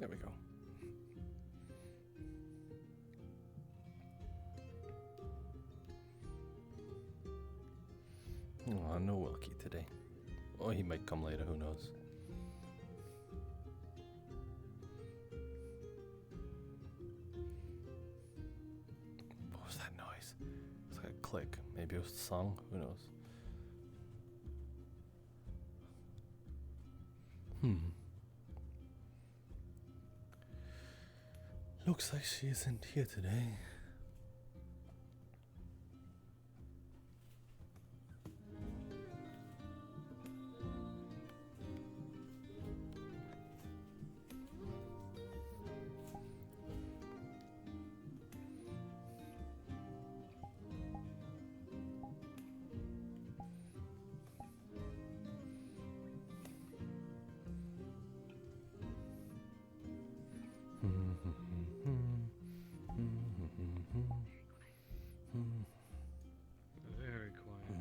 There we go. Oh, no Wilkie today. Oh, he might come later, who knows. What was that noise? It's like a click. Maybe it was the song, who knows. Looks like she isn't here today. Very quiet.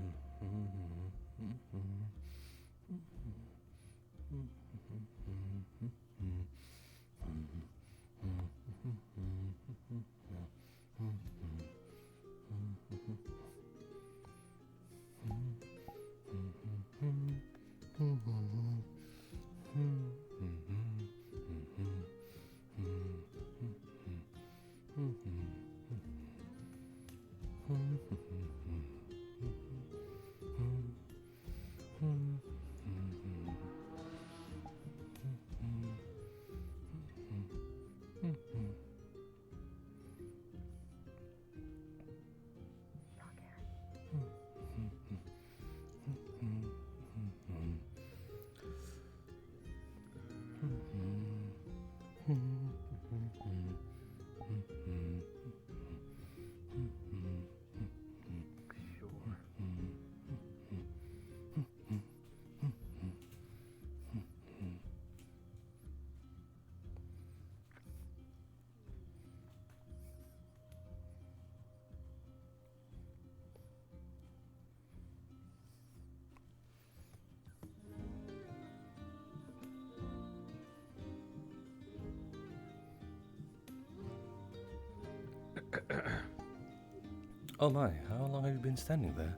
Oh my, how long have you been standing there?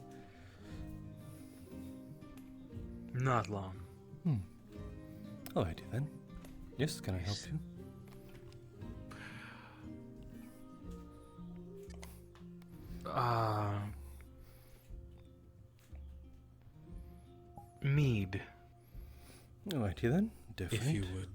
Not long. Alrighty then. Yes, can I help you? Mead, Alrighty then. Different. if you would.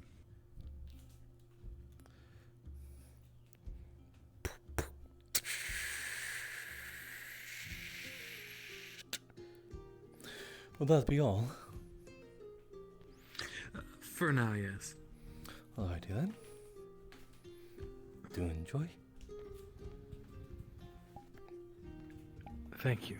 Will that be all? For now, yes. Alrighty then. Do enjoy. Thank you.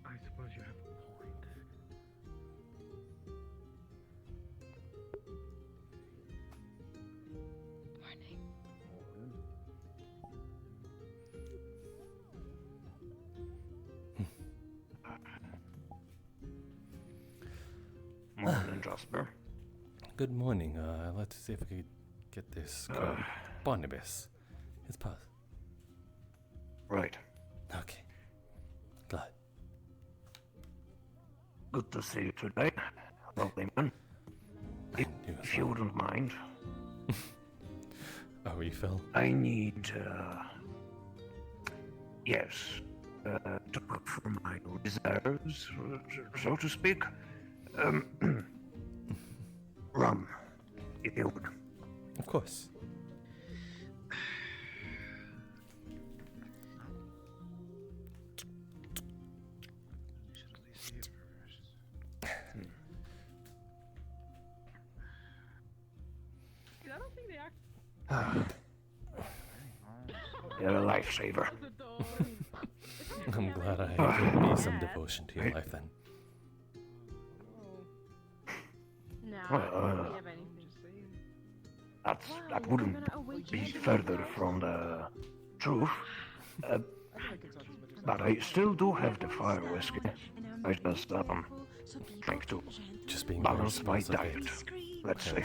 I suppose you have a point. Morning. Morning, Jasper. Good morning. Let's see if we could get this going. Barnabas. It's pass. Right. Okay. Glad. Good to see you today, lovely man. And you as If you well. wouldn't mind, Oh, refill. I need, yes, to look for my reserves, so to speak. Rum, if you would. Of course. Should at least see it first. I don't think they are. You're a lifesaver. The dog. I'm glad I gave me some devotion to your life then. No, Well, I don't think we have anything. that wouldn't be further from the truth. But I still do have the fire whiskey. I just drink to Just being very balance my specific. diet. Let's say.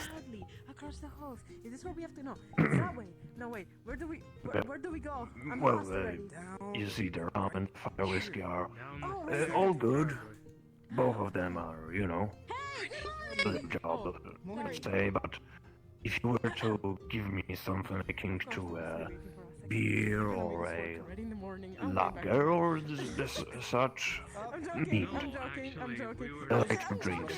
Across the halls. Is this what we have to know? It's that way. No, wait. Where do we go? I'm Well, lost already. you see, the rum and fire whiskey are Oh, all good. Both of them are, you know, good job, let's say. But if you were to give me something akin to beer or a Ready in the morning. I'll be back. lager or such, I'm joking. neat. I'm joking. I like to drink.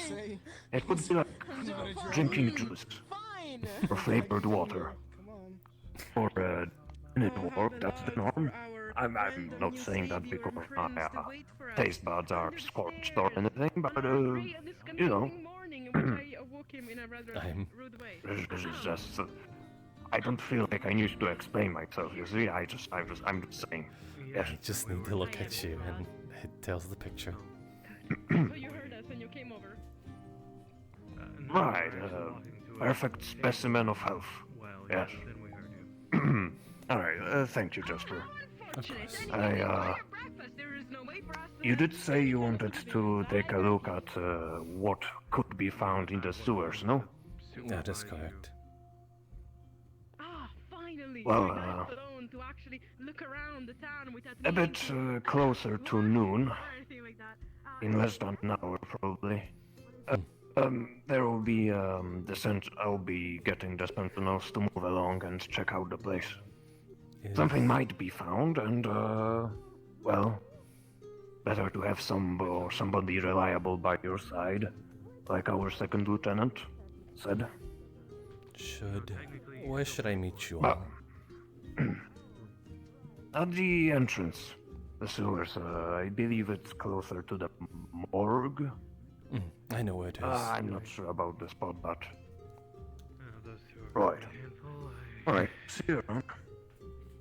It would be like drinking juice Fine. or flavored water. Or minute walk, that's the norm. I'm not saying that because my taste buds are scorched or anything, but you know, I'm this is just. I don't feel like I need to explain myself. You see, I'm just saying. Yes. I just need to look at you and it tells the picture. So you heard us and you came over. Right. Perfect specimen of health. Yes. All right. Thank you, Jasper. Of course. You did say you wanted to take a look at what could be found in the sewers, no? That is correct. Ah, finally. Well, we got alone to actually look around the town without A bit closer to noon, or anything like that. in less than an hour probably. There will be I'll be getting the sentinels to move along and check out the place. If- Something might be found, and well, better to have somebody reliable by your side, like our second lieutenant said. Where should I meet you Well, all? at the entrance, the sewers. I believe it's closer to the morgue. I know where it is. I'm not sure about the spot, but right. All right. See you around.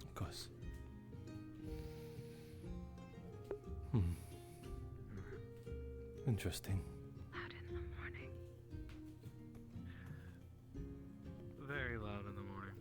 Of course. Interesting. Loud in the morning. Very loud in the morning.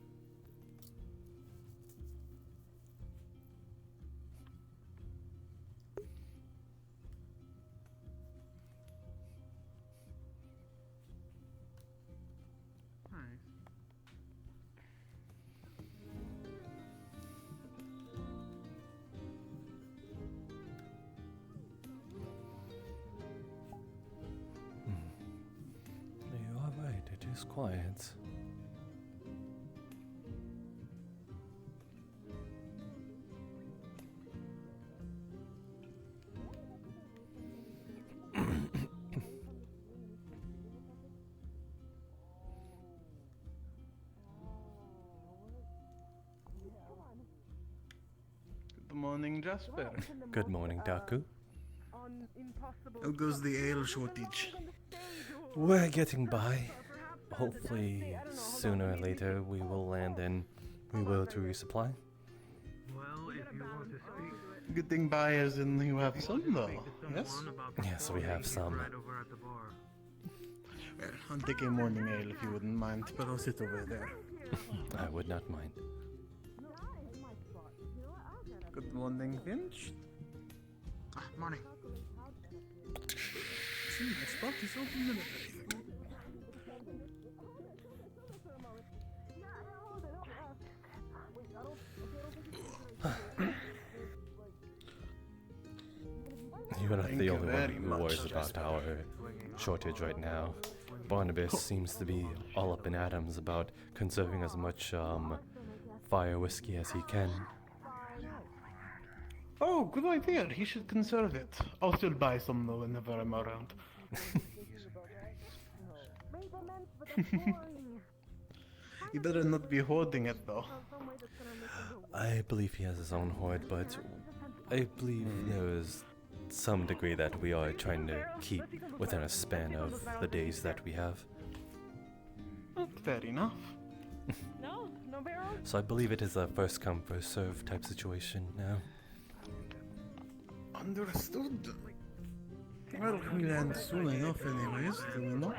You are right, it is quiet. Good morning, Jasper. Good morning, Daku. How goes the ale shortage? We're getting by. Hopefully, sooner or later we will land and we will to resupply. Well, if you want to speak, Good thing by as in you have some though, yes? someone about the Yes, we have party, some. Right over at the bar. Well, I'll take a morning ale if you wouldn't mind, but I'll sit over there. I would not mind. Good morning, Finch. Morning. See, the spot is open and everything. You're not Thank the you only one very who much, worries about Jasper. our shortage right now. Barnabas seems to be all up in atoms about conserving as much fire whiskey as he can. Oh, good idea. He should conserve it. I'll still buy some though whenever I'm around. You better not be hoarding it though. I believe he has his own hoard, but I believe there is some degree that we are trying to keep within a span of the days that we have. Fair enough. No, no barrels. So I believe it is a first come, first serve type situation now. Understood. Well, we land soon enough anyways, do we not?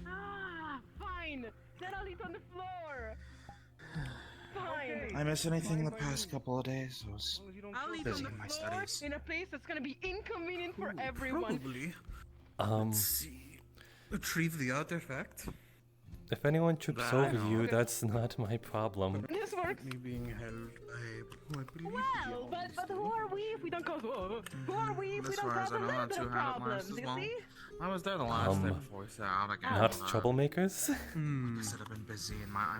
Ah, fine. fine. Then I'll eat on the floor. Fine. I miss anything the past couple of days? I was I'll eat busy on in the my floor studies. in a place that's gonna be inconvenient for everyone. Probably. Um, Let's see. Retrieve the artifact. if anyone trips over you, that's not my problem. This works. Me being held by, I believe, Well, but who are we if we don't cause war? Who are we if we This don't far as cause I a know, little I'm bit of 200 problems? miles as You well. see? I was there the last day before we set out again. Not troublemakers? Hmm. I said I've been busy in my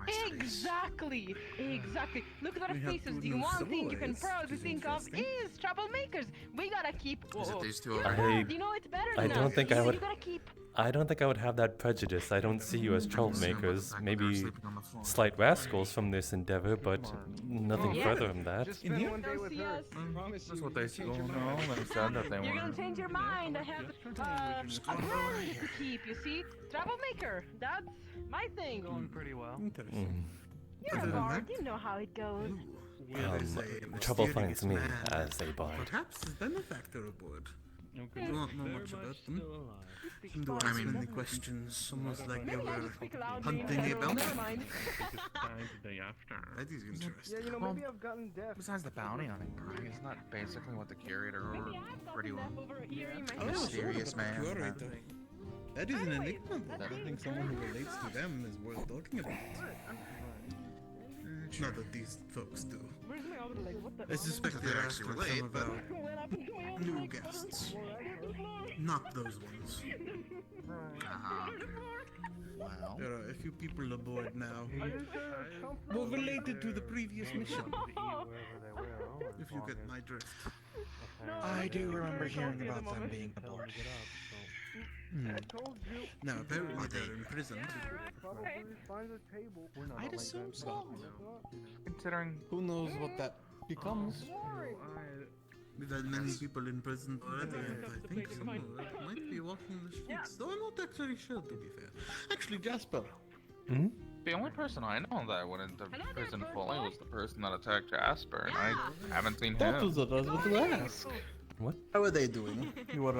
studies. Exactly. Look at our We have faces. two The new one thing you can subways, probably which is think of interesting. is troublemakers. We gotta keep. Is it Whoa. these two You over know, here? you know it's better I than don't us. think I You would- gotta keep. I don't think I would have that prejudice. I don't see you as troublemakers. They're Maybe sleeping on the floor. slight rascals from this endeavor, but nothing Yeah. further than that. In here? Don't see us. That's what they said. No, they said that they You're gonna weren't. change your mind. I have a brand to keep. You see, troublemaker. That's my thing. Interesting. You're Other a than bard. that? You know how it goes. Where is a Trouble mysterious finds me man, as a bard. perhaps his benefactor aboard. Do not know much about them. Do I ask mean- many questions, almost like they Maybe I were just speak loudly in hunting a general. bounty. Never mind. That is interesting. Well, besides the bounty hunting part, isn't that basically what the curator or Maybe I've pretty gotten well enough over here in my Oh, head. mysterious sort of, man. but curator. That is an Anyway, enigma, though. that's I it. think someone who relates to them is worth talking about. Not that these folks do. Where's my other leg? What the? I suspect They they're actually after relate, some of but- our What happened to my other new leg? guests. Not those ones. Uh-huh. Well, There are a few people aboard now who were related to the previous mission. If you get my drift. I do remember hearing about them being aboard. Now, apparently they're imprisoned. I'd assume so. Considering Who knows what that becomes? We've had many people in prison already, and I think some of them might be walking the streets. Though I'm not actually sure, to be fair. Actually, Jasper, Hmm? the only person I know that went into prison fully was the person that attacked Jasper, and I haven't seen That him. was what I was about to ask. how are they doing? Your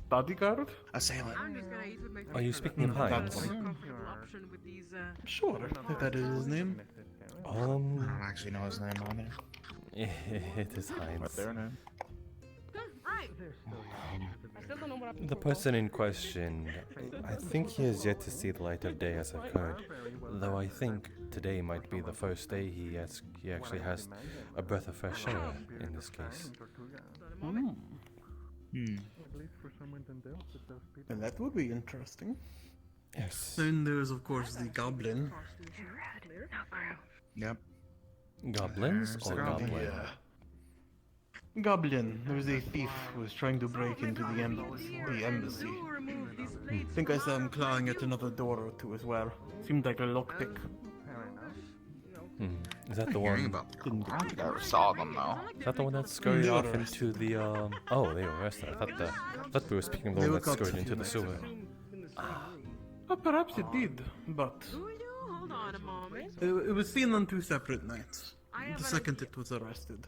bodyguard? Assailant. I'm just gonna eat with my Are you speaking of That's Heinz? one. comfortable option with these. Sure. If that is his name. I don't actually know his name on there. It is Heinz. What's their name? Right. I still don't know what happened. The person in question, I think he has yet to see the light of day as I've heard. Though I think today might be the first day he actually has a breath of fresh air in this case. And that would be interesting. Yes. Then there's, of course, the goblin. Yep. Goblins There's or the goblin. goblin? Goblin. There was a thief who was trying to break into the embassy. Do remove these plates. I think I saw him clawing at another door or two as well. Seemed like a lockpick. Hmm. Is that the Hearing one? about them. I don't think I ever saw them though. Is that the one that scurried off Never. into the Oh, they were arrested. I thought we were speaking of the They one were that caught scurried a into few the nights sewer. Oh, perhaps it did, but Who are you? Hold on a moment. It was seen on 2 separate nights. I have The an second it was arrested.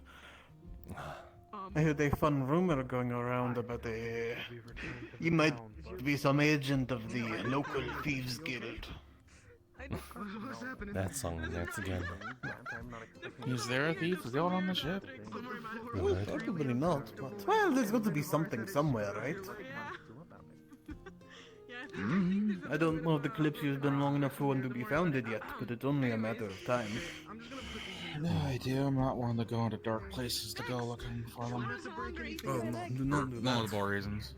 I heard a fun rumor going around about you might be some agent of the local thieves guild. What's happening? That song and dance again. Is there a thief guild on the ship? Well, probably not, but well, there's got to be something somewhere, right? I don't know if the Kalypsia has been long enough for one to be founded yet, but it's only a matter of time. No idea. I'm not one to go into dark places to go looking for them. Oh, no, do not do that. Multiple reasons.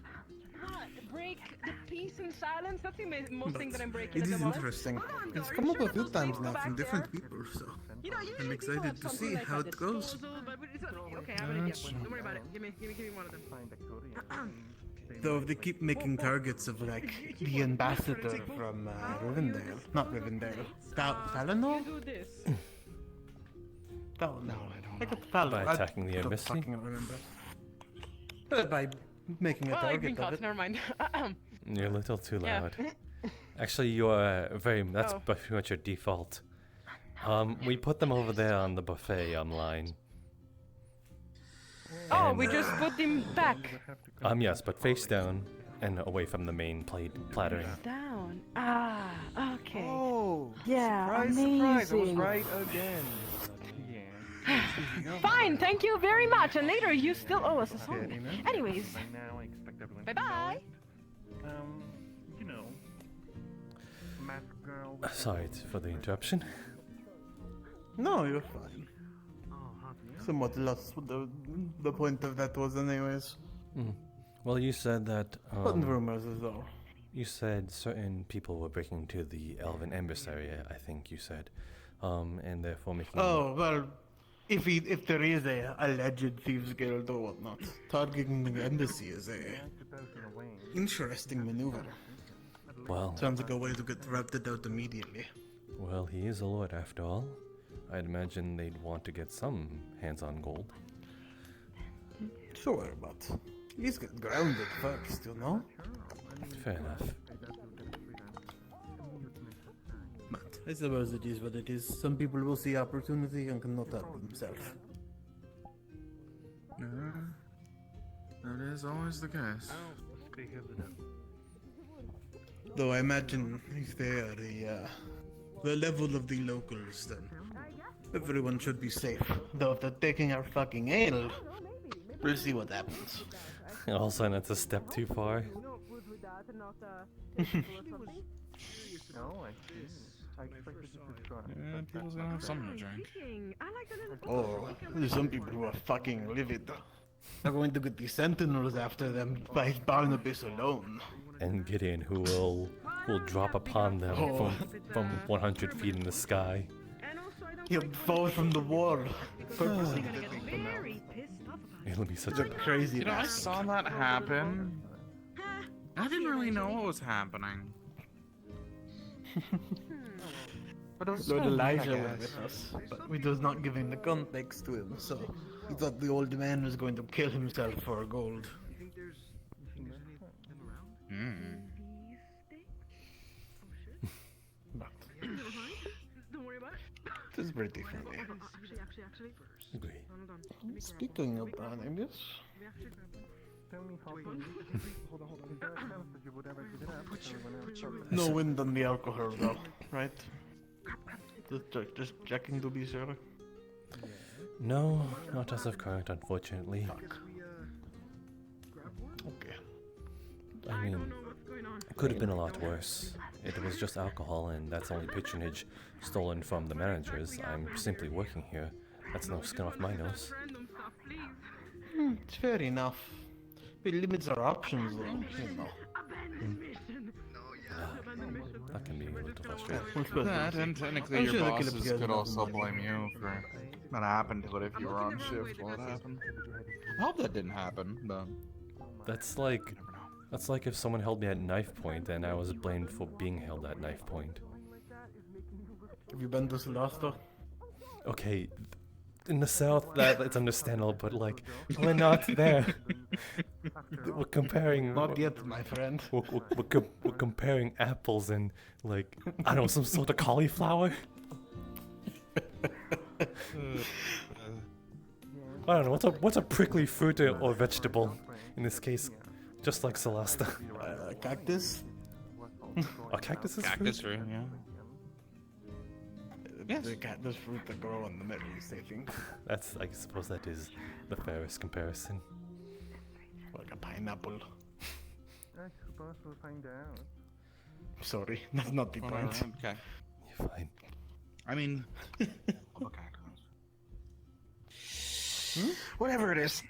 Break the peace and silence. That's the most thing that I'm breaking It at the is moment. interesting. It's come up a few times now From different people, so You know, usually I'm people excited have to something see like how a it goes. disposal, but it's okay, I have an idea. Don't worry about it. Give me one of them. Though if they keep making targets of like The ambassador from Rivendell. Not Rivendell. Valinor? Do this. Valinor. No, I don't. Like a Valinor. By attacking the I don't embassy? fucking remember. By making a Well, I've been target of caught. it. Never mind. You're a little too Yeah. loud. Actually, you are that's Oh. pretty much your default. We put them over there on the buffet online. Oh, And, we just put him back. yes, but face down. and away from the main plattering. Down. Ah, okay. Oh, Yeah, surprise, amazing. surprise, I was right again. Fine, thank you very much. And later, you still owe us a song. Anyways, bye-bye. You know, Matt girl. Sorry for the interruption. No, you're fine. Somewhat lost what the point of that was anyways. Well, you said that. Fun rumors as though. You said certain people were breaking into the Elven Emissary, I think you said, and therefore making. Oh well, if there is a alleged thieves guild or whatnot, targeting the embassy is a interesting maneuver. Well, Sounds like a way to get routed out immediately. well, he is a lord after all. I'd imagine they'd want to get some hands-on gold. Sure, but at least get grounded first, you know. Fair enough. But I suppose it is what it is. Some people will see opportunity and cannot help themselves. That is always the case. Though I imagine if they are the level of the locals, then everyone should be safe. Though if they're taking our fucking ale, we'll see what happens. All of a sudden, it's a step too far. Yeah, people's gonna have something to drink. Oh, there's some people who are fucking livid. They're going to get the sentinels after them by Barnabas alone. And Gideon, who will drop upon them from 100 feet in the sky. He'll fall from the wall. Purposely to take them out. It'll be such He's a a crazy You know, I bastard. saw that happen. I didn't really know what was happening. But it was Lord fun, I Elijah was guess. with us, but we was not giving the context to him, so he thought the old man was going to kill himself for gold. But Don't worry about it. it is pretty funny. Actually. agree. Speaking of Barnabas, no wind on the alcohol though, right? Just checking to be sure. No, not as of current, unfortunately. Okay. I mean, it could have been a lot worse. It was just alcohol, and that's only patronage stolen from the managers. I'm simply working here. That's no skin off my nose. It's fair enough. It limits our options though, you know. That can be a little frustrating. We're supposed to- That, and technically I'm your sure the bosses Kalypsia has could enough also money. blame you for what happened to it if you were on shift while it happened. I hope that didn't happen, but That's like if someone held me at knife point and I was blamed for being held at knife point. Have you been to Celesta? Okay, in the south, it's understandable, but like, we're not there. We're comparing. Not yet, my friend. We're comparing apples and like, I don't know, some sort of cauliflower. I don't know, what's a prickly fruit or vegetable in this case, just like Celesta. Cactus? A cactus is cactus fruit? fruit, yeah. The cactus fruit that grow on the Middle East, I think. I suppose that is the fairest comparison. Like a pineapple. I suppose we'll find out. Sorry, that's not the point. Okay. You're fine. I mean, Whatever it is.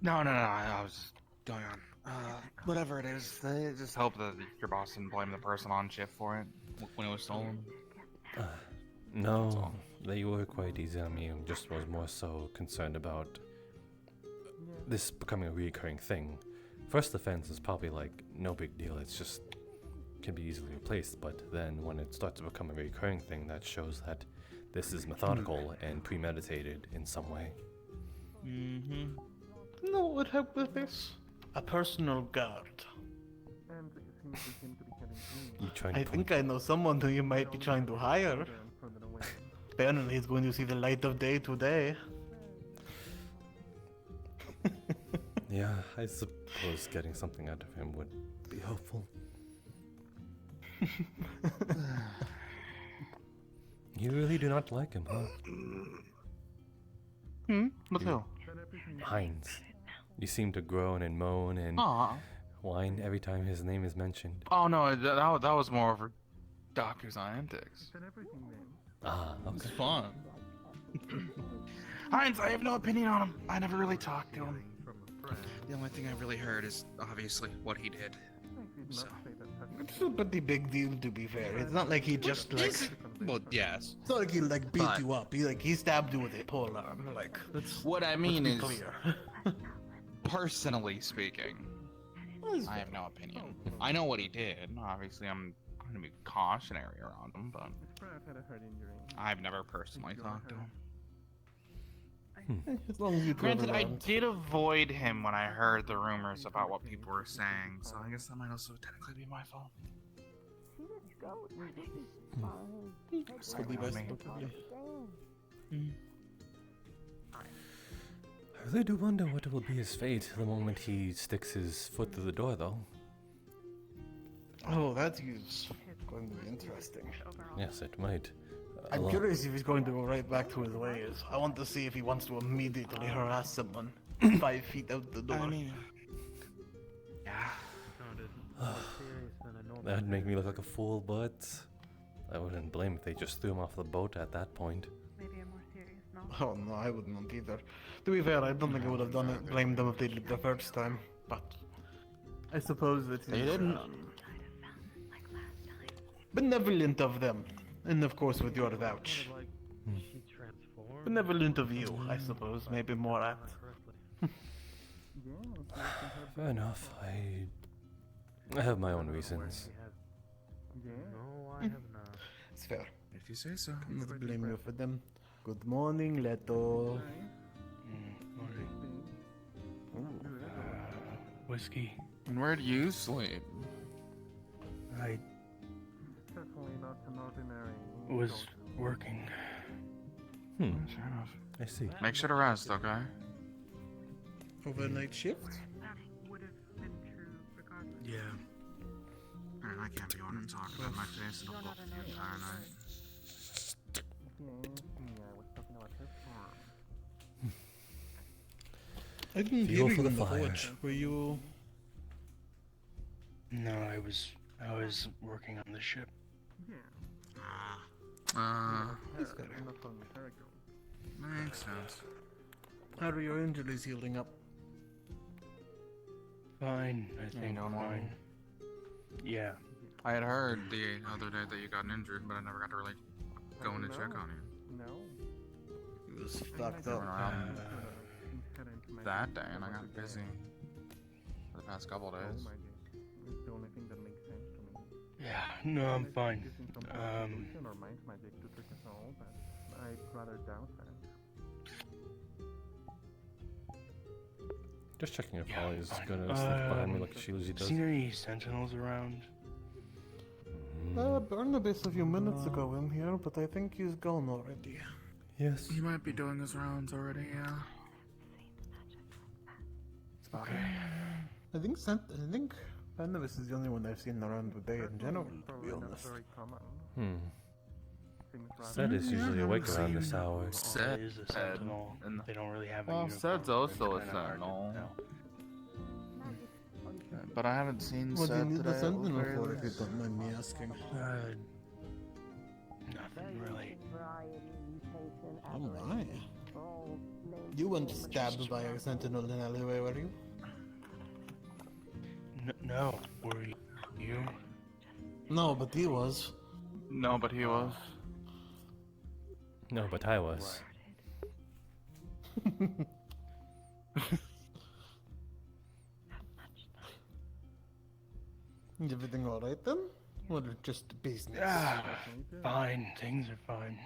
No, I was going on. Whatever it is, I just hope that your boss didn't blame the person on shift for it when it was stolen. No, they were quite easy on me. Just was more so concerned about this becoming a recurring thing. First offense is probably like no big deal. It's just can be easily replaced. But then when it starts to become a recurring thing, that shows that this is methodical and premeditated in some way. You know what would help with this? A personal guard. You trying I to think I know someone who you might be trying to hire. Apparently he's going to see the light of day today. Yeah, I suppose getting something out of him would be helpful. You really do not like him, huh? With who? Heinz. You seem to groan and moan and Aw. whine every time his name is mentioned. Oh no, that was more of a doctor's antics. Ah, It's okay. fun. Heinz, I have no opinion on him. I never really talked to him. The only thing I've really heard is obviously what he did. So. It's a pretty big deal, to be fair. It's not like he just like. Well, yes. It's not like he like beat But- you up. He stabbed you with a pole arm. Like let's What I let's mean be is, clear. personally speaking, I have no opinion. I know what he did. Obviously, I'm going to be cautionary around him, but I've never personally talked to him. As long as you Granted, I did avoid him when I heard the rumors about what people were saying, so I guess that might also technically be my fault. Probably best, probably. I really do wonder what will be his fate the moment he sticks his foot through the door, though. Oh, that's going to be interesting. Yes, it might. I'm Along- curious if he's going to go right back to his ways. I want to see if he wants to immediately harass someone 5 feet out the door. I mean, yeah. That'd make me look like a fool, but I wouldn't blame if they just threw him off the boat at that point. Maybe a more serious note. Oh no, I wouldn't either. To be fair, I don't think I would have done it, blamed them if they did it the first time. But I suppose that They is, didn't. benevolent of them, and of course with your vouch. Benevolent of you, I suppose, maybe more apt. Fair enough. I have my own reasons. It's fair. If you say so. I'm not blaming you for them. Good morning, Leto. Whiskey. And where do you sleep? I was working. Hmm, Fair enough. I see. Make sure to rest, okay? Overnight shift? That would have been true regardless. Yeah. Man, I can't be on and talk about my face in a book the entire night. I didn't Fuel hear for you the in the fire. forge. Were you... No, I was working on the ship. Makes sense. How are your injuries healing up? Fine, I think don't know. fine. Yeah. I had heard the other day that you got injured, but I never got to really go in to check on you. It was fucked Went up. around that day, and I got busy for the past couple days. Yeah, no, I'm fine. Just checking if Holly's fine. gonna sneak behind me like she usually does. Seen any sentinels around? Barnabas a few minutes ago in here, but I think he's gone already. Yes. He might be doing his rounds already, yeah. Okay. I think Barnabas is the only one I've seen around today in general, to be honest. Seth is usually awake around this hour. Set It is a sentinel. and They don't really have a well, uniform. Sed's also a It's kinda hard to sentinel. tell. But I haven't seen What do you Seth need today. the at sentinel very for, if you least. don't mind me asking? Nothing really. Oh my. You weren't stabbed by a sentinel in an alleyway, were you? No, were you? No, but he was. No, but he was. No, but I was. Is everything alright then? Or just business? Ah, fine. Things are fine.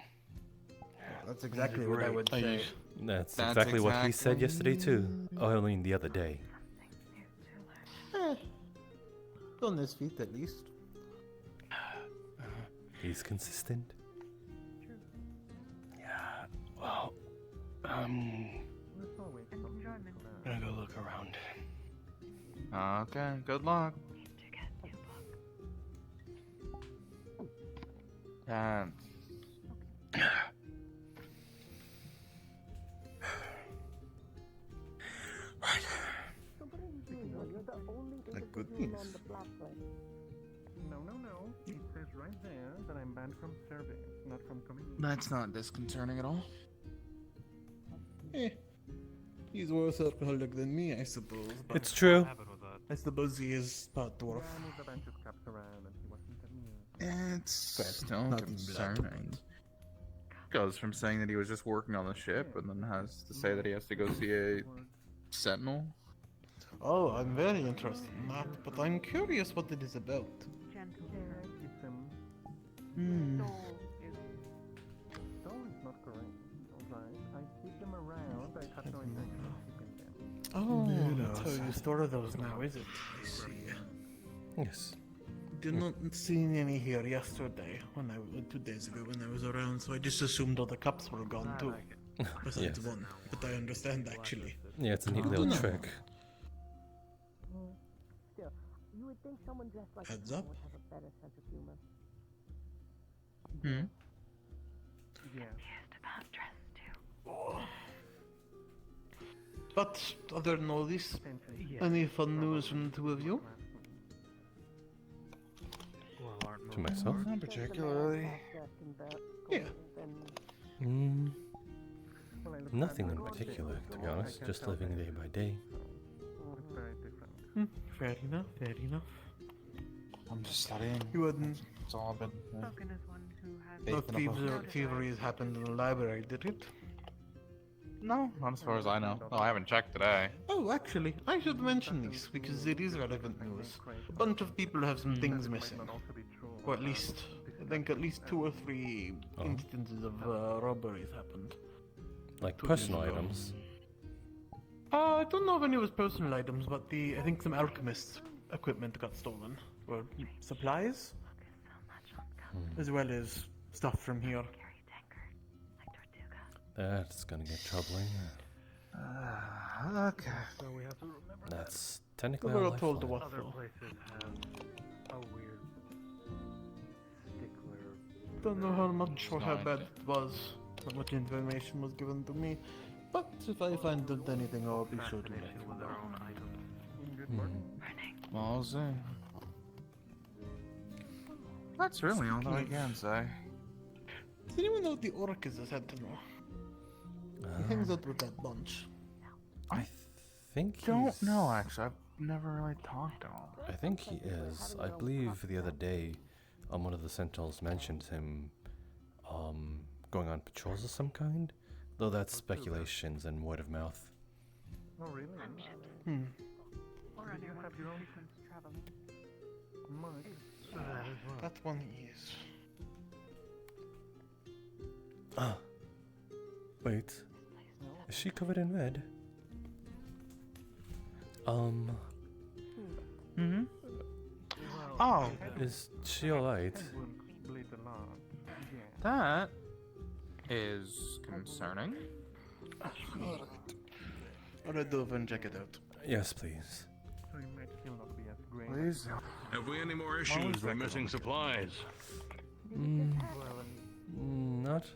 That's exactly what I great. would say. That's That's exactly what he said exactly- yesterday too. Oh, I mean the other day. On his feet at least. He's consistent. Yeah. Well, I'm gonna go look around. Okay, good luck. And Like good news. No. It says right there that I'm banned from serving, not from community. That's not disconcerting at all. He's worse alcoholic than me, I suppose. But It's true. I suppose he is part dwarf. It's still not in blood. concerning. goes from saying that he was just working on the ship and then has to say that he has to go see a sentinel. Oh, I'm very interested in that, but I'm curious what it is about. Hmm. Oh, that's how you store those now, is it? I see. Yes. Did not see any here yesterday, 2 days ago when I was around, so I just assumed all the cups were gone too. Besides Yes. one, but I understand actually. Yeah, it's a neat little trick. You would think someone dressed like Heads him up. would have a better sense of humor. Hmm. Confused about dress too. But other than all this, any fun news from the two of you? To myself? Not particularly. Yeah. Mm, nothing in particular, to be honest. Just living day by day. Fair enough, fair enough. I'm just studying. You hadn't. It's all been. Spoken as one who has No Faith in a book. thieveries happened in the library, did it? No, not as far as I know. Oh, I haven't checked today. Oh, actually, I should mention this because it is relevant news. A bunch of people have some things missing. Or at least, I think at least 2 or 3 Oh. instances of robberies happened. Like 2 personal days ago. items. I don't know if any was personal items, but I think some alchemist equipment got stolen. Or supplies, as well as stuff from here. That's gonna get troubling. Okay. That's We technically were a all told to lifeline. what for. places have a weird stickler. Don't know how much or how Fine. bad it was. How much information was given to me. But if I find out anything, I'll be sure to let you With their know. own items. Well, I'll see. That's really all that I can say. Does anyone know what the orc is a sentinel? He hangs out with that bunch. I think Don't he's- know, actually. I've never really talked to him. I think he is. I believe the other day, one of the sentinels mentioned him, going on patrols of some kind. Though that's speculations and word of mouth. Oh, really? Hmm. Or on your frequent traveling. That one he is. Ah. Wait. Is she covered in red? Mm-hmm. Oh, Is she alright? that is concerning. I'll head over and check it out. Yes, please. Please. Have we any more issues with missing supplies? Not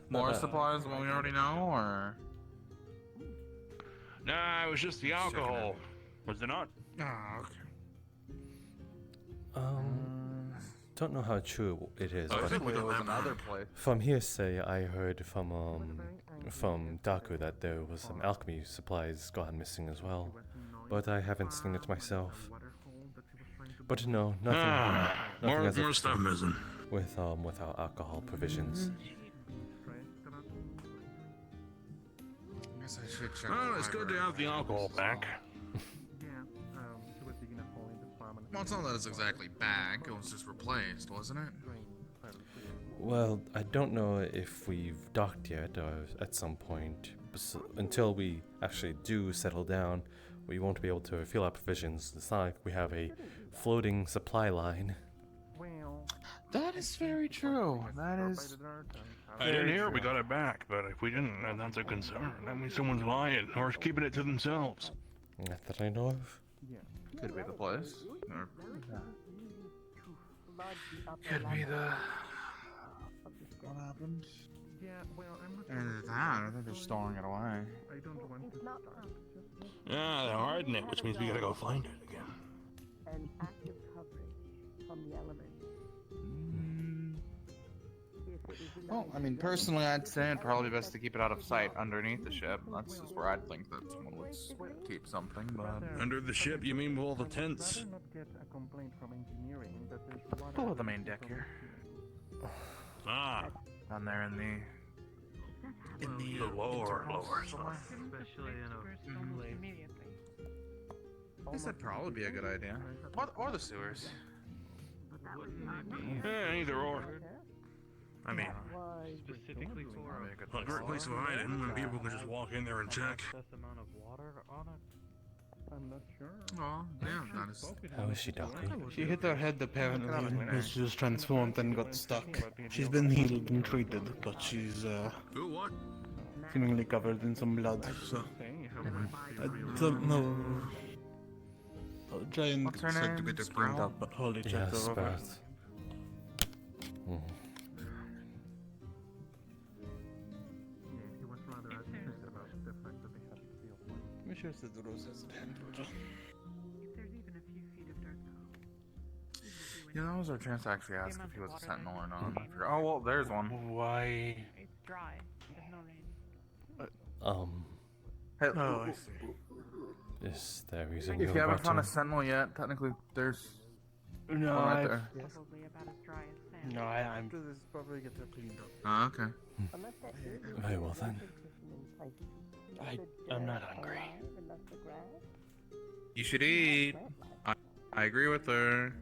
More that- supplies than what we already know, or? Nah, it was just the alcohol. Was it not? Oh, okay. Don't know how true it is, I but think we There don't was have another place. from hearsay, I heard from Daku that there was some alchemy supplies gone missing as well, but I haven't seen it myself. But no, nothing. Nothing as More of stuff missing. with our alcohol provisions. I guess I should check. Well, the it's good to library. have the alcohol back. Well, it's not that it's exactly back. It was just replaced, wasn't it? Well, I don't know if we've docked yet or at some point. Until we actually do settle down, we won't be able to refill our provisions. It's not like we have a floating supply line. That is very true. That is. I didn't hear we got it back, but if we didn't, then that's a concern. That means someone's lying or keeping it to themselves. Not that I know of. Could be the place. Or, could be the... What happened? Yeah, well, I'm not Either that, or they're just storing it away. I don't want to start. Yeah, they're hiding it, which means we gotta go find it again. An active coverage from the elements. Well, I mean, personally, I'd say it'd probably be best to keep it out of sight underneath the ship. That's just where I'd think that someone would keep something, but... Under the ship, you mean with all the tents? Better not get a complaint from engineering that there's water Below the main deck here. Ah, Down there in the... the lower stuff. Especially, Immediately. This would probably be a good idea. Or the sewers. Yeah, either or. I mean, specifically for a great place to hide it, and people can just walk in there and check. excess amount of water on it. I'm not sure. Oh, yeah, that is... How is she, Doctor? She hit her head apparently when she was transformed and got stuck. She's been healed and treated, but she's Do what? seemingly covered in some blood. So I don't know. I'll try and What's her check to name? get her cleaned up, but holy check her over. Jasper. He was rather upset about the fact that they had to steal one. I'm sure it's the roses. If there's even a few feet of dirt though. Yeah, that was our chance to actually ask if he was a sentinel or not. Oh, well, there's one. Why? It's dry. There's no rain. Hey, Oh, I see. Is there reason if you're you haven't about found a to... sentinel yet, technically there's No, one right I, there. Probably about as dry as sand. no, I'm. This is probably get her cleaned up. Oh, okay. Very well then. I'm not hungry. You should eat. I agree with her.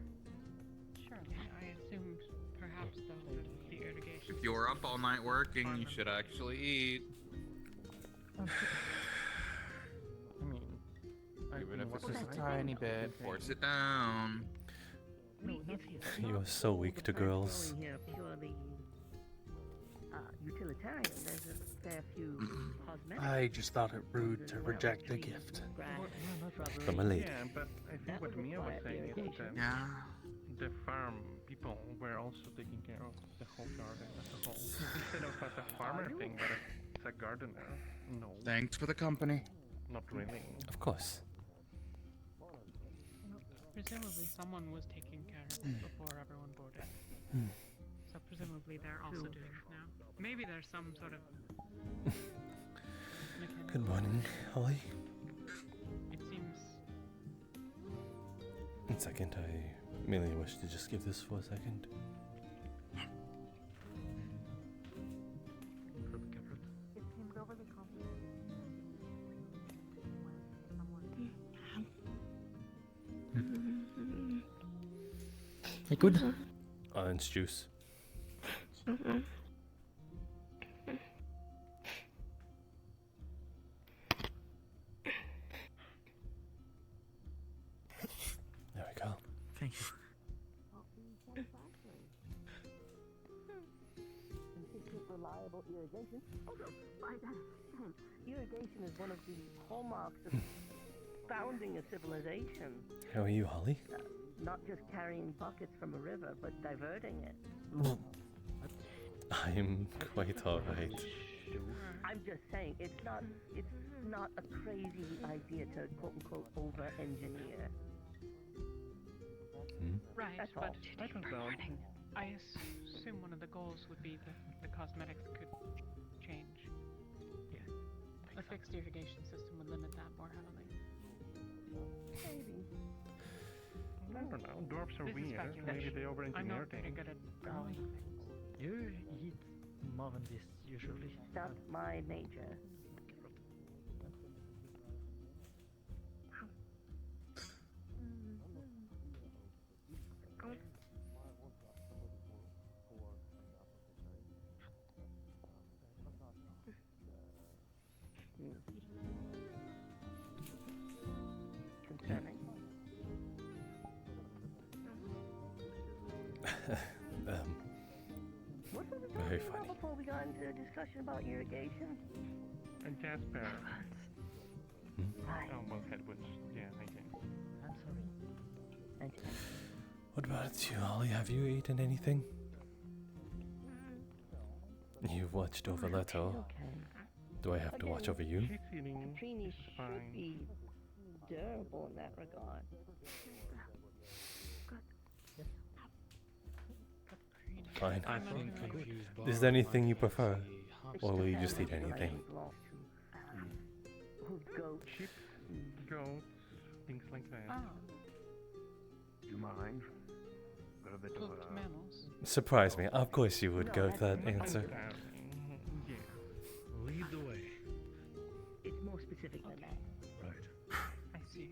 Sure. I assumed perhaps though that the irrigation. If you were up all night working, you should actually eat. I mean, Even if it's just a tiny bit, force it down. You are so weak to girls. Here purely utilitarian. There's a fair few cosmetic. I just thought it rude to reject a gift. From a lady. yeah, but I think what Mia was saying is that Yeah. the farm people were also taking care of the whole garden as a whole. Instead of as a farmer thing, but as a gardener. No, Thanks for the company. not really. Of course. Presumably someone was taking care of it before everyone boarded. So presumably they're also doing it now. Maybe there's some sort of mechanism. Good morning, Holly. It seems. 1 second, I merely wish to just give this for a second. You good? Orange juice. There we go. Thank you. Reliable irrigation. Also, by that sense, irrigation is one of the hallmarks of founding a civilization. How are you, Holly? Not just carrying buckets from a river, but diverting it. I'm quite alright. I'm just saying, it's not a crazy idea to quote-unquote over-engineer. Right, That's but all. I don't know. I assume one of the goals would be that the cosmetics could change. Yeah. A fixed irrigation system would limit that more heavily. Maybe. I don't know. Dwarves are This is weird. speculation. Maybe they I'm over-engineer not very things. good at drawing things. You eat more than this usually. That's my nature. Concerning. What were we Very talking funny. about before we got into a discussion about irrigation? And Jasper. Right. Oh, well, Headwoods. Yeah, I guess. I'm sorry. Thank you. What about you, Ollie? Have you eaten anything? You've watched over Leto. Okay. Do I have to watch over you? She's eating. Caprini It's should fine. be durable in that regard. Fine. I think confused Is there anything you prefer? Or will you just eat anything? Goat. Chips, goats, things like that. Oh, Do you mind? Got a bit of cooked mammals. Surprise me. Of course you would go with that answer. Yeah. Lead the way. It's more specific than that. Right. I see.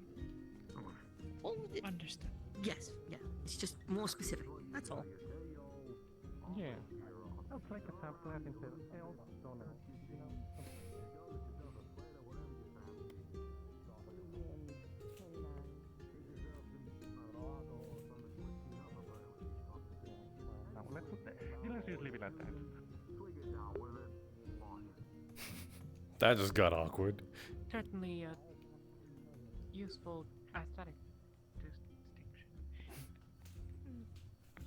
Oh, Understood. yes, yeah. It's just more specific. That's all. Yeah. It's like a pamphlet instead of sales donor. No, let's just leave it at that. That just got awkward. Certainly a useful aesthetic distinction.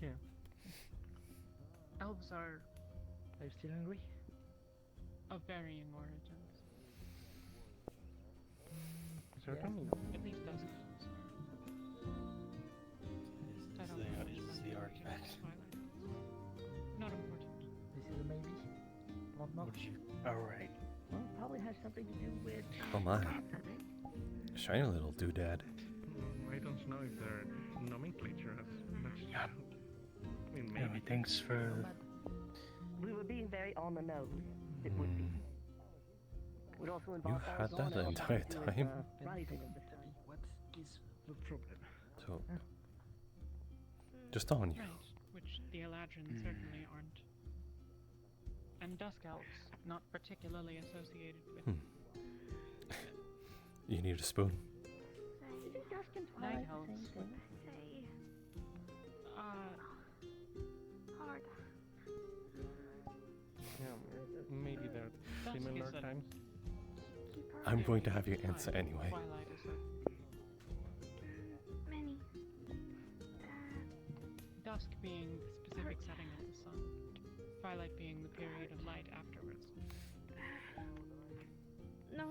Yeah. Elves are Are you still hungry? of varying origins. Certainly. At least those elves are. I don't know much about the origins of Twilight Elves. Not important. This is a maybe. Not much. Alright. Well, it probably has something to do with. Oh my. Shiny little doodad. I don't know if their nomenclature has much. I mean, Maybe maybe. thanks for. We were being very on the nose. It would be. It would also involve You had that all the sorts entire to do with, time? rising of the sun. What is The problem. So, just on you. Right, which the Eladrin certainly aren't. And Dusk Elves, not particularly associated with. You need a spoon. Isn't Dusk and Night Twilight the Elves same would thing? hard. Yeah, maybe they're Dusk similar is a times. I'm going to very have you useful answer time. anyway. Twilight is Many. dusk being the specific setting of the sun, twilight being the period of light afterwards. No.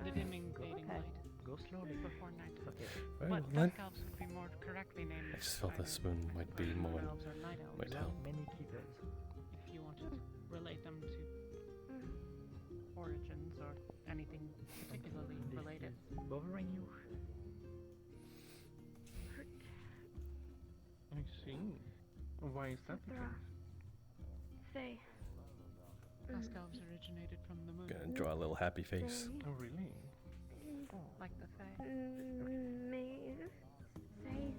The dimming, fading light Go slowly. before nighttime. Okay. Very But well then. dusk elves would be more correctly named. I just felt either the spoon might be more. moon elves or night elves, Might There help. are many keepers. if you wanted to relate them to origins or anything particularly This related. is bothering you. I see. Why is that the There are. case? Say. Dusk elves originated from the moon, Gonna draw a little happy face. Oh, really? like the Fae. Maze. Say.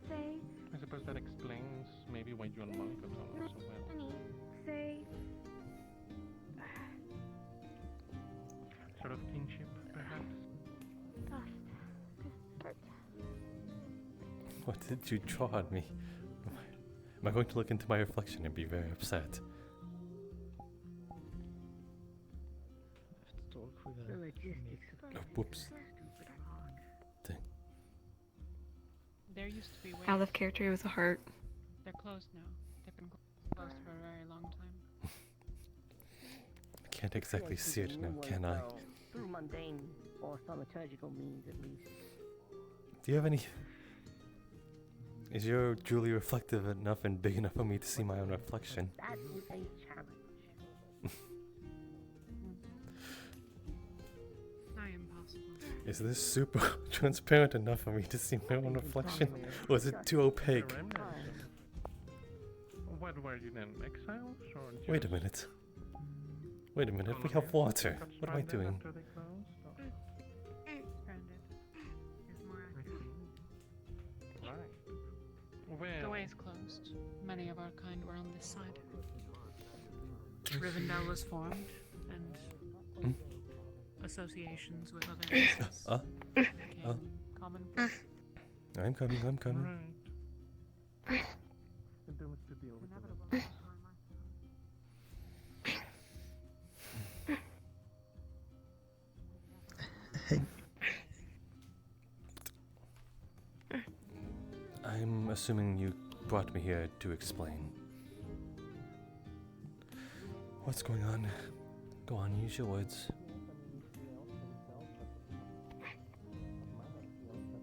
Say. I suppose that explains maybe why you and Monica got along so well. Many. Say. Sort of kinship, perhaps? Dust. What did you draw at me? Am I going to look into my reflection and be very upset? Let's talk with The a logistics of Oh, whoops. There used to be ways. Out of character with a heart. They're closed now. They've been closed for a very long time. I can't exactly see it now, can I? Through mundane or thaumaturgical means, at least. Do you have any... Is your Julie reflective enough and big enough for me to see my own reflection? That is a challenge. I am possible. Is this super transparent enough for me to see my own reflection? Or is it too opaque? The remnants of- What were you then, exiles or just Wait a minute. Wait a minute, we have water. got What am I stranded doing? after they closed, or- Stranded is more I accurate. see. Right. Well, The way is closed. Many of our kind were on this side. Rivendell was formed, and associations with other races became commonplace. I'm coming, I'm coming. right. The doom is to deal with. Inevitable. assuming you brought me here to explain. What's going on? Go on, use your words.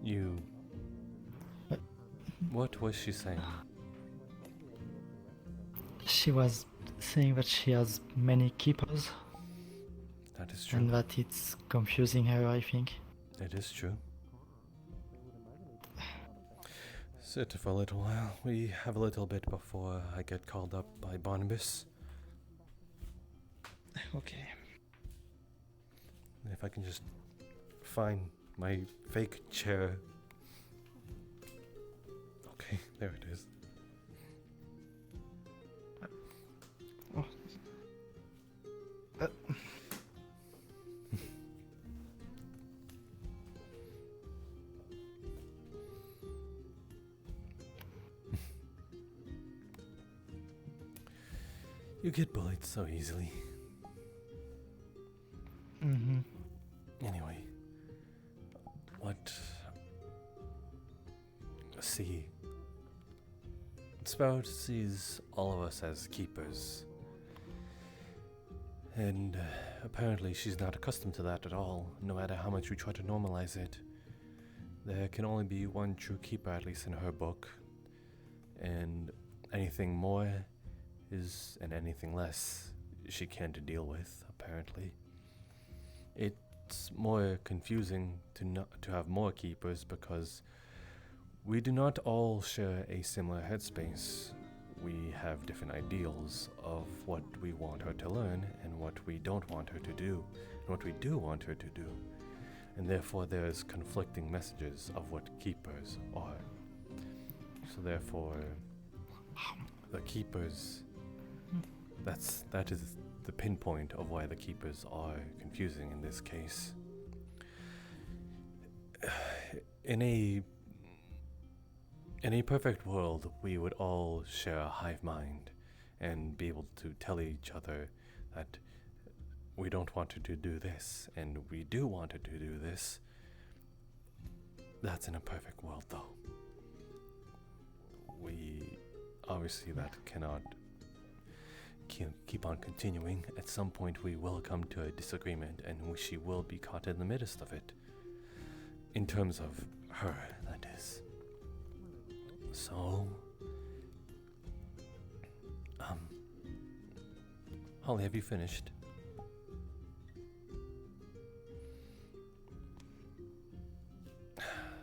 You... What was she saying? She was saying that she has many keepers. That is true. And that it's confusing her, I think. It is true. Sit for a little while. We have a little bit before I get called up by Barnabas. Okay. If I can just find my fake chair. Okay, there it is. You get bullied so easily. Mm-hmm. Anyway, what... See... Sprout sees all of us as keepers. And apparently she's not accustomed to that at all, no matter how much we try to normalize it. There can only be one true keeper, at least in her book. And anything more is, and anything less, she can't deal with, apparently. It's more confusing to have more keepers because we do not all share a similar headspace. We have different ideals of what we want her to learn and what we don't want her to do, and what we do want her to do. And therefore there's conflicting messages of what keepers are. So therefore, the keepers, that is the pinpoint of why the keepers are confusing in this case. In a perfect world, we would all share a hive mind and be able to tell each other that we don't want her to do this, and we do want her to do this. That's in a perfect world, though. We obviously that cannot keep on continuing. At some point we will come to a disagreement, and she will be caught in the midst of it. In terms of her, that is. So, Holly, have you finished?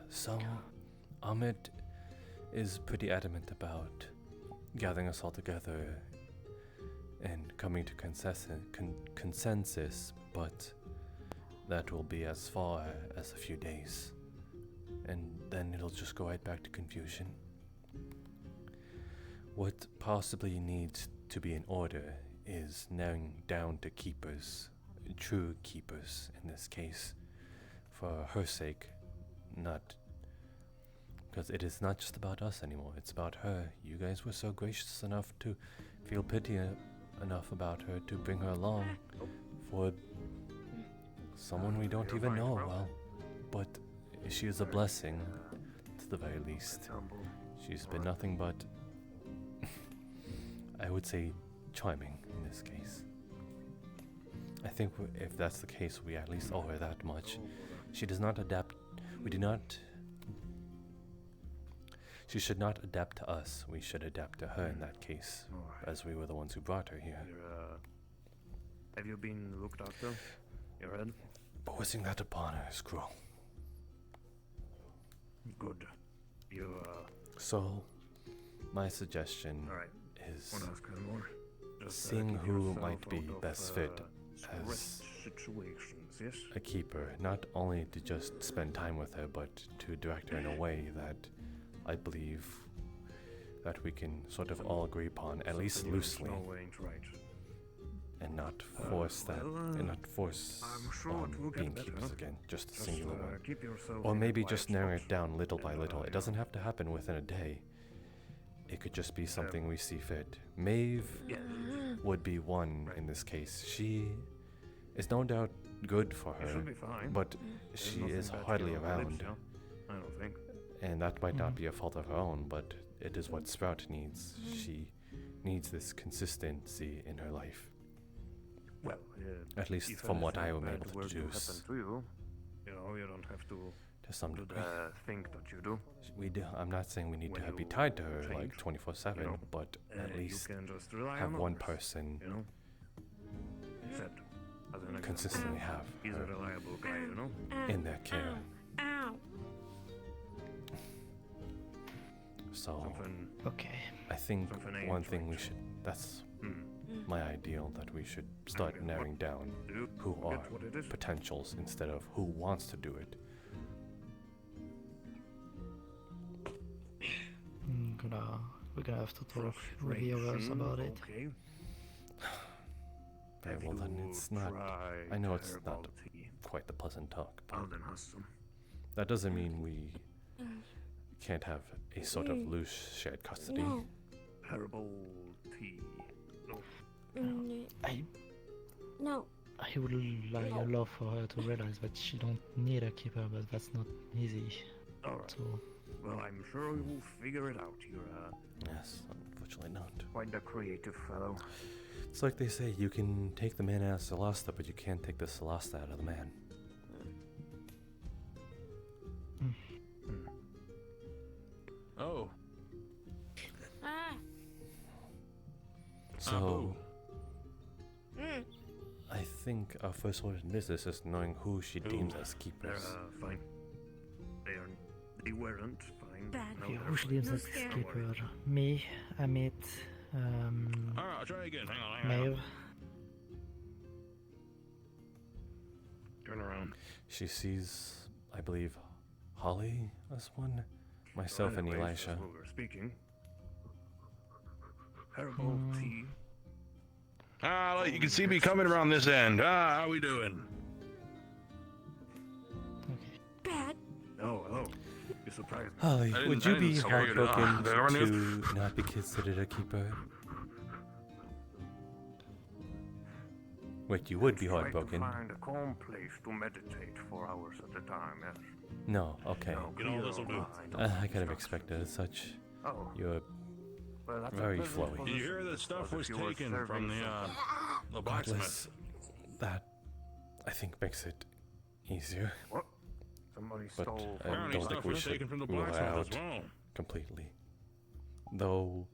So, Ahmed is pretty adamant about gathering us all together and coming to consensus, but that will be as far as a few days. And then it'll just go right back to confusion. What possibly needs to be in order is narrowing down to keepers, true keepers in this case, for her sake, not because it is not just about us anymore, it's about her. You guys were so gracious enough to feel pity enough about her to bring her along for someone we don't even know well, but she is a blessing to the very least. She's been nothing but I would say charming in this case. I think if that's the case, we at least owe her that much. She does not adapt. She should not adapt to us. We should adapt to her in that case, as we were the ones who brought her here. Have you been looked after? Your head? Forcing that upon her is cruel. Good. So, my suggestion is seeing who might be best fit as a keeper, not only to just spend time with her, but to direct her in a way that I believe that we can sort of all agree upon, at least loosely, and not force on being keepers again, just a singular one. Or maybe just narrow it down little by little. It doesn't have to happen within a day. It could just be something we see fit. Maeve would be one in this case. She is no doubt good for her, but she is hardly around. I don't think. And that might not be a fault of her own, but it is what Sprout needs. She needs this consistency in her life. Well, At least if from what I anything am bad able to were to deduce. happen to you, you don't have to some do degree. the thing that you do. I'm not saying we need When to be you tied to her change, like 24/7, but at you least can just rely have on one others, person Except, as an consistently example, have he's a her reliable guy, in their care. Ow. So, Okay. I think something one ain't thing we right. should, that's Hmm. my ideal, that we should start Okay, narrowing down who get are what it is? potentials instead of who wants to do it. We're gonna have to talk with the others about it. Okay. Very well then, it's not, I know it's not quite the pleasant talk, but I'll then have some. that doesn't mean we can't have a sort of loose shared custody. No. Herbal tea. No. No. I would love for her to realize that she don't need a keeper, but that's not easy. Alright. So Well, I'm sure you will figure it out. You're Yes, unfortunately not. quite a creative fellow. It's like they say, you can take the man out of Celesta, but you can't take the Celesta out of the man. Oh. Ah. So, Mm. I think our first order of business is knowing who she deems as They're keepers. fine. They weren't fine. Bad. No, yeah, they're who she fine. deems No as scare. keeper? Me, Amit, Alright, I'll try again. Hang on. Maeve. Turn around. She sees, I believe, Holly as one, myself and Anyways, Elisha. as we were speaking. Herbal tea. Ah, look, you can see me coming around this end. Ah, how we doing? Bad. Oh, hello. You surprised me. Holly, I would didn't- I you be didn't scare you, no. heartbroken There weren't to not be considered a keeper? Wait, you would be Try to heartbroken? find a calm place to meditate for hours at a time, yes. No, okay. No, You know, clear this'll your do. mind. I kind of expected as such. Oh, You're well, that's a very pleasant flowy. Did you hear position, that stuff as was if you were taken serving from the some- blacksmith? godless. That, I think, makes it easier. What? Somebody But stole I from Apparently don't think stuff we was should taken from the rule her blacksmith out as well. completely. Though,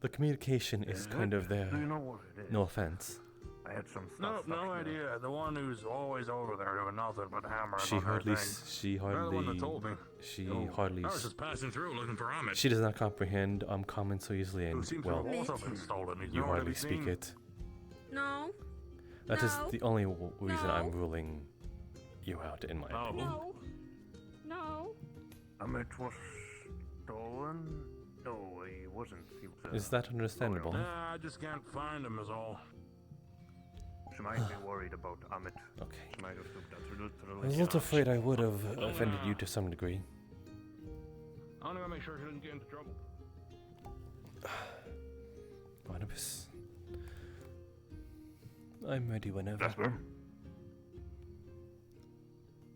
the communication is kind of there. Do you know what it is? No offense. I had some No, stuff. no back there. idea. The one who's always over there doing nothing but hammering She on her hardly, thing. she They're the one that hardly, told me. she Oh. hardly, I was just passing through looking for Amit. she does not comprehend comments so easily, Who and seems well, to have also been stolen. He's you nowhere to hardly be speak seen. it. No. That is No. the only reason I'm No. ruling you out, in my Oh. opinion. No. No. It was stolen? No, he wasn't. He was, Is that understandable? Nah, I just can't find him is all. She might be worried about Amit. Okay. She might have took that I was a little afraid I would have offended you to some degree. I only want to make sure he doesn't get into trouble. Barnabas. I'm ready whenever. Jasper?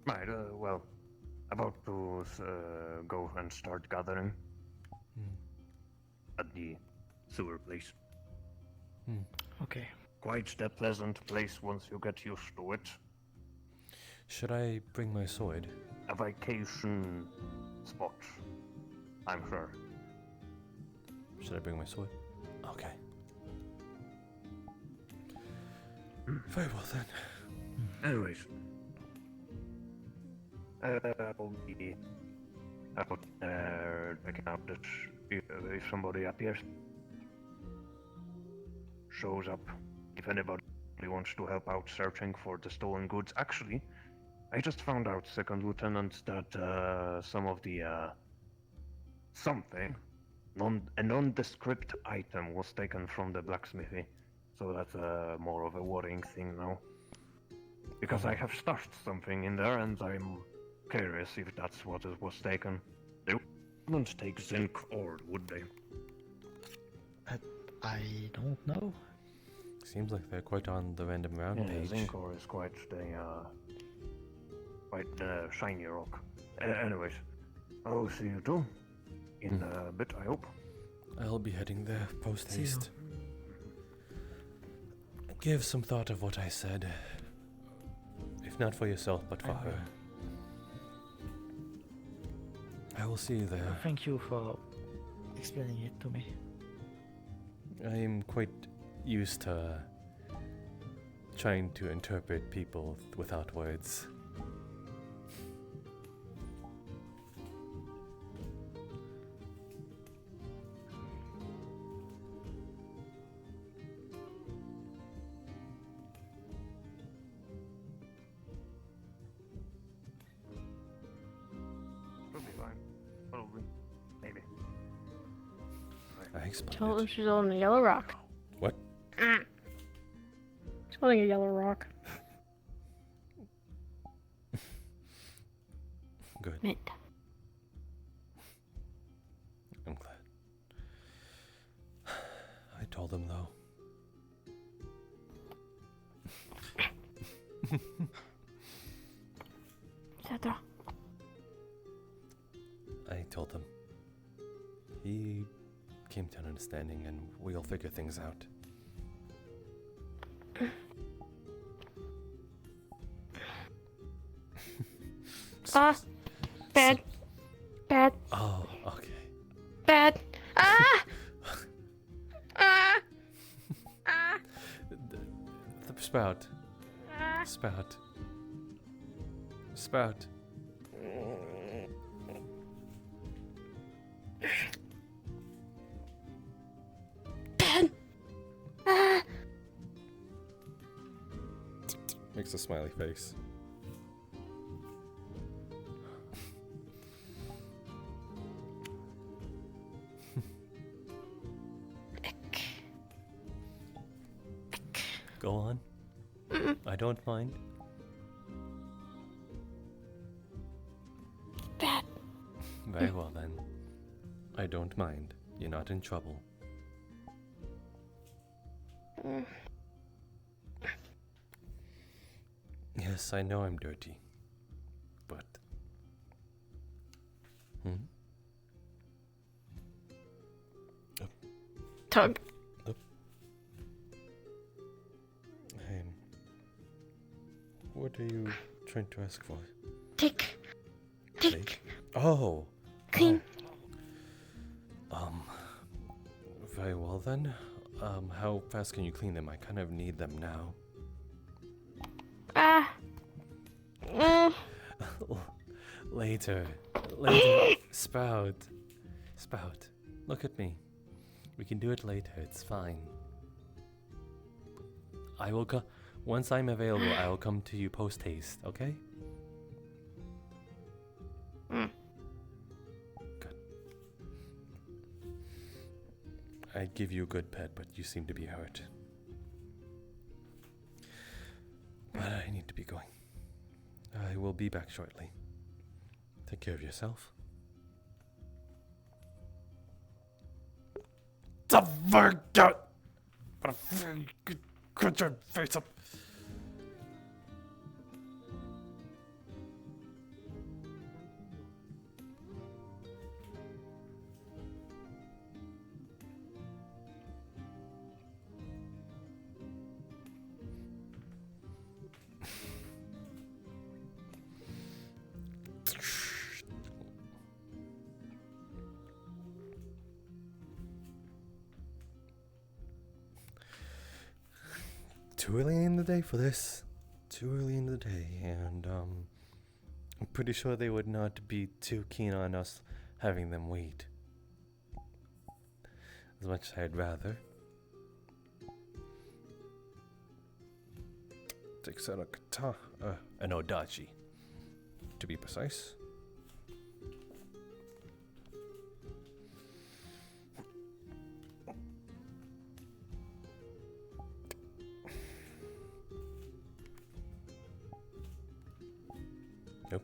Right, well, about to go and start gathering at the sewer place. Okay. Quite a pleasant place once you get used to it. Should I bring my sword? A vacation spot, I'm sure. Should I bring my sword? Okay. Very well then. Anyways. I'll be out there checking out that if somebody appears. Shows up. If anybody wants to help out searching for the stolen goods. Actually, I just found out, Second Lieutenant, that some of the something, a nondescript item was taken from the blacksmithy. So that's more of a worrying thing now. Because I have stashed something in there, and I'm curious if that's what was taken. They wouldn't take zinc ore, would they? I don't know. Seems like they're quite on the random round Yeah, page. zinc ore is quite a shiny rock. Anyways, I'll see you too. in a bit, I hope. I'll be heading there post See you. haste. Give some thought of what I said. If not for yourself, but for I her. I will see you there. Thank you for explaining it to me. I am quite used to trying to interpret people without words. We'll be fine. Probably. Maybe. I explained Told it. him she's holding a yellow rock. What? She's holding a yellow rock. Good. Mint. I'm glad. I told him though. Etc. I told him. He came to an understanding and we'll figure things out. Bad. Bad. Oh, okay. Bad. Ah! Ah! Ah! The spout. Ah! Spout. Spout. Bad. Ah! Makes a smiley face. Go on. I don't mind. Bad. Very well then. I don't mind. You're not in trouble. Yes, I know I'm dirty. But... Tug. What are you trying to ask for? Tick. Tick. Oh! Clean. Oh. Very well then. How fast can you clean them? I kind of need them now. Ah. Later. Later. Spout. Spout. Look at me. We can do it later. It's fine. I will go. Once I'm available, I will come to you post haste, okay? Good. I'd give you a good pet, but you seem to be hurt. But I need to be going. I will be back shortly. Take care of yourself. The forget! Put your face up. Too early in the day for this. Too early in the day, and I'm pretty sure they would not be too keen on us having them wait. As much as I'd rather. Takes out a kata, an odachi, to be precise. Nope.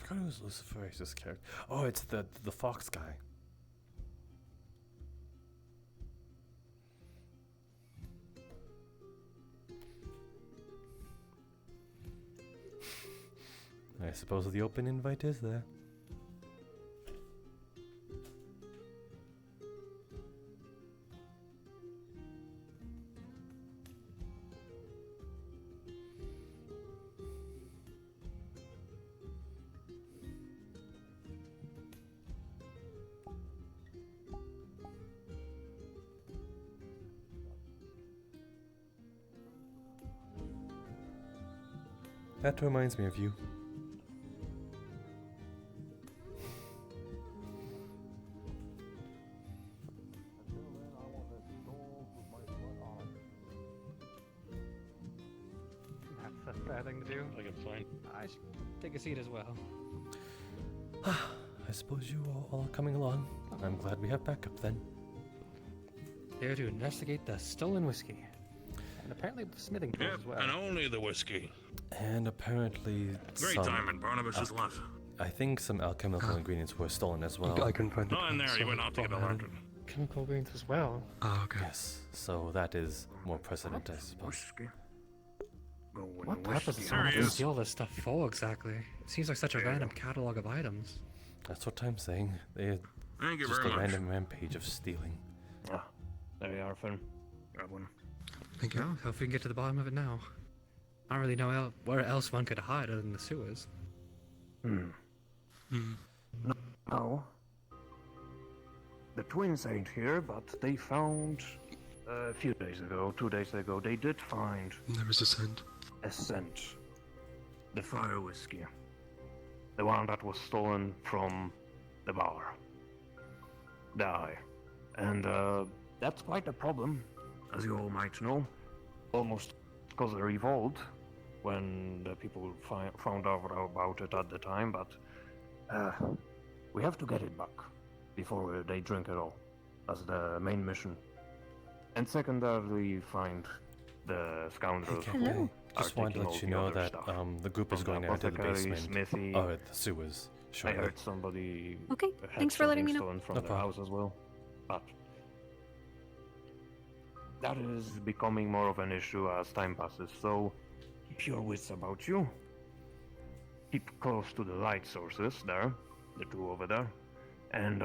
forgot it was Lucifer's character. Oh, it's the fox guy. I suppose the open invite is there. That reminds me of you. That's a bad thing to do. I can fine. I should take a seat as well. I suppose you all are coming along. I'm glad we have backup then. There to investigate the stolen whiskey. And apparently smithing tools as well. And only the whiskey. And apparently Great timing, Barnabas has left. I think some alchemical ingredients were stolen as well. I can find the Oh, in there, you went out to get a lantern. Chemical ingredients as well. Oh, okay. Yes, so that is more precedent, I suppose. What purpose does someone steal this stuff for exactly? It seems like such a random catalog of items. That's what I'm saying. They're Thank you just very a much. random rampage of stealing. Ah, there you are, Finn. Grab one. Thank you. Well, hope we can get to the bottom of it now. I don't really know where else one could hide other than the sewers. No. The twins ain't here, but they found a few days ago, 2 days ago, they did find. There was a scent. A scent. The fire whiskey. The one that was stolen from the bar. The eye. And that's quite a problem, as you all might know. Almost because a revolt when the people found out about it at the time, but we have to get it back before they drink it all. That's the main mission. And secondarily, find the scoundrels who Hello. are Just wanted to taking all let you the know other that stuff. the group is From going the out to the apothecary, basement. smithy. Oh, at the sewers. I Shortly. heard somebody Okay, had thanks for letting me something know. stolen from No their problem. house as well. But that is becoming more of an issue as time passes, so keep your wits about you. Keep close to the light sources there, the two over there. And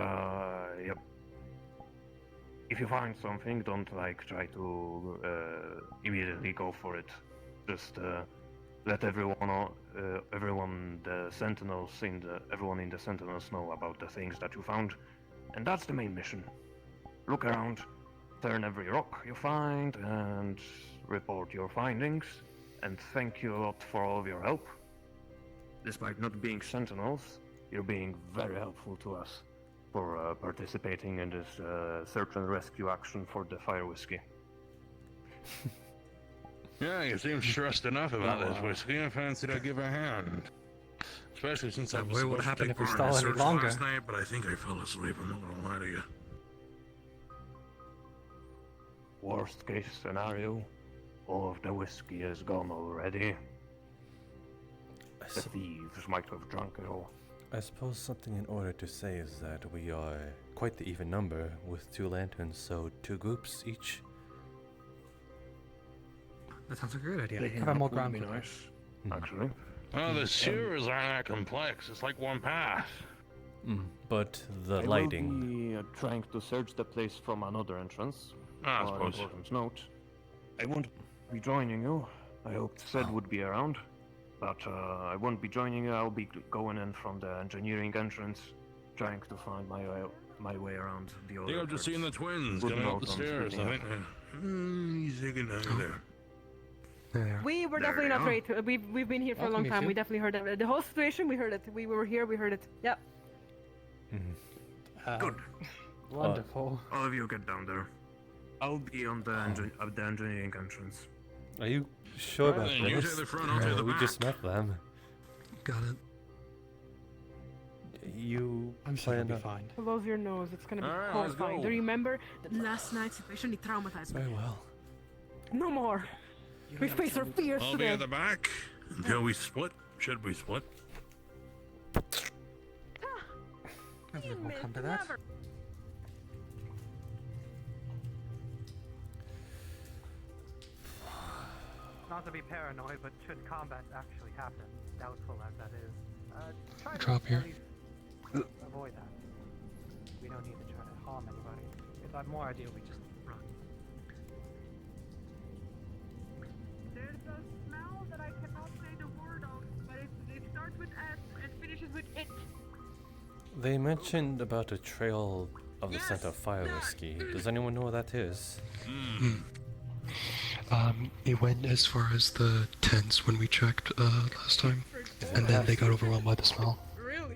yep. If you find something, don't try to immediately go for it. Just let everyone the sentinels everyone in the sentinels know about the things that you found, and that's the main mission. Look around, turn every rock you find, and report your findings. And thank you a lot for all of your help. Despite not being sentinels, you're being very helpful to us for participating in this search and rescue action for the fire whiskey. Yeah, you seem stressed enough about this whiskey. I fancied I'd give a hand. Especially since I was What would supposed to happen take if we part in stall the any search longer? last night, but I think I fell asleep. I'm not gonna lie to you. Worst case scenario, all of the whiskey is gone already. The thieves might have drunk it all. I suppose something in order to say is that we are quite the even number with 2 lanterns, so 2 groups each. That sounds like a good idea. They Cover more would ground. be nice, actually. Oh, the sewers aren't that complex. It's like one path. But the I lighting. will be trying to search the place from another entrance. Ah, I For suppose. important note. I won't be joining you. I hoped Sed would be around. But I won't be joining you. I'll be going in from the engineering entrance, trying to find my way around the other. I think I've just seen the twins Good coming up note the on stairs. I speaking think. He's taking down there. We were There definitely you not are. ready to. We've been here for a long me time. too. We definitely heard it. The whole situation, we heard it. We were here. We heard it. Yep. Good. Wonderful. All of you get down there. I'll be on the the engineering entrance. Are you sure Right about then, you this? take the front, I'll take the We back. just met them. Got it. You I'm sure it'll plan be fine. Close your nose. It's gonna be All right, let's horrifying. go. Do you remember that last night's situation? It traumatized me. Very well. No more. We face our fears I'll be today. at the back until we split. Should we split? Everything will come to that. Not to be paranoid, but should combat actually happen, doubtful as that is, try to Drop here. at least avoid that. We don't need to try to harm anybody. If I'm more ideal, we just run. There's a smell that I cannot say the word of, but it starts with S and finishes with it. They mentioned about a trail of the scent of fire whiskey. Does anyone know what that is? It went as far as the tents when we checked last time, and then they got overwhelmed by the smell. Really?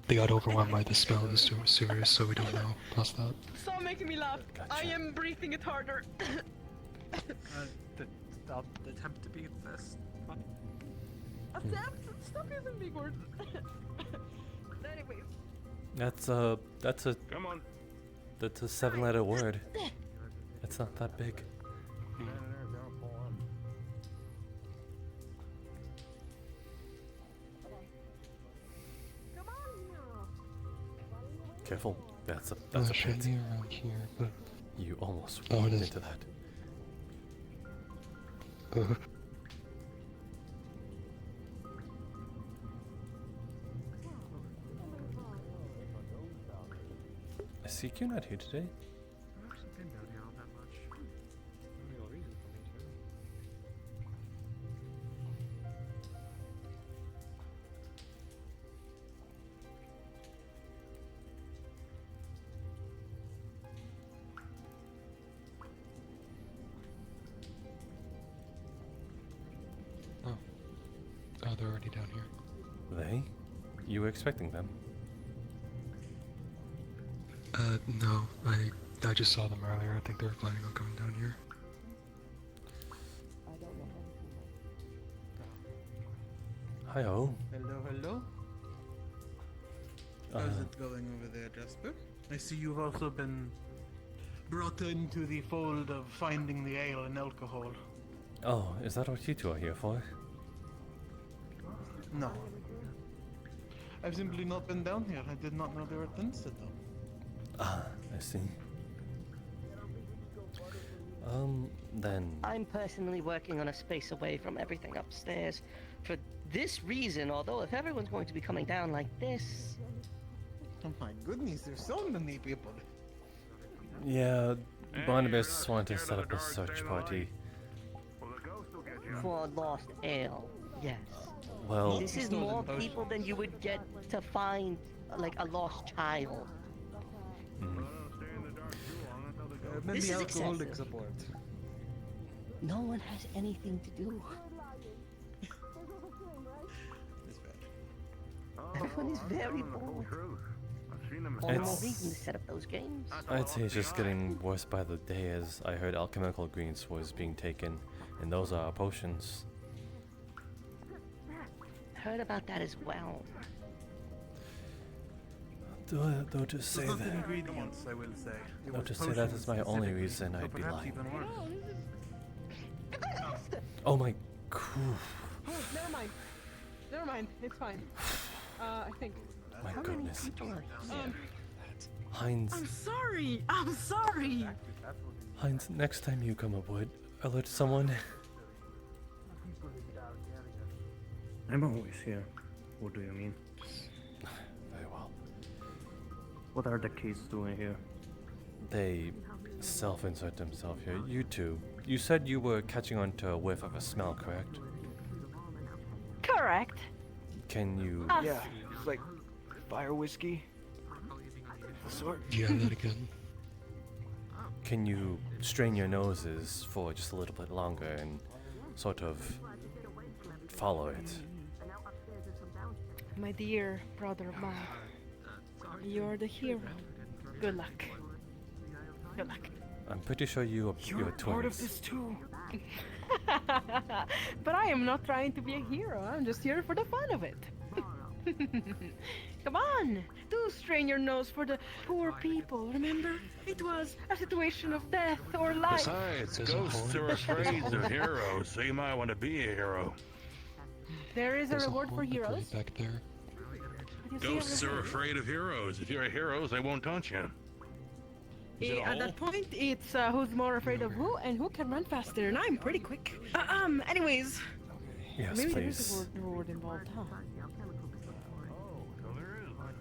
They got overwhelmed by the smell of the sewers, so we don't know past that. Stop making me laugh. I am breathing it harder. I'll attempt to beat this. Attempt? Stop using big words. Anyways. That's a Come on. That's a 7-letter word. It's not that big. Careful, that's a should pit. be around here, but You almost Oh, it walked is. into that. I see you're not here today. I've actually been down here all that much. No real reason for me to. Oh, they're already down here. They? You were expecting them? No, I just saw them earlier. I think they were planning on coming down here. Hi-oh. Hello, hello. How's it going over there, Jasper? I see you've also been brought into the fold of finding the ale and alcohol. Oh, is that what you two are here for? No. I've simply not been down here. I did not know there were tents to them. Ah, I see. Then... I'm personally working on a space away from everything upstairs. For this reason, although if everyone's going to be coming down like this... Oh my goodness, there's so many people. Yeah, Barnabas wanted to set up a search party. For lost ale, yes. Well... This is more people than you would get to find, like, a lost child. Maybe This is alcoholic excessive. support. No one has anything to do. Everyone is very bored. All the more It's- reason to set up those games. I'd say it's just getting worse by the day, as I heard alchemical greens was being taken, and those are potions. Heard about that as well. Don't just say It's not that. ingredients, I will say. It Don't was just say that is my potions only specifically, reason so I'd be perhaps lying. even worse. Oh my... Oh, never mind. Never mind. It's fine. I think. My How goodness. many people are here? Heinz, I'm sorry. I'm sorry. Heinz, next time you come aboard, alert someone. I'm always here. What do you mean? Very well. What are the kids doing here? They self-insert themselves here. You two, you said you were catching on to a whiff of a smell, correct? Correct. Can you... Yeah, it's like fire whiskey. The sort. Yeah, that again. Can you strain your noses for just a little bit longer and sort of follow it? My dear brother of mine, you're the hero. Good luck. Good luck. I'm pretty sure you're You're part of twins. this too. But I am not trying to be a hero. I'm just here for the fun of it. Come on, do strain your nose for the poor people. Remember, it was a situation of death or life. Besides, ghosts are afraid of heroes, so you might want to be a hero. There is a There's reward for horn debris heroes. back there. But You see Ghosts over are here? afraid of heroes. If you're a hero, they won't touch you. Is it a At hole? that point, it's who's more afraid of who and who can run faster, and I'm pretty quick. Anyways. Yes, Maybe please. there is a reward involved, huh?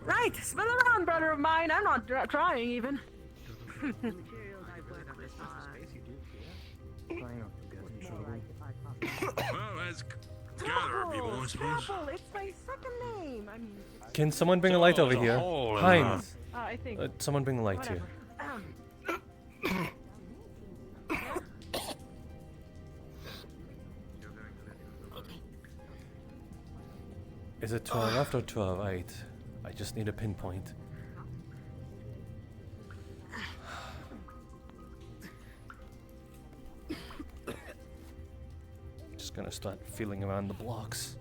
Right, spin around, brother of mine. I'm not trying even. Well, let's gather people, I suppose. Trouble, it's my second name. I mean, Can someone bring a light over there's a here? hole in Heinz. I think. Someone bring a light here. Is it to our left or to our right? I just need a pinpoint. Just gonna start feeling around the blocks.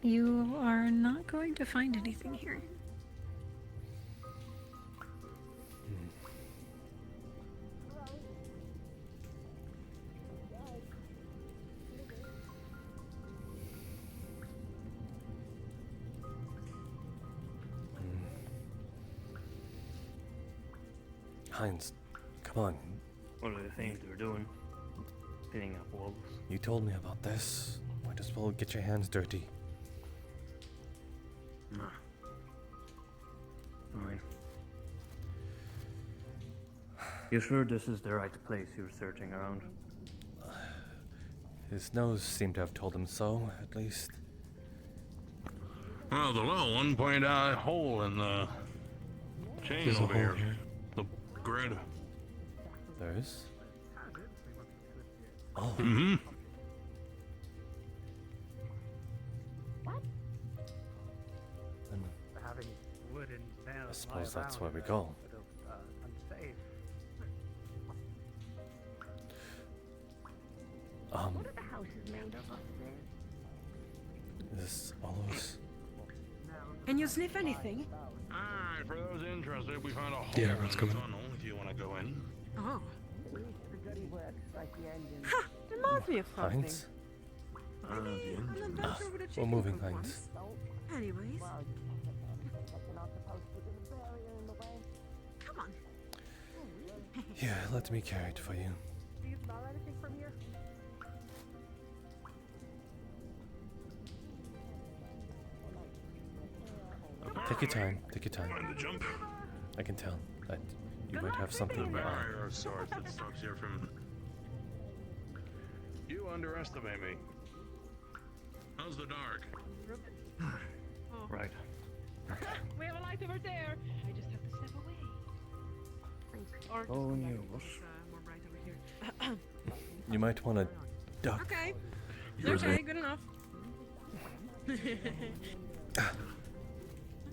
You are not going to find anything here. Heinz, come on. What do you think they're doing? Pinning up walls. You told me about this. Might as well get your hands dirty. Fine. You sure this is the right place you're searching around? His nose seemed to have told him so, at least. Well, the little one pointed out a hole in the chain There's a over hole here. here. The grid. There is? Oh. Mm-hmm. Having wooden nails I suppose lie that's around where we is a go. bit of, unsafe. What are the houses made of upstairs? Is this all those? Can you sniff anything? Alright, for those interested, we found a hole Yeah, in everyone's the coming. tunnel if you want to go in. Oh. The gutty works like the engine. Ha! Reminds me of something. Heinz? An adventure with a We're chicken moving, from Heinz. once. Anyways. Well, you're not supposed to put a barrier in the way. Come on. Here, let me carry it for you. Do you smell anything from here? Take your time, take your time. Mind the jump. I can tell that you might have something in your eye. Barrier of sorts that stops you from. You underestimate me. How's the dark? Right. We have a light over there. I just have to step away. Or just Oh, go back no. to this, more bright over here. You might want to duck. Okay. Here's Okay, me. good enough.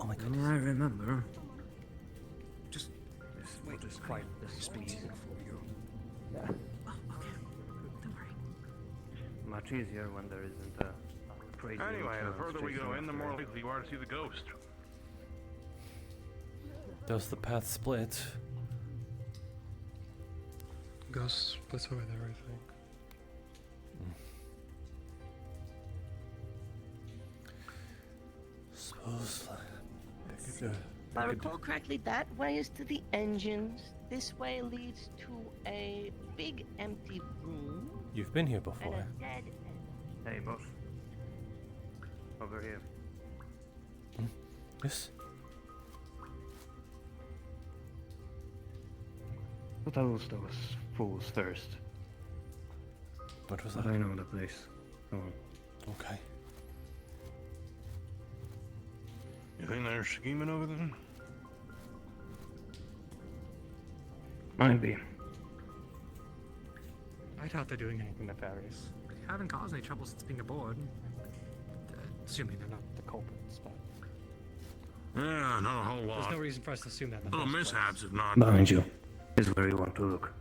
Oh my goodness. I remember. Just wait, just quite the speed for you. Oh, okay. Don't worry. Much easier when there isn't a crazy. Anyway, the chance further we chasing go in, the after more it. likely you are to see the ghost. Does the path split? Ghost splits over there, I think. Suppose. If I recall correctly, that way is to the engines. This way leads to a big empty room. You've been here And before. a dead end. Hey, boss. Over here. Yes? What those fools first? What was But that? I know the place. Come on. Okay. You think they're scheming over there? Might be. I doubt they're doing anything nefarious. They haven't caused any trouble since being aboard. Assuming they're not the culprits, but Yeah, not a whole lot. there's no reason for us to assume that. in the Little first place. mishaps, if not. Behind you is where you want to look.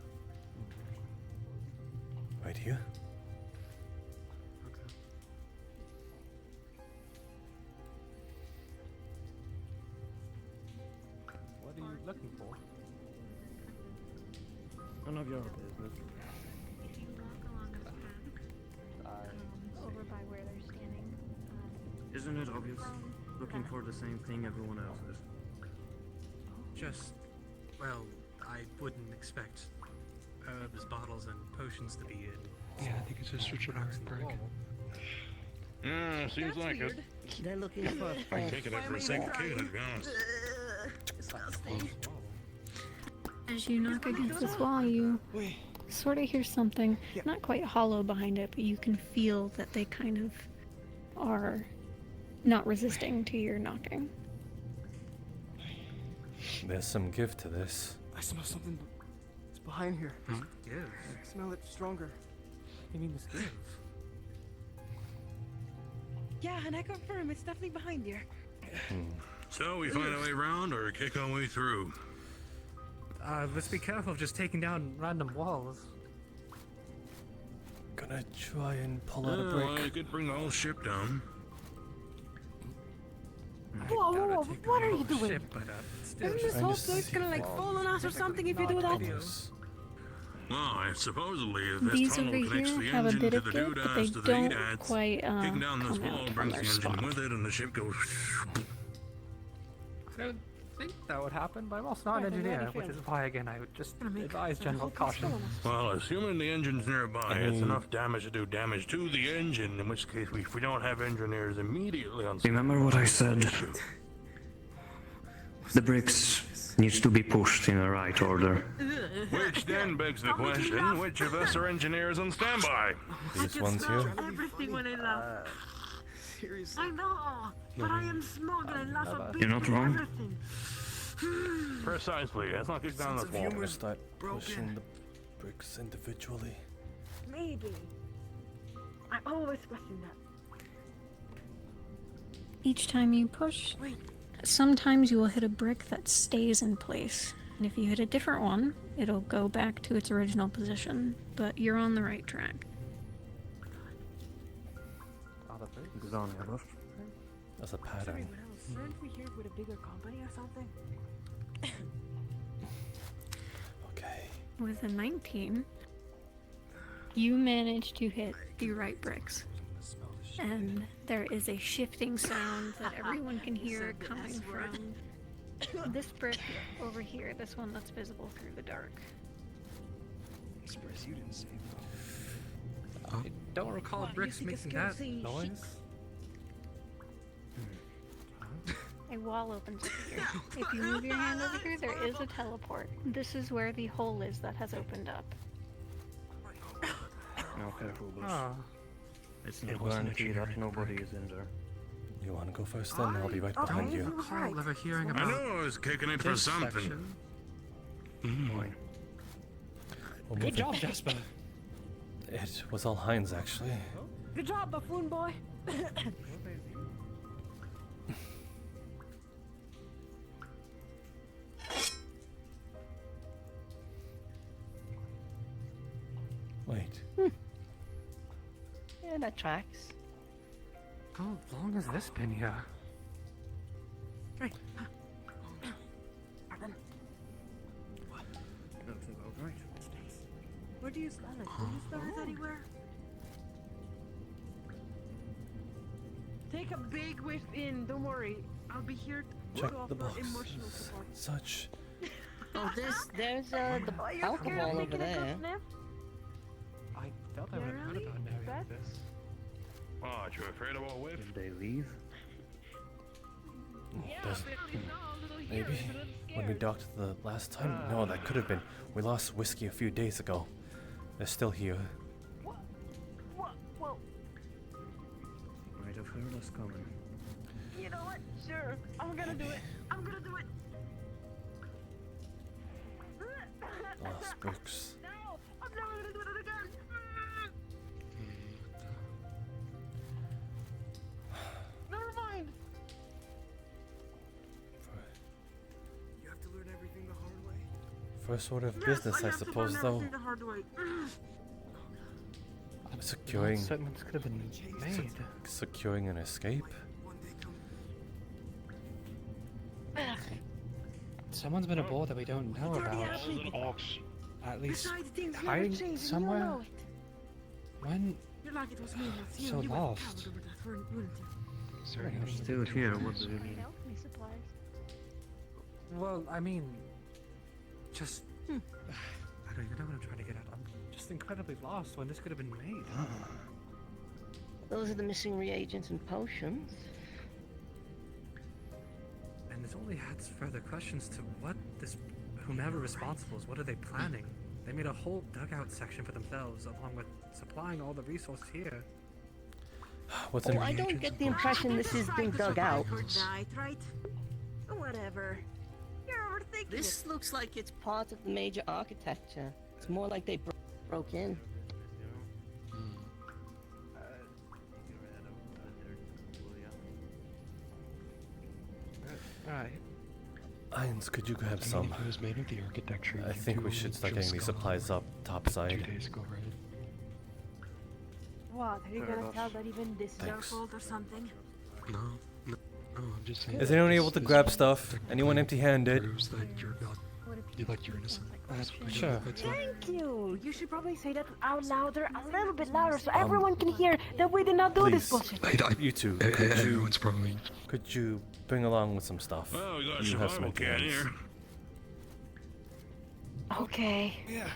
Right here? What are you looking for? None of your business. If you walk along this path, over by where they're standing, Isn't it obvious? Looking for the same thing everyone else is. Just, well, I wouldn't expect herbs, bottles, and potions to be in. Yeah, I think it's just a generic break. Yeah, seems That's like weird. it. They're looking for I'm taking it for a second kill, to be honest. As you knock against this wall, you sort of hear something, not quite hollow behind it, but you can feel that they kind of are not resisting to your knocking. There's some gift to this. I smell something. It's behind here. Give. I smell it stronger. You mean this give? Yeah, and I confirm it's definitely behind here. So we find a way around or kick our way through? Let's be careful of just taking down random walls. Gonna try and pull out a brick. Well, you could bring the whole ship down. Whoa, whoa, whoa, what are you doing? Ship, but, still Isn't this just- whole place gonna like fall on us or something if you do that? Well, supposedly if this These tunnel over connects here the have a engine bit to of the gift, but they doodads to the don't edads, quite kicking down this come wall out brings from the their engine spot. with it and the ship goes... I don't think that would happen, but I'm also not an engineer, which is why, again, I would just advise general caution. Well, assuming the engine's nearby, it's enough damage to do damage to the engine, in which case if we don't have engineers immediately on... Remember what I said? The bricks needs to be pushed in the right order. Which then begs the question, which of us are engineers on standby? These ones here? Everything when I laugh. Seriously. I know, but I am smug and I laugh a bit You're not at wrong. everything. Precisely, let's not kick down this wall. Gonna start pushing the bricks individually. Maybe. I always question that. Each time you push, sometimes you will hit a brick that stays in place. And if you hit a different one, it'll go back to its original position. But you're on the right track. That's a pattern. Aren't we here with a bigger company or something? Okay. With a 19, you manage to hit the right bricks. And there is a shifting sound that everyone can hear coming from this brick over here, this one that's visible through the dark. I'm surprised you didn't save it. I don't recall bricks making that noise. A wall opens over here. If you move your hand over here, there is a teleport. This is where the hole is that has opened up. Now careful, boss. Oh. It's not guaranteed that nobody is in there. You wanna go first then? I'll be right behind you. I recall never hearing I about know I was kicking it for this something. section. We'll Good move job, Jasper. It was all Heinz, actually. Good job, buffoon boy. Wait. Yeah, that tracks. How long has this been here? Where do you smell it? Do you smell it anywhere? Take a big whiff in. Don't worry. I'll be here to Check offer the box. emotional support. Such. Oh, there's the alcohol over there. I felt I would have heard about an area like this. What, you're afraid of a whiff? Did they leave? Does- Maybe. When we docked the last time? No, that could have been. We lost whiskey a few days ago. They're still here. Whoa. Might have heard us coming. You know what? Sure. I'm gonna do it. Lost bricks. No! I'm never gonna do it again! Never mind! You have to learn everything the hard way. First order of Yes, business, I have to suppose, learn though. everything the hard way. Securing. Settlements could have been made. Securing an escape? Someone's been aboard that we don't know about. At least Besides, things never hiding change, and you somewhere. know it. When? You're like it was me, not you. So You were lost. coward over that, weren't you? Is there anything Still here, what do you mean? Alchemy supplies. Well, I mean, just I don't even know what I'm trying to get at. I'm just incredibly lost when this could have been made. Those are the missing reagents and potions. And it only adds further questions to what this whomever responsible is. What are they planning? They made a whole dugout section for themselves, along with supplying all the resources here. What's I don't get the impression this is being dug out. Right? Whatever. You're overthinking This looks like it's part of the major architecture. It's more like they broke in. Right. Heinz, could you grab some? If it was made of the architecture, I think we should start getting these supplies up topside. 2 days ago, right? What? Are you Fair gonna enough. tell that even this is our Thanks. fault or something? No, I'm just saying. Is anyone able to grab stuff? Anyone empty-handed? Proves that you're not. You're innocent. Sure. Thank you. You should probably say that out louder, a little bit louder, so everyone can hear that we did not do this bullshit. You two, everyone's probably. Could you bring along with some stuff? Oh, we got a You have some survival can empty hands. here. Okay. Yeah.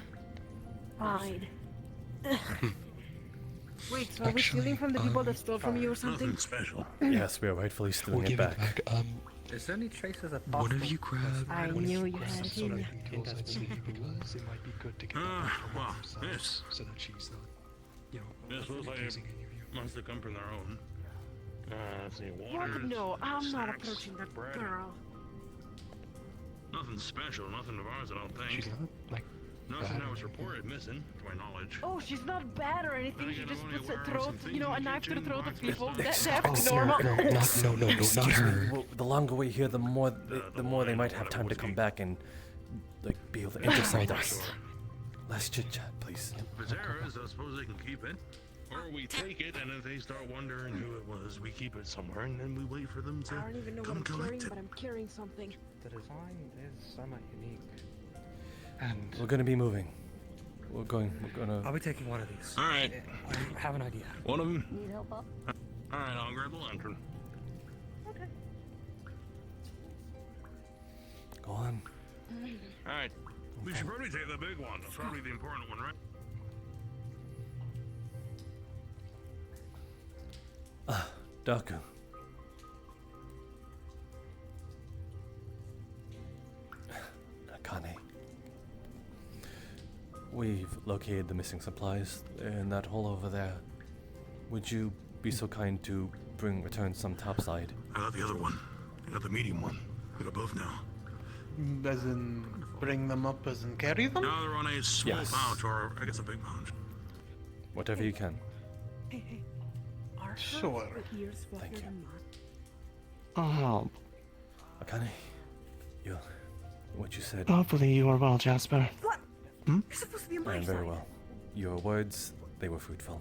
Fine. Wait, so are we stealing from the people that stole from you or something? Nothing special. Yes, we are rightfully stealing it back. Is there any traces of One of you grab. I knew you had it in you. Details I'd see because it might be good to get that from well, themselves, yes. so that she's not, you know, This looks like accusing it must have come from their own. Let's see, What? waters, No, I'm not snacks, approaching that bread. girl. Nothing special, nothing of ours, I don't think. She's not, like, Nothing bad that was or reported missing, to my knowledge. Oh, she's not bad or anything. Then She again, just I'm puts only a aware of throat, some you know, a things knife to the in throat of boxes. people. That's Oh, normal. no, not her. Well, the longer we hear, the more they might have time to come back and like be able to intercept us. Less chit chat, please. If it's ours, I suppose they can keep it. Or we take it, and if they start wondering who it was, we keep it somewhere, and then we wait for them to I don't even know what come I'm carrying, collect it. but I'm carrying something. The design is somewhat unique. And We're gonna be moving. We're gonna. I'll be taking one of these. All right. I have an idea. One of them? Need help up? All right, I'll grab the lantern. Okay. Go on. All right. We should probably take the big one. That's probably the important one, right? Daku. Akane. We've located the missing supplies in that hole over there. Would you be so kind to return some topside? I got the other one. I got the medium one. I got both now. As in, bring them up as in carry them? Now they're on a small Yes. pouch, or I guess a big pouch. Whatever you can. Hey. Are Sure. her ears fluffier than mine? Oh, Akane, what you said. hopefully you are well, Jasper. What? Hmm? You're supposed to be on I my am side. very well. Your words, they were fruitful.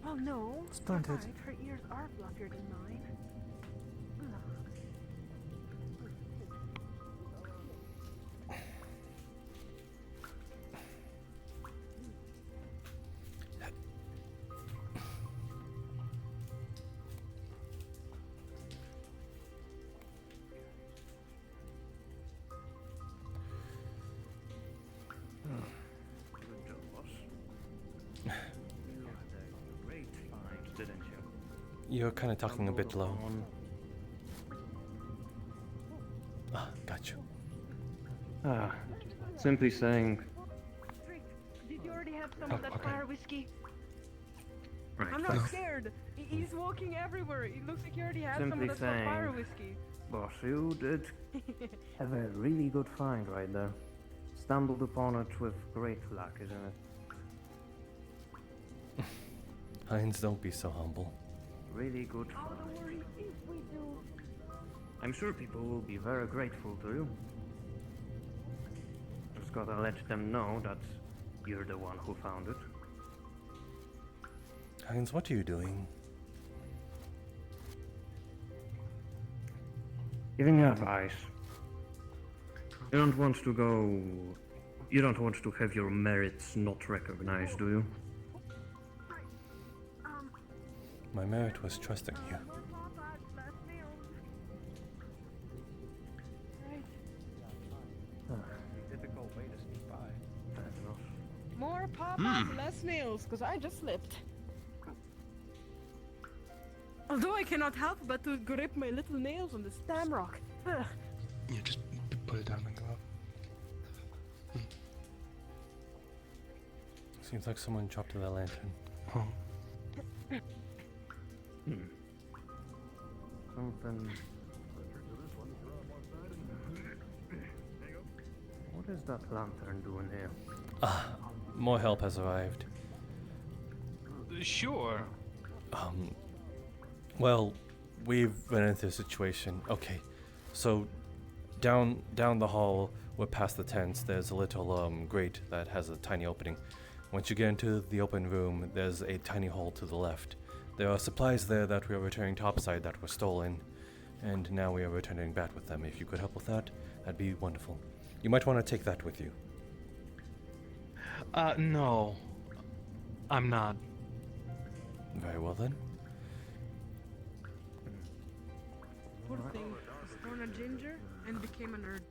Well, no. Stunted. Right, her ears are fluffier than mine. Good job, boss. You had a great find, didn't you? You're kind of talking a bit low. Ah, got you. Simply saying. Did you already have some of that fire whiskey? Right. I'm not scared. He's walking everywhere. It looks like you already had some of Simply that saying. fire whiskey. Boss, you did have a really good find right there. Stumbled upon it with great luck, isn't it? Heinz, don't be so humble. Really good Oh, find. don't worry. If we do. I'm sure people will be very grateful to you. Just gotta let them know that you're the one who found it. Heinz, what are you doing? Giving advice. You don't want to go. You don't want to have your merits not recognized, do you? My merit was trusting you. Difficult way to sneak by. Fair enough. More pop-up, less nails, because I just slipped. Although I cannot help but to grip my little nails on this damn rock. Ugh. Yeah, just put it down and go up. Seems like someone dropped the lantern. Oh. Something. What is that lantern doing here? More help has arrived. Sure. Well, we've run into a situation. Okay, so down the hall, we're past the tents. There's a little grate that has a tiny opening. Once you get into the open room, there's a tiny hole to the left. There are supplies there that we are returning topside that were stolen, and now we are returning back with them. If you could help with that, that'd be wonderful. You might want to take that with you. No. I'm not. Very well then. Poor thing. Was born a ginger and became a nerd.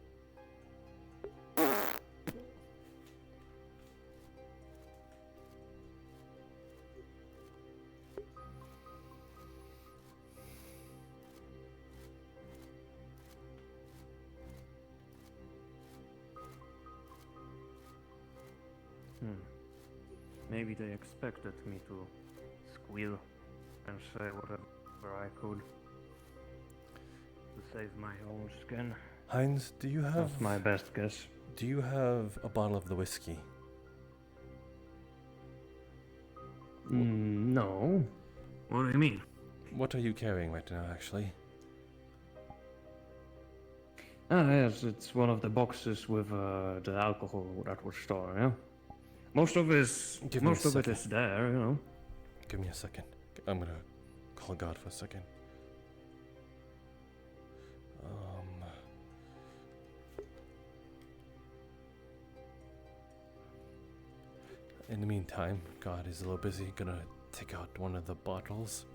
Maybe they expected me to squeal and say whatever I could to save my own skin. Heinz, do you have... That's my best guess. Do you have a bottle of the whiskey? No. What do you mean? What are you carrying right now, actually? Ah, yes, it's one of the boxes with the alcohol that was stolen, yeah? Most of it is there, you know. Give me a second. I'm gonna call God for a second. In the meantime, God is a little busy. Gonna take out one of the bottles.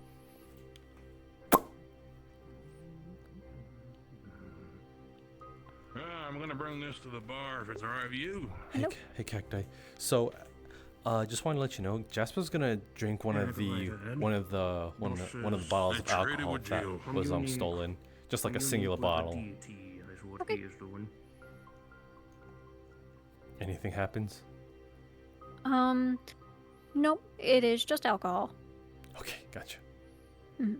I'm gonna bring this to the bar if it's alright with you. Hey, Cacti. So, just want to let you know, Jasper's gonna drink one of the bottles of alcohol that was stolen, just like a singular bottle. Okay. Anything happens? Nope. It is just alcohol. Okay, gotcha. Mhm.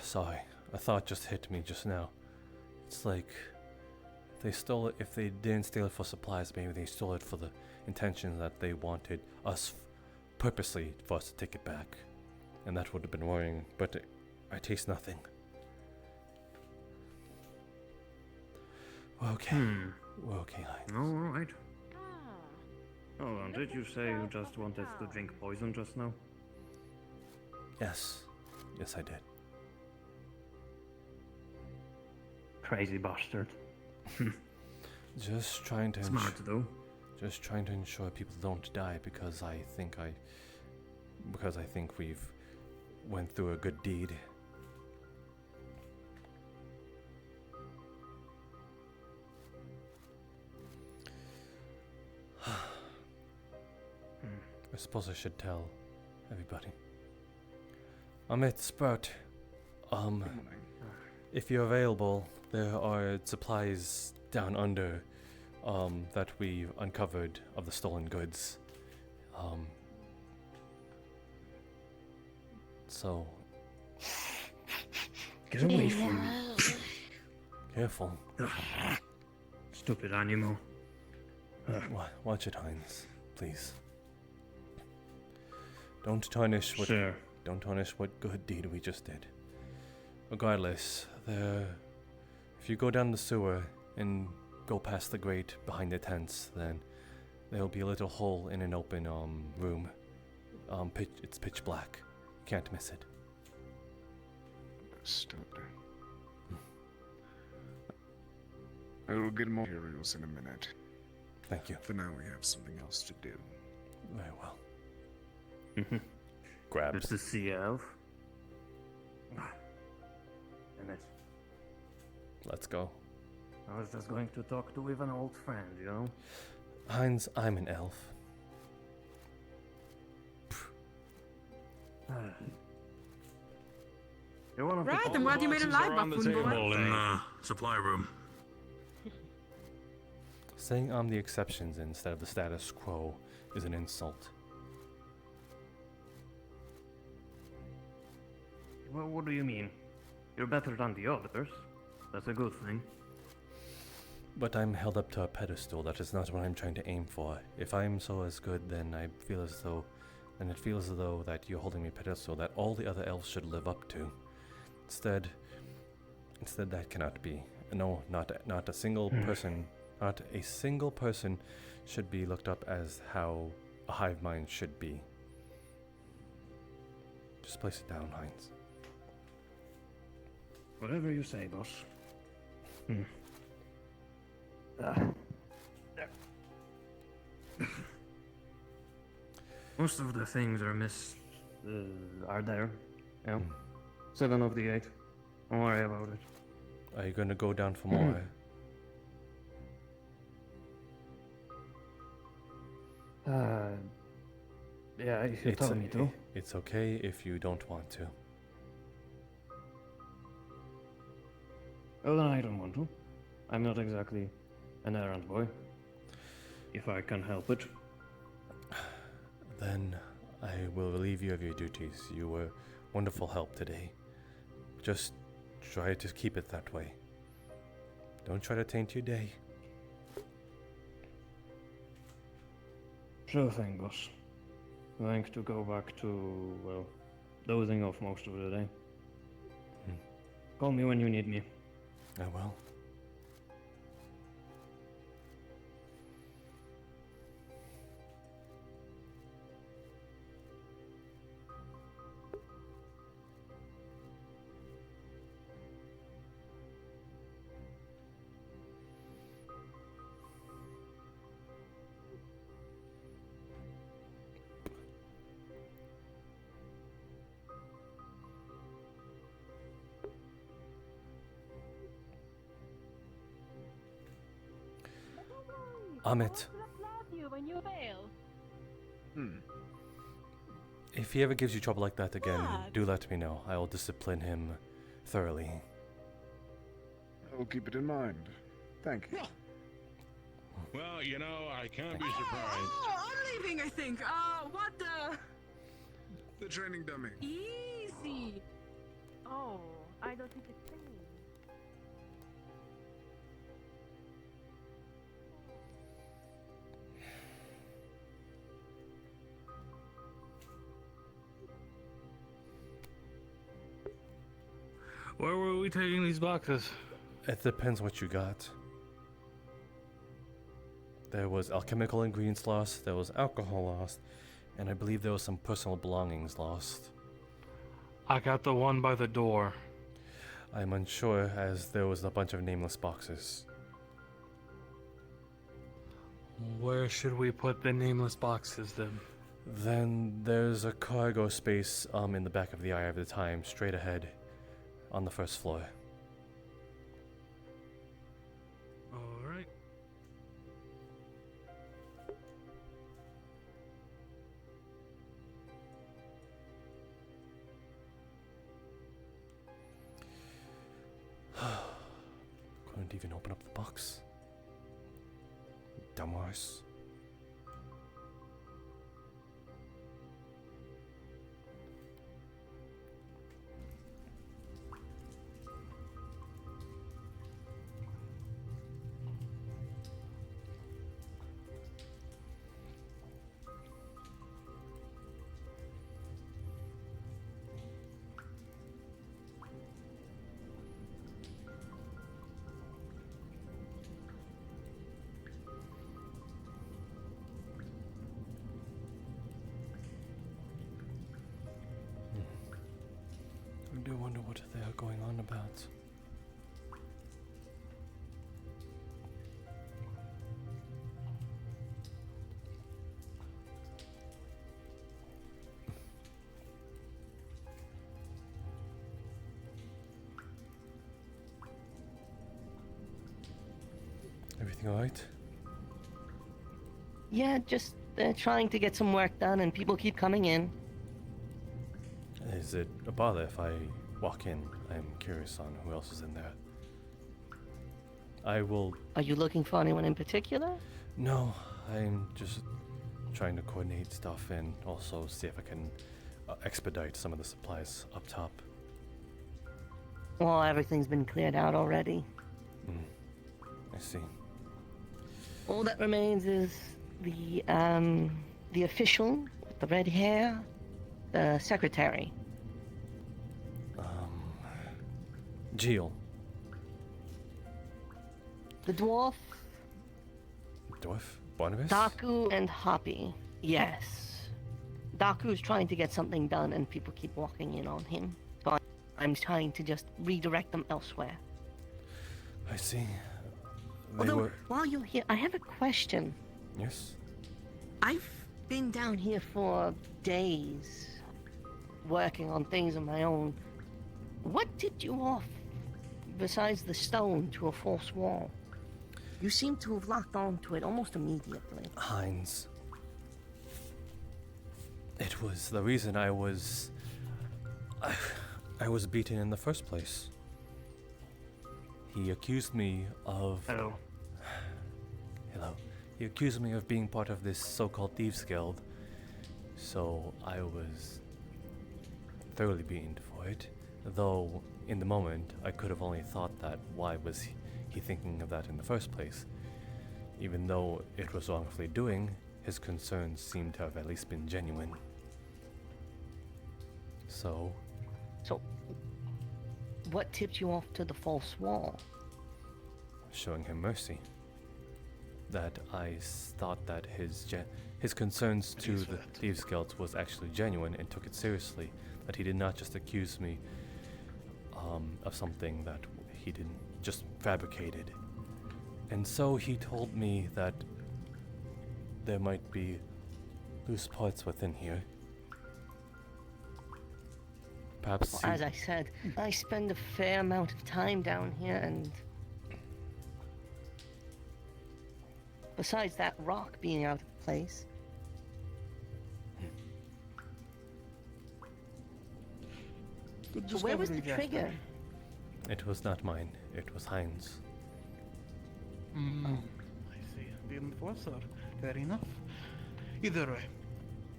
Sorry, a thought just hit me just now. It's like they stole it. If they didn't steal it for supplies, maybe they stole it for the intention that they wanted us purposely for us to take it back, and that would have been worrying. But I taste nothing. We're okay. We're okay, Heinz. Alright. Hold on, did you say you just wanted to drink poison just now? Yes. Yes, I did. Crazy bastard. Just trying to Smart though. Just trying to ensure people don't die because I think we've went through a good deed. I suppose I should tell everybody. It's Spurt. If you're available, there are supplies down under that we uncovered of the stolen goods. So Get away from me. Careful. Stupid animal. Watch it, Heinz, please. Don't tarnish what good deed we just did. Regardless, if you go down the sewer and go past the grate behind the tents, then there'll be a little hole in an open room. It's pitch black. You can't miss it. Understood. I will get more materials in a minute. Thank you. For now, we have something else to do. Very well. Grabs. This is Sea Elf. And it. Let's go. I was just going to talk to with an old friend, you know? Heinz, I'm an elf. You're one of Right, the I'm glad you made it live, on the table in the supply room. Saying I'm the exceptions instead of the status quo is an insult. Well, what do you mean? You're better than the others. That's a good thing. But I'm held up to a pedestal. That is not what I'm trying to aim for. If I'm so as good, then I feel as though, then it feels as though that you're holding me pedestal that all the other elves should live up to. Instead, that cannot be. No, not a single person. Not a single person should be looked up as how a hive mind should be. Just place it down, Heinz. Whatever you say, boss. Most of the things are there. Yeah. 7 of the 8. Don't worry about it. Are you gonna go down for more? Yeah, if you tell me to. It's okay if you don't want to. Well, then I don't want to. I'm not exactly an errand boy. If I can help it. Then I will relieve you of your duties. You were wonderful help today. Just try to keep it that way. Don't try to taint your day. Sure thing, boss. Going to go back to, well, dozing off most of the day. Call me when you need me. I will. Amit, if he ever gives you trouble like that again, do let me know. I will discipline him thoroughly. I will keep it in mind. Thank you. Well, you know, I can't be surprised. Oh, I'm leaving, I think. What the? The training dummy. Easy. Oh, I don't think it's safe. Where were we taking these boxes? It depends what you got. There was alchemical ingredients lost, there was alcohol lost, and I believe there was some personal belongings lost. I got the one by the door. I'm unsure, as there was a bunch of nameless boxes. Where should we put the nameless boxes then? Then there's a cargo space in the back of the Eye of the Time, straight ahead, on the first floor. Alright. Couldn't even open up the box. Dumbass. I do wonder what they are going on about. Everything alright? Yeah, just trying to get some work done, and people keep coming in. Is it a bother if I walk in? I'm curious on who else is in there. I will... Are you looking for anyone in particular? No, I'm just trying to coordinate stuff and also see if I can expedite some of the supplies up top. Well, everything's been cleared out already. I see. All that remains is the official with the red hair, the secretary. Jill. The dwarf. Dwarf? Barnabas? Daku and Hoppy. Yes. Daku's trying to get something done and people keep walking in on him. So I'm trying to just redirect them elsewhere. I see. Although, while you're here, I have a question. Yes? I've been down here for days, working on things on my own. What tipped you off, besides the stone, to a false wall? You seem to have locked onto it almost immediately. Heinz. It was the reason I was beaten in the first place. He accused me of... Hello. Hello. He accused me of being part of this so-called Thieves Guild, so I was thoroughly beaten for it, though in the moment I could have only thought that why was he thinking of that in the first place. Even though it was wrongfully doing, his concerns seemed to have at least been genuine. So, what tipped you off to the false wall? showing him mercy. That I thought that his concerns to the Thieves Guild was actually genuine and took it seriously. That he did not just accuse me of something that he didn't just fabricated. And so he told me that there might be loose parts within here. Perhaps Well, as I said, I spend a fair amount of time down here, and besides that rock being out of place, so where was the trigger? It was not mine. It was Heinz. I see. The enforcer. Fair enough. Either way,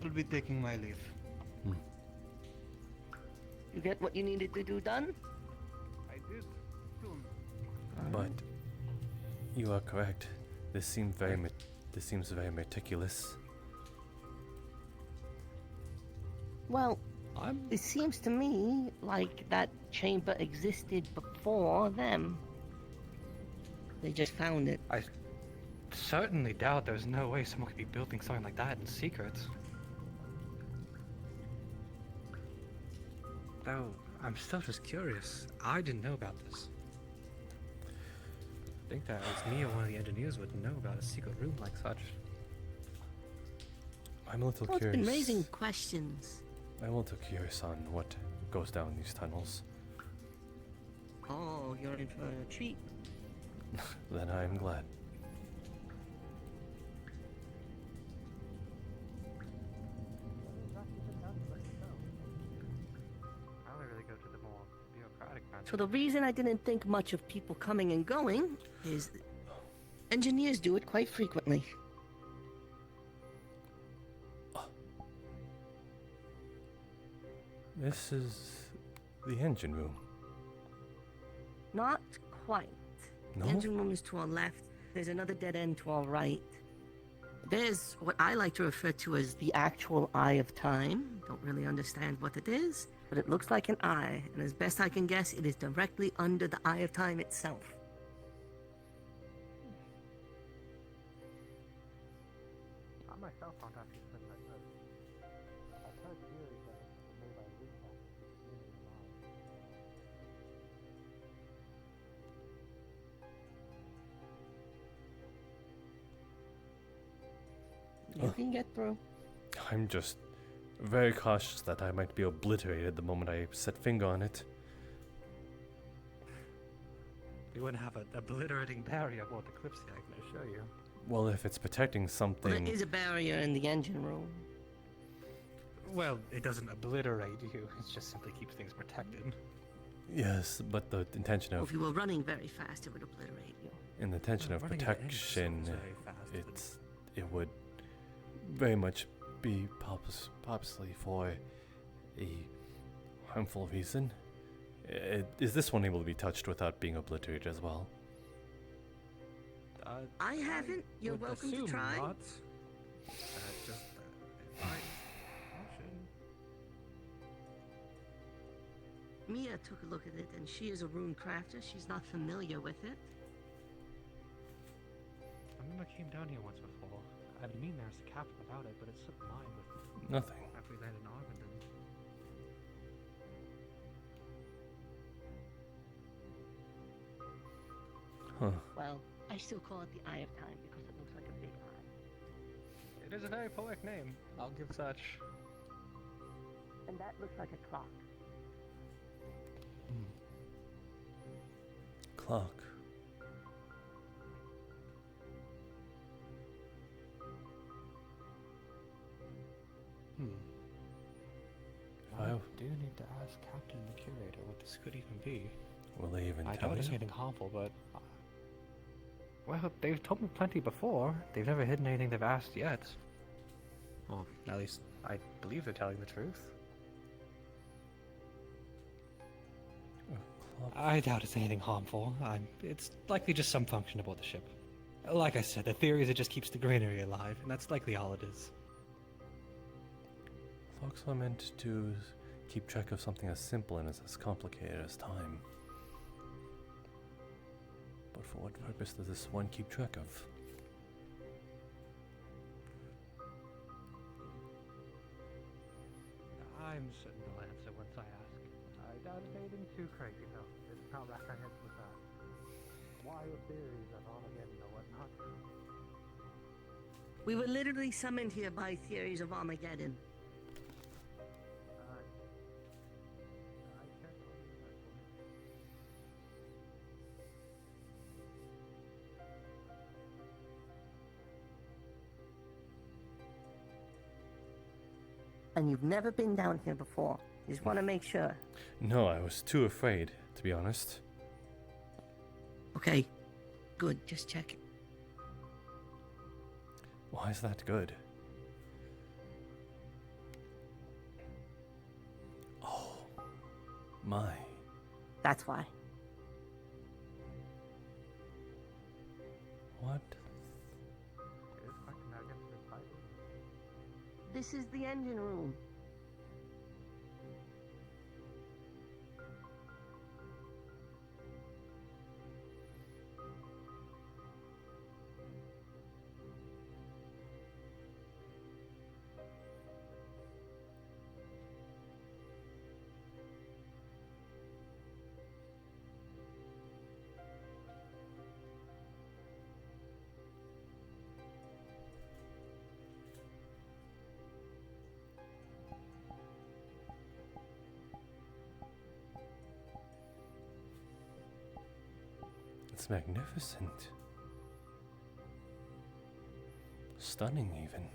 I'll be taking my leave. You get what you needed to do done? I did. Soon. But you are correct. This seems very meticulous. Well, it seems to me like that chamber existed before them. They just found it. I certainly doubt there's no way someone could be building something like that in secret. Though, I'm still just curious. I didn't know about this. I think that it's me or one of the engineers would know about a secret room like such. I'm a little Well, it's curious. been raising questions. I'm a little curious on what goes down these tunnels. Oh, you're in for a treat. Then I am glad. So the reason I didn't think much of people coming and going is engineers do it quite frequently. This is the engine room. Not quite. No? The engine room is to our left. There's another dead end to our right. There's what I like to refer to as the actual Eye of Time. Don't really understand what it is, but it looks like an eye, and as best I can guess, it is directly under the Eye of Time itself. I myself don't actually think like this. I've heard theories that are made by research extremely You can get through. I'm just very cautious that I might be obliterated the moment I set finger on it. We wouldn't have an obliterating barrier aboard the Kalypsia, I can assure you. Well, if it's protecting Well, something... there is a barrier in the engine room. Well, it doesn't obliterate you, it just simply keeps things protected. Yes, but the intention Well, of... if you were running very fast, it would obliterate you. In the intention of running at any protection, distance very fast, it would very much be purposely for a harmful reason. Is this one able to be touched without being obliterated as well? I haven't. You're would welcome to assume try. not. Just Mia took a look at it, and she is a rune crafter. She's not familiar with it. I remember I came down here once before. I didn't mean there's a captain about it, but it slipped my mind with Nothing. after we landed in Arvindon. Huh. Well, I still call it the Eye of Time because it looks like a big eye. It is a very poetic name. I'll give such. And that looks like a clock. Clock. I do need to ask Captain the Curator what this could even be. Will they even I tell doubt it's you? anything harmful, but... Well, they've told me plenty before. They've never hidden anything they've asked yet. Well, at least, I believe they're telling the truth. I doubt it's anything harmful. It's likely just some function aboard the ship. Like I said, the theory is it just keeps the greenery alive, and that's likely all it is. Clocks are meant to keep track of something as simple and as complicated as time. But for what purpose does this one keep track of? I'm certain they'll answer once I ask. I doubt it's anything too crazy, though. It's not rack our heads with wild theories of Armageddon or whatnot. We were literally summoned here by theories of Armageddon. And you've never been down here before. You just want to make sure. No, I was too afraid, to be honest. Okay, good. Just check it. Why is that good? Oh, my. That's why. What? This is the engine room. It's magnificent. Stunning, even.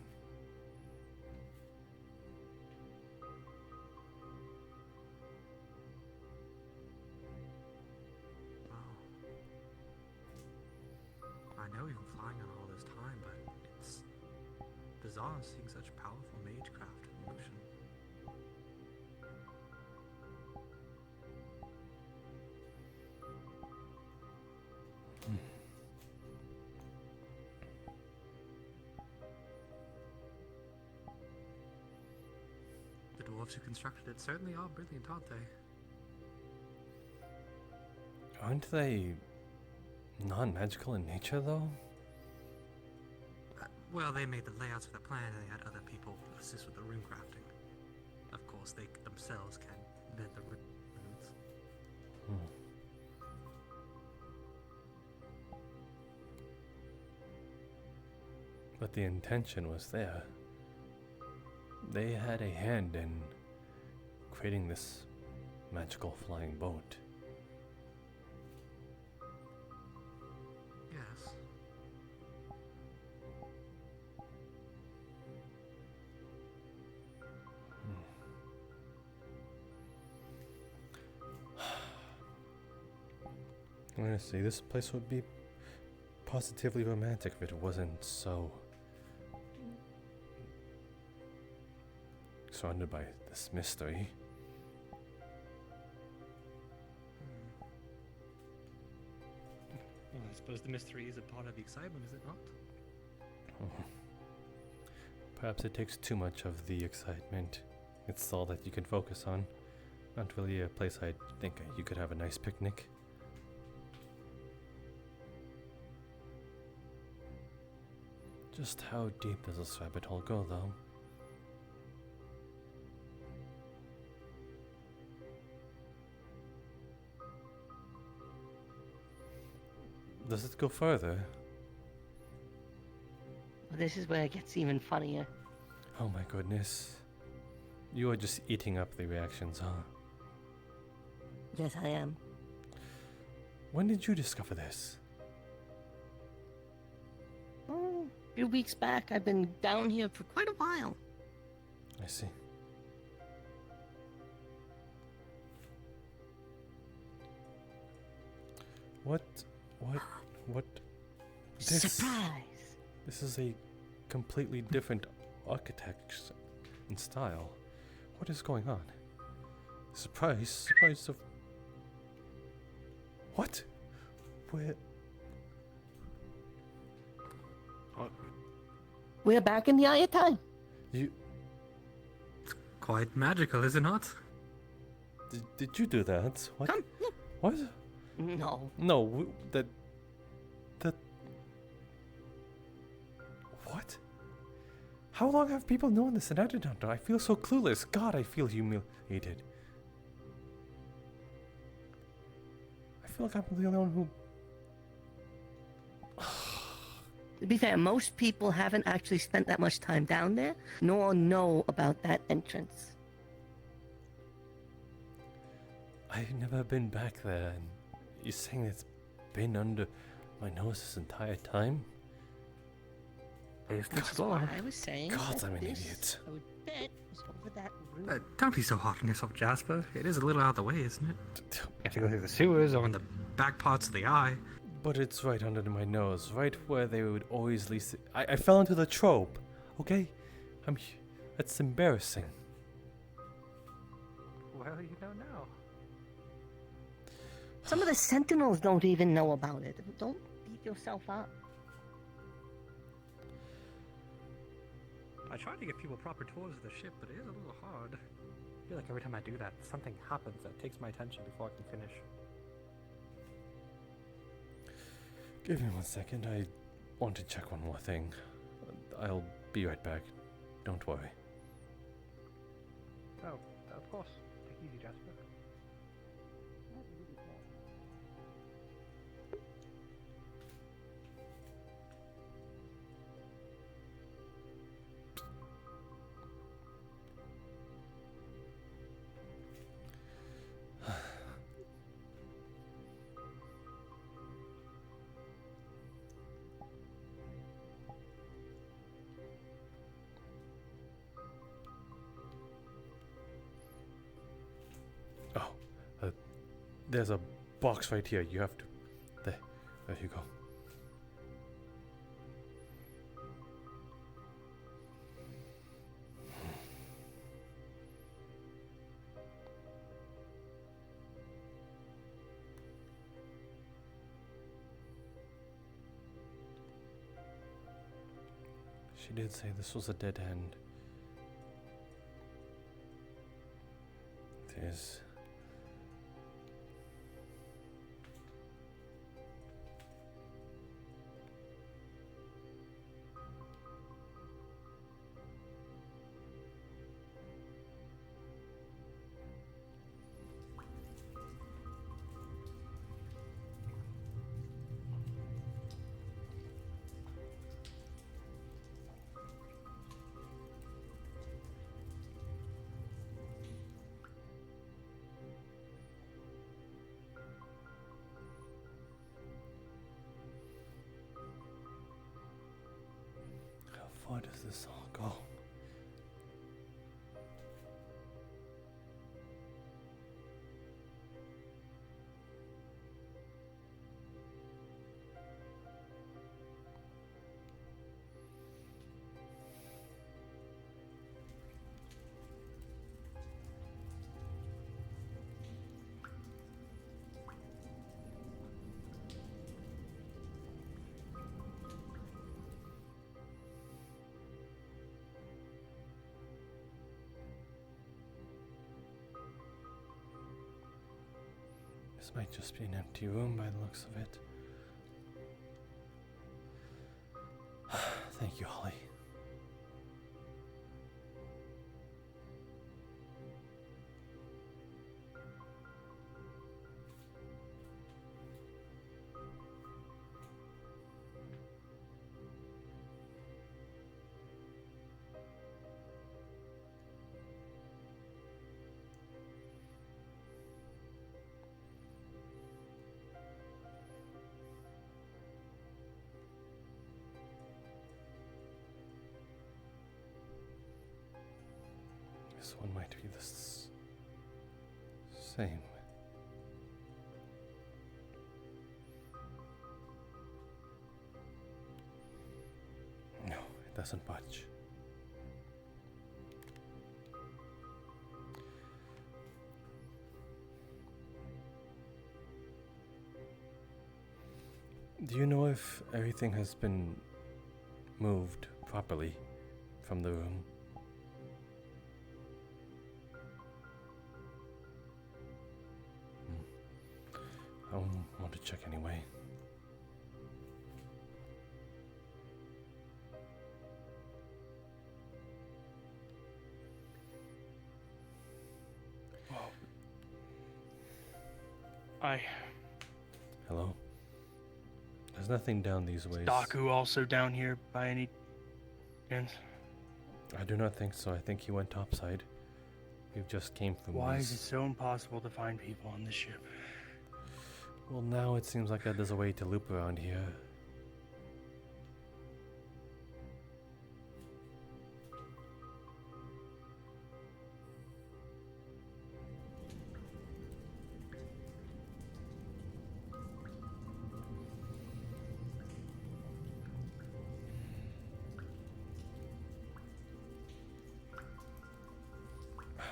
I know you've been flying on all this time, but it's bizarre seeing such powerful magecraft in motion. The dwarves who constructed it certainly are brilliant, aren't they? Aren't they non-magical in nature, though? Well, they made the layouts for the plan and they had other people assist with the rune crafting. Of course, they themselves can invent the runes. But the intention was there. They had a hand in creating this magical flying boat. Honestly, this place would be positively romantic if it wasn't so surrounded by this mystery. Well, I suppose the mystery is a part of the excitement, is it not? Oh. Perhaps it takes too much of the excitement. It's all that you can focus on. Not really a place I think you could have a nice picnic. Just how deep does this rabbit hole go, though? Does it go further? Well, this is where it gets even funnier. Oh my goodness. You are just eating up the reactions, huh? Yes, I am. When did you discover this? Oh, a few weeks back. I've been down here for quite a while. I see. What? Surprise! This is a completely different architecture and style. What is going on? Surprise of... What? Where? We're back in the Eye of Time. You... Quite magical, is it not? Did you do that? What? Come. What? No. No, that... What? How long have people known this and I did not know? I feel so clueless. God, I feel humiliated. I feel like I'm the only one who... To be fair, most people haven't actually spent that much time down there, nor know about that entrance. I've never been back there, and you're saying it's been under my nose this entire time? That's what I was saying. God, that I'm an this, idiot. I would bet, is over that room. Don't be so hard on yourself, Jasper. It is a little out of the way, isn't it? You have to go through the sewers or in the back parts of the eye. But it's right under my nose, right where they would always least... I fell into the trope, okay? That's embarrassing. Well, you know now. Some of the Sentinels don't even know about it. Don't beat yourself up. I try to give people proper tours of the ship, but it is a little hard. I feel like every time I do that, something happens that takes my attention before I can finish. Give me 1 second, I want to check one more thing. I'll be right back. Don't worry. Oh, of course. Take it easy, Jasper. There's a box right here. You have to... There you go. She did say this was a dead end. There's... How far does this all go? This might just be an empty room by the looks of it. Thank you, Holly. This one might be the same. No, it doesn't budge. Do you know if everything has been moved properly from the room? I want to check anyway. Hello? There's nothing down these ways. Daku also down here by any chance? I do not think so. I think he went topside. We just came from Why these. is it so impossible to find people on this ship? Well, now it seems like there's a way to loop around here.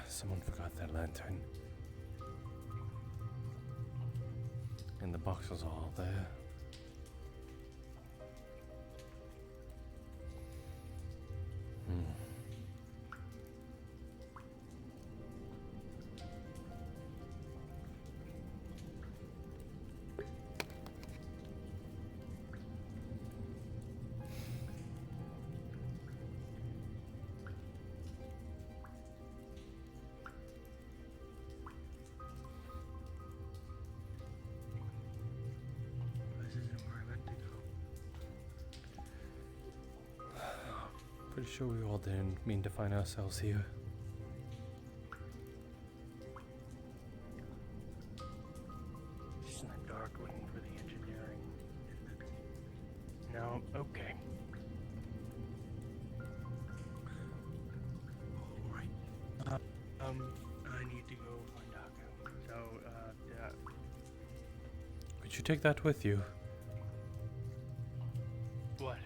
Someone forgot their lantern. And the boxes are all there. Pretty sure we all didn't mean to find ourselves here. Just in the dark looking for the engineering. No, okay. Alright. I need to go find Daku. So, yeah. Could you take that with you? What?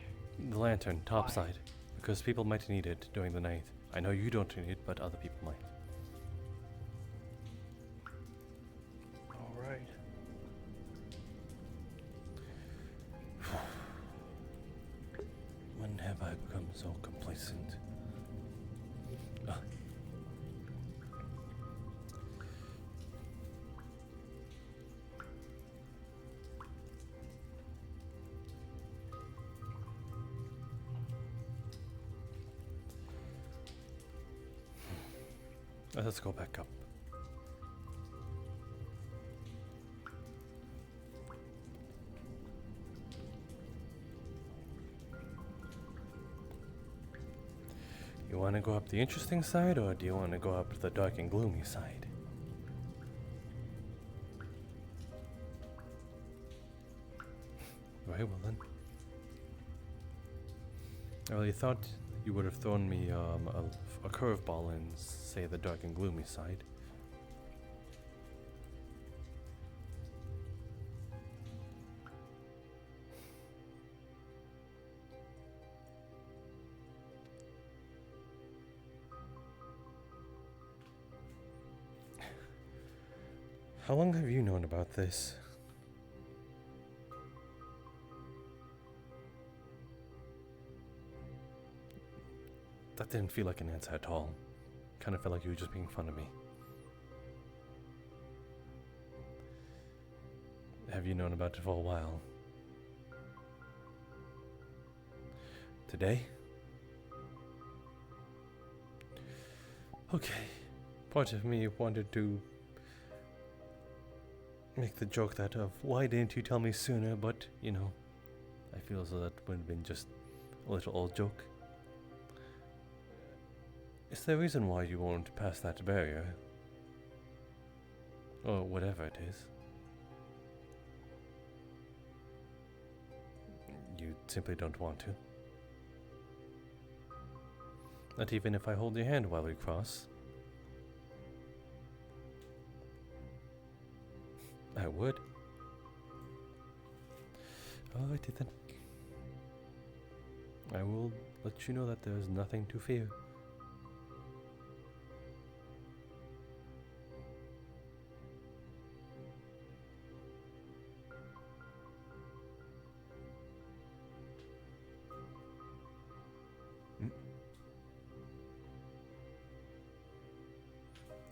The lantern, topside. Because people might need it during the night. I know you don't need it, but other people might. Alright. When have I become so complacent? Let's go back up. You want to go up the interesting side, or do you want to go up the dark and gloomy side? Very well then. I really thought you would have thrown me a curveball and say the dark and gloomy side. How long have you known about this? That didn't feel like an answer at all. Kind of felt like you were just being fun of me. have you known about it for a while? Today? Okay. Part of me wanted to make the joke that of why didn't you tell me sooner, but you know, I feel as though that would have been just a little old joke. Is there a reason why you won't pass that barrier? Or whatever it is? You simply don't want to? Not even if I hold your hand while we cross? I would. Alrighty then. I will let you know that there is nothing to fear.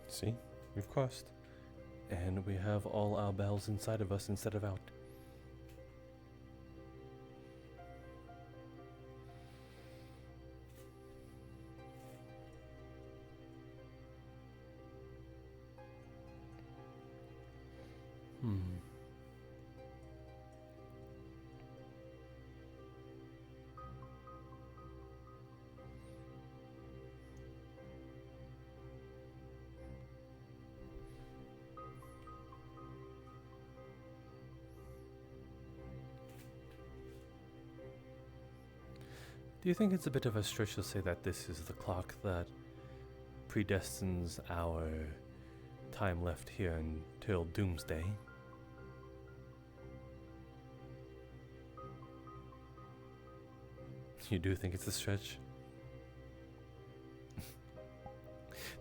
See, we've crossed. And we have all our bells inside of us instead of out. Do you think it's a bit of a stretch to say that this is the clock that predestines our time left here until doomsday? You do think it's a stretch?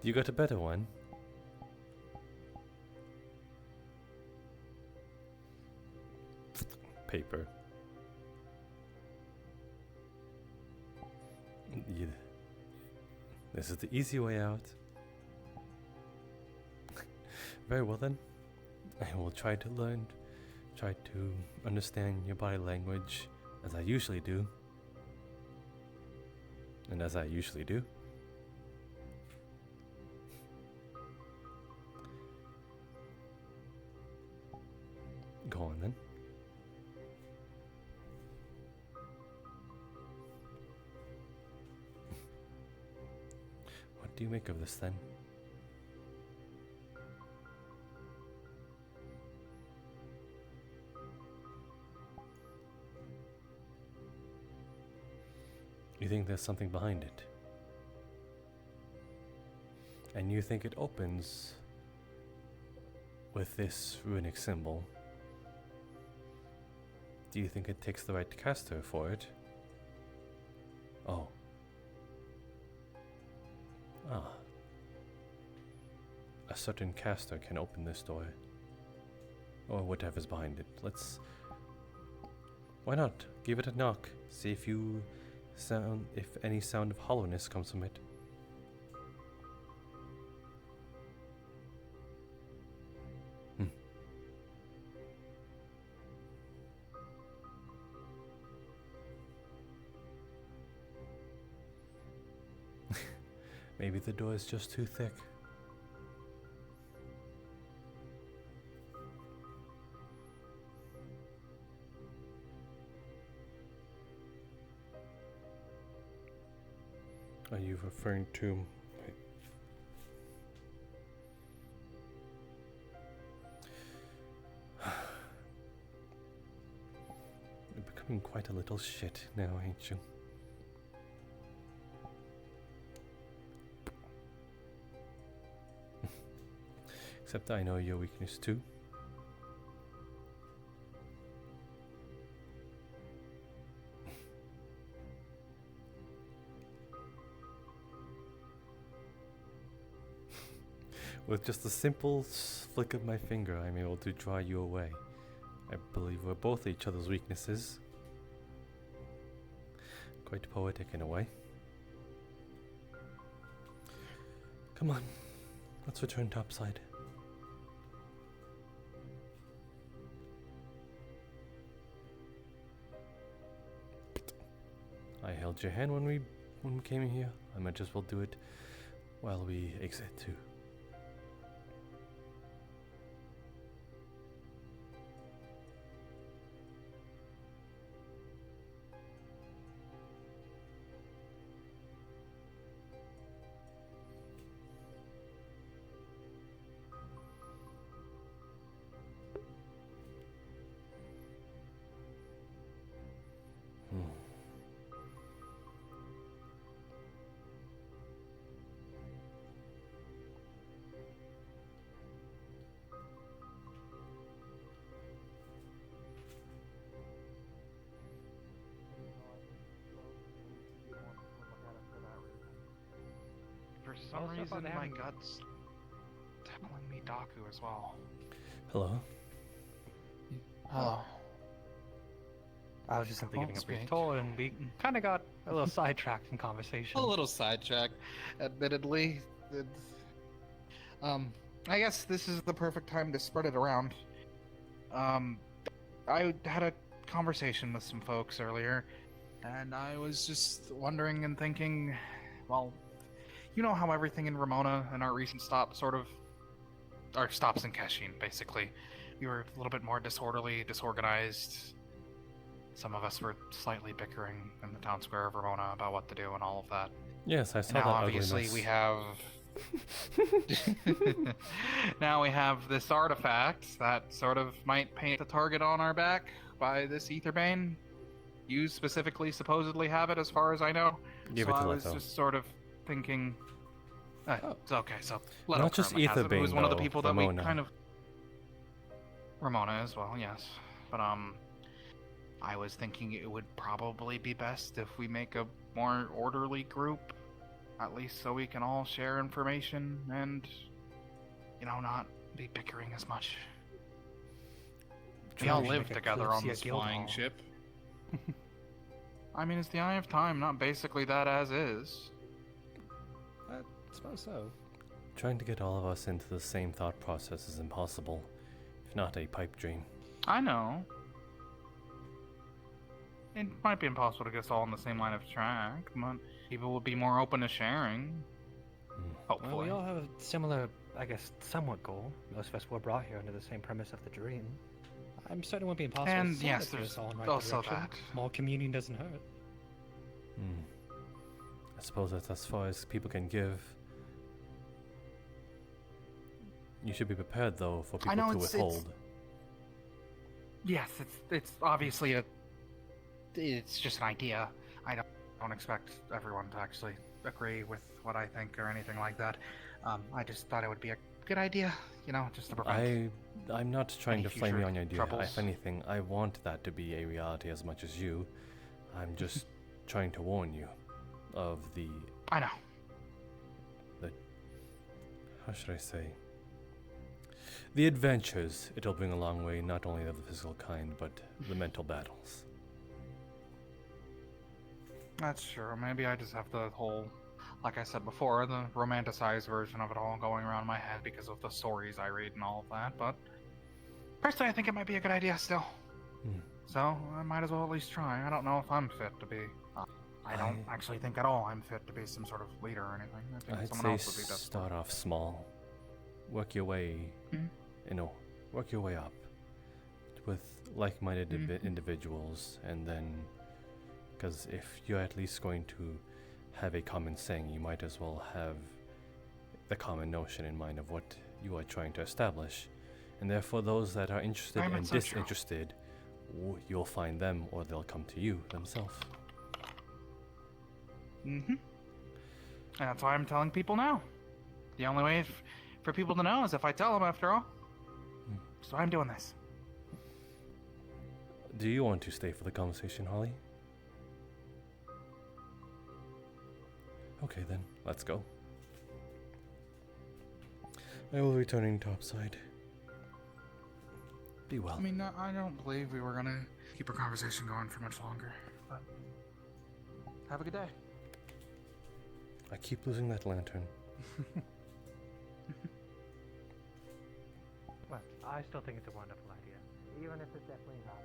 You got a better one? Paper. Yeah. This is the easy way out. Very well then. I will try to learn, try to understand your body language as I usually do. And as I usually do. Go on then. What do you make of this then? You think there's something behind it? And you think it opens with this runic symbol? Do you think it takes the right caster for it? Oh. Ah. A certain caster can open this door. Or whatever's behind it. Let's... Why not? Give it a knock. See if you sound... if any sound of hollowness comes from it. Maybe the door is just too thick. Are you referring to... Wait. You're becoming quite a little shit now, ain't you? Except I know your weakness too. With just a simple flick of my finger, I'm able to draw you away. I believe we're both each other's weaknesses. Quite poetic in a way. Come on, let's return topside. held your hand when we came here. I might as well do it while we exit too. For some reason, my gut's telling me Daku as well. Hello? Hello. I was just simply giving a brief tour, and we kind of got a little sidetracked in conversation. A little sidetracked, admittedly. I guess this is the perfect time to spread it around. I had a conversation with some folks earlier, and I was just wondering and thinking, well, you know how everything in Ramona and our recent stop our stops in Keshin, basically. We were a little bit more disorganized. Some of us were slightly bickering in the town square of Ramona about what to do and all of that. Yes, I saw now, that obviously, ugliness. we have... now we have this artifact that sort of might paint a target on our back by this Aetherbane. You specifically supposedly have it, as far as I know. Give so it to I was Leto. just sort of thinking... it's okay, so Leto Not just currently has it, who Aetherbane, was one of the though, people that Ramona. we kind of... Ramona as well, yes. But, I was thinking it would probably be best if we make a more orderly group, at least so we can all share information and, you know, not be bickering as much. We all live together on this flying ship. I mean, it's the Eye of Time, not basically that as is. I suppose so. Trying to get all of us into the same thought process is impossible, if not a pipe dream. I know. It might be impossible to get us all on the same line of track, but people will be more open to sharing. Hopefully. Well, we all have a similar, I guess, somewhat goal. Most of us were brought here under the same premise of the dream. I'm certain it won't be impossible And to yes, set there's us all in the right also direction. that. More communion doesn't hurt. I suppose that's as far as people can give. You should be prepared, though, for people to withhold. Yes, it's obviously it's just an idea. I don't expect everyone to actually agree with what I think or anything like that. I just thought it would be a good idea, you know, just to prevent. I'm not trying any to flame you future on your idea. troubles. If anything, I want that to be a reality as much as you. I'm just trying to warn you of the... I know. How should I say? The adventures it'll bring a long way, not only of the physical kind, but the mental battles. That's true. Maybe I just have the whole, like I said before, the romanticized version of it all going around my head because of the stories I read and all of that, but personally I think it might be a good idea still. So, I might as well at least try. I don't know if I'm fit to be... I don't actually think at all I'm fit to be some sort of leader or anything. I think I'd someone say else would be best. start off small. Work your way, work your way up with like-minded individuals, and then, because if you're at least going to have a common saying, you might as well have the common notion in mind of what you are trying to establish. And therefore, those that are interested and disinterested, you'll find them, or they'll come to you themselves. And that's why I'm telling people now. The only way for people to know is if I tell them, after all. So I'm doing this. Do you want to stay for the conversation, Holly? Okay then, let's go. I will return topside. Be well. I mean, I don't believe we were gonna keep our conversation going for much longer, but have a good day. I keep losing that lantern. Well, I still think it's a wonderful idea, even if it's definitely not.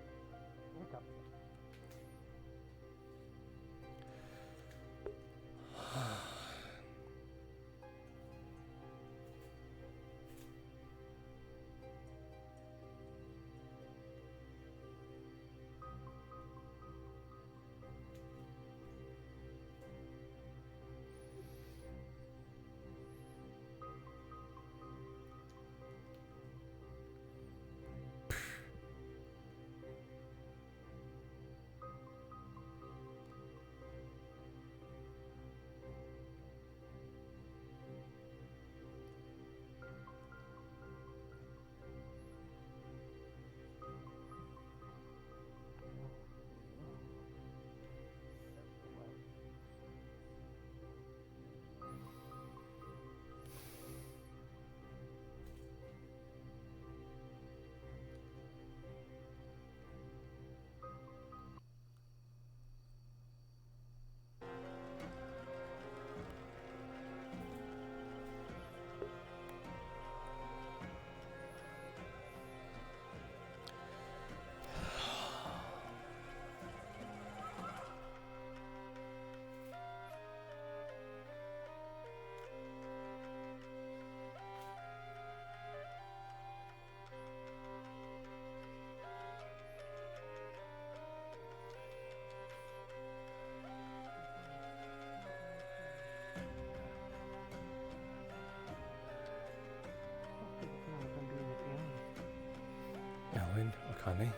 Owen, Akane.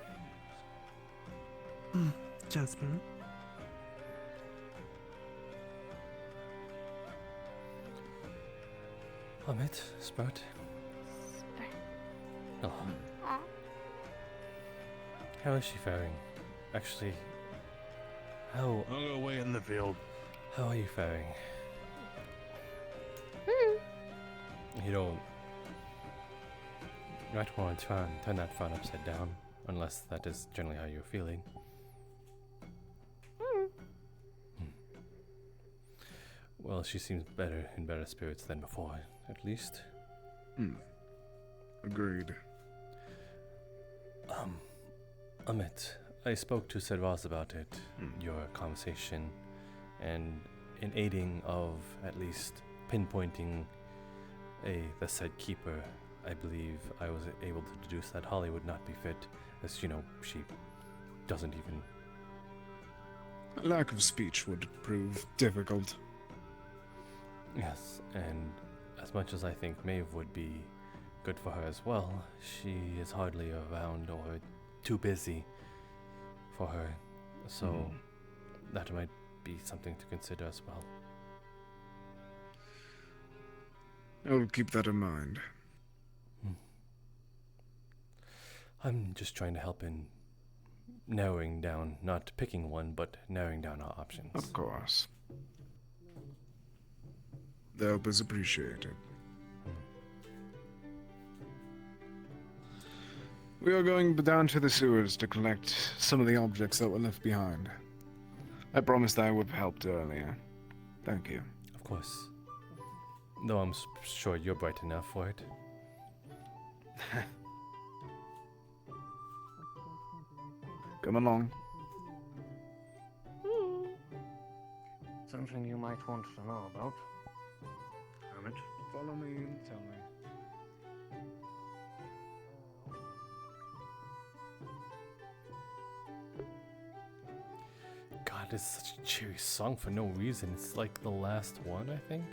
Jasper. Amit, Sprout. Oh. How is she faring? Actually, how... I'll go away in the field. How are you faring? You don't... You might want to turn that frown upside down, unless that is generally how you're feeling. Well, she seems in better spirits than before, at least. Agreed. Amit, I spoke to Sarvel about it, your conversation, and in aiding of at least pinpointing the said keeper, I believe I was able to deduce that Holly would not be fit, as you know, she doesn't even... A lack of speech would prove difficult. Yes, and as much as I think Maeve would be good for her as well, she is hardly around or too busy for her, so that might be something to consider as well. I'll keep that in mind. I'm just trying to help in narrowing down, not picking one, but narrowing down our options. Of course. The help is appreciated. We are going down to the sewers to collect some of the objects that were left behind. I promised I would have helped earlier. Thank you. Of course. Though I'm sure you're bright enough for it. Come along. Something you might want to know about. Amit? Follow me and tell me. God, it's such a cheery song for no reason. It's like the last one, I think.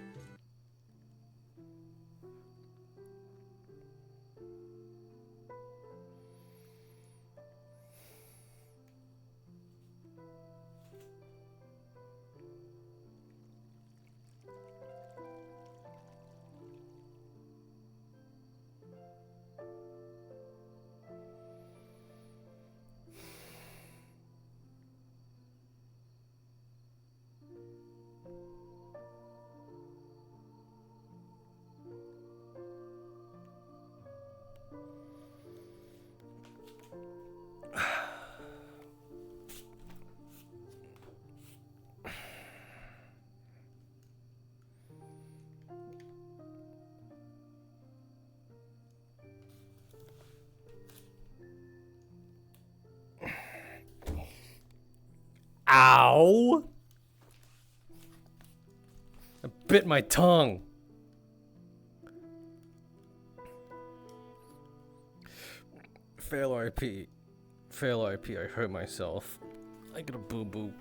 Ow! I bit my tongue. Fail RP. Fail RP, I hurt myself. I got a boo-boo.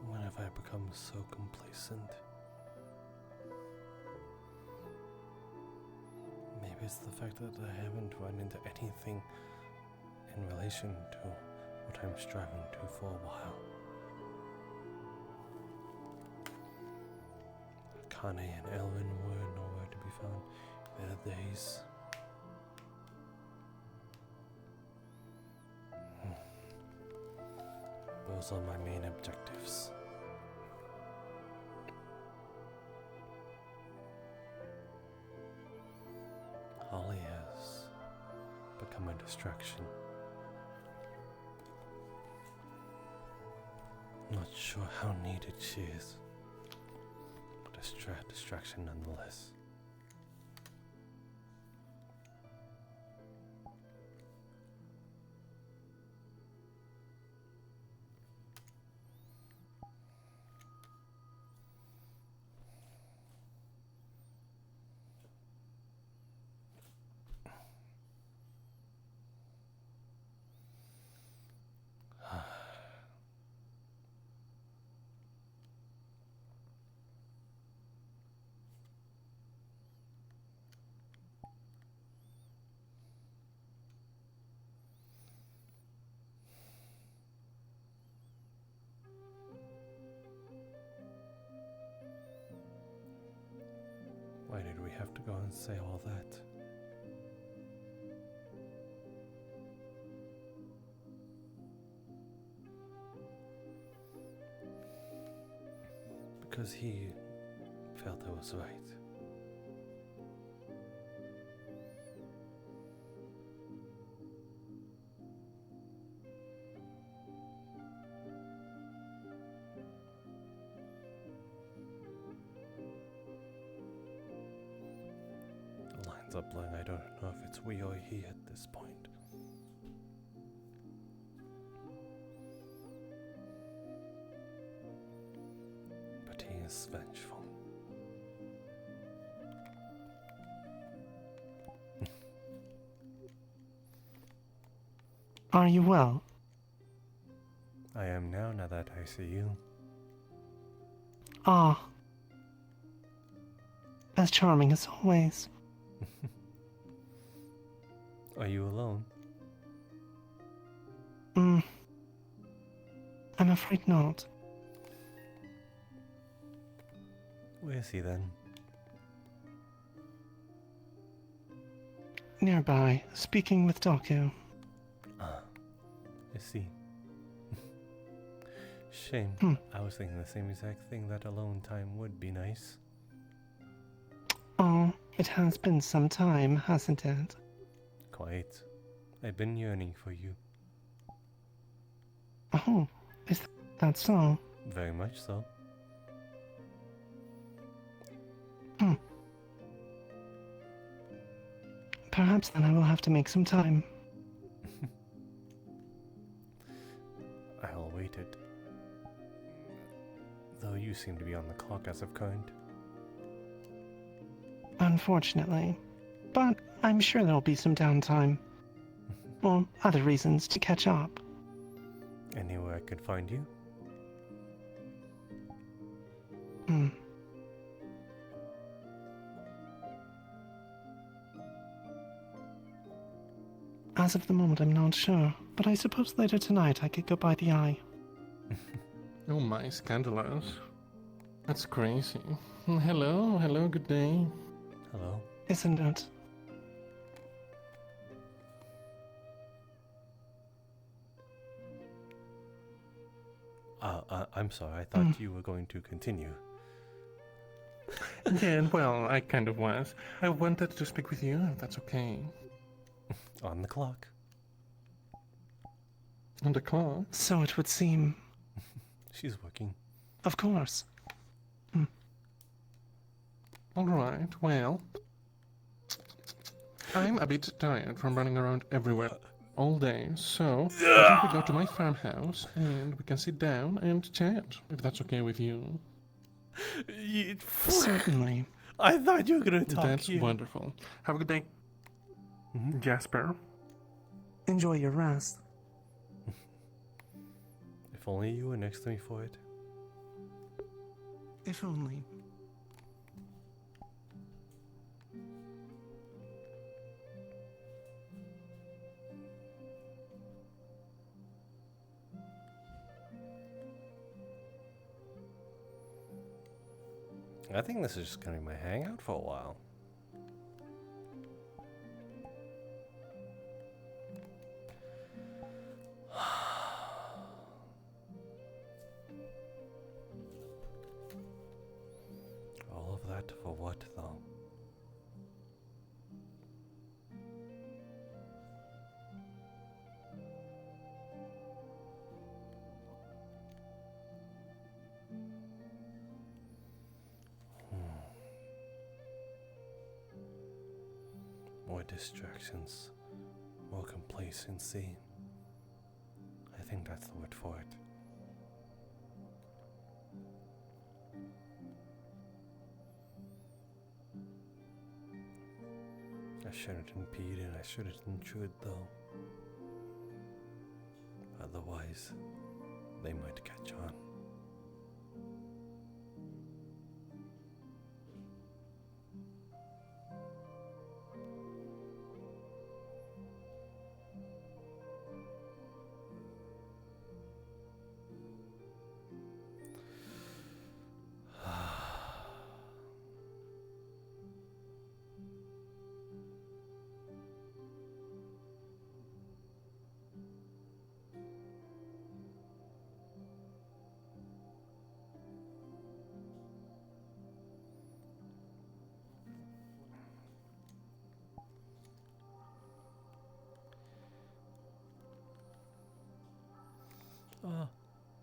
When have I become so complacent? is the fact that I haven't run into anything in relation to what I'm striving to for a while. Kane and Elvin were nowhere to be found. Their days. Those are my main objectives. Holly has become a distraction. Not sure how needed she is, but a distraction nonetheless. Why did we have to go and say all that? Because he felt I was right. Up line, I don't know if it's we or he at this point. But he is vengeful. Are you well? I am now that I see you. Ah. As charming as always. Are you alone? I'm afraid not. Where is he then? Nearby, speaking with Doku. Ah, I see. Shame. I was thinking the same exact thing, that alone time would be nice. Oh, it has been some time, hasn't it? Quite. I've been yearning for you. Oh, is that so? Very much so. Perhaps then I will have to make some time. I'll wait it. Though you seem to be on the clock as of current. Unfortunately. But I'm sure there'll be some downtime. Or other reasons to catch up. Anywhere I could find you? As of the moment, I'm not sure. But I suppose later tonight I could go by the eye. Oh my, scandalous. That's crazy. Hello, good day. Hello. Isn't it? I'm sorry, I thought you were going to continue. Yeah, well, I kind of was. I wanted to speak with you, if that's okay. On the clock. On the clock? So it would seem. She's working. Of course. Alright, well. I'm a bit tired from running around everywhere all day, so I think we go to my farmhouse and we can sit down and chat, if that's okay with you. Certainly. I thought you were going to talk. That's wonderful. Have a good day, Jasper. Enjoy your rest. If only you were next to me for it. If only. I think this is just gonna be my hangout for a while. All of that for what, though? More distractions, more complacency. I think that's the word for it. I shouldn't impede and I shouldn't intrude though. Otherwise, they might catch on.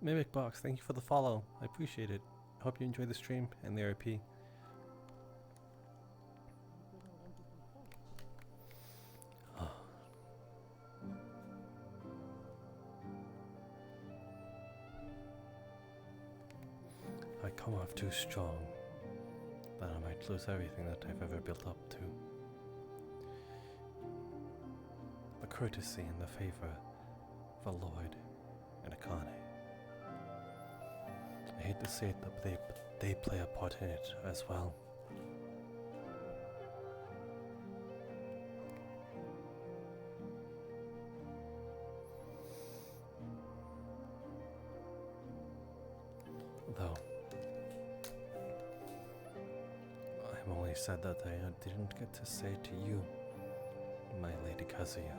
Mimic Box, thank you for the follow. I appreciate it. I hope you enjoy the stream and the RP. I come off too strong, then I might lose everything that I've ever built up to. The courtesy and the favor of a lord and a Kane. I hate to say it, but they play a part in it as well. Though, I'm only sad that I didn't get to say to you, my Lady Kazuya.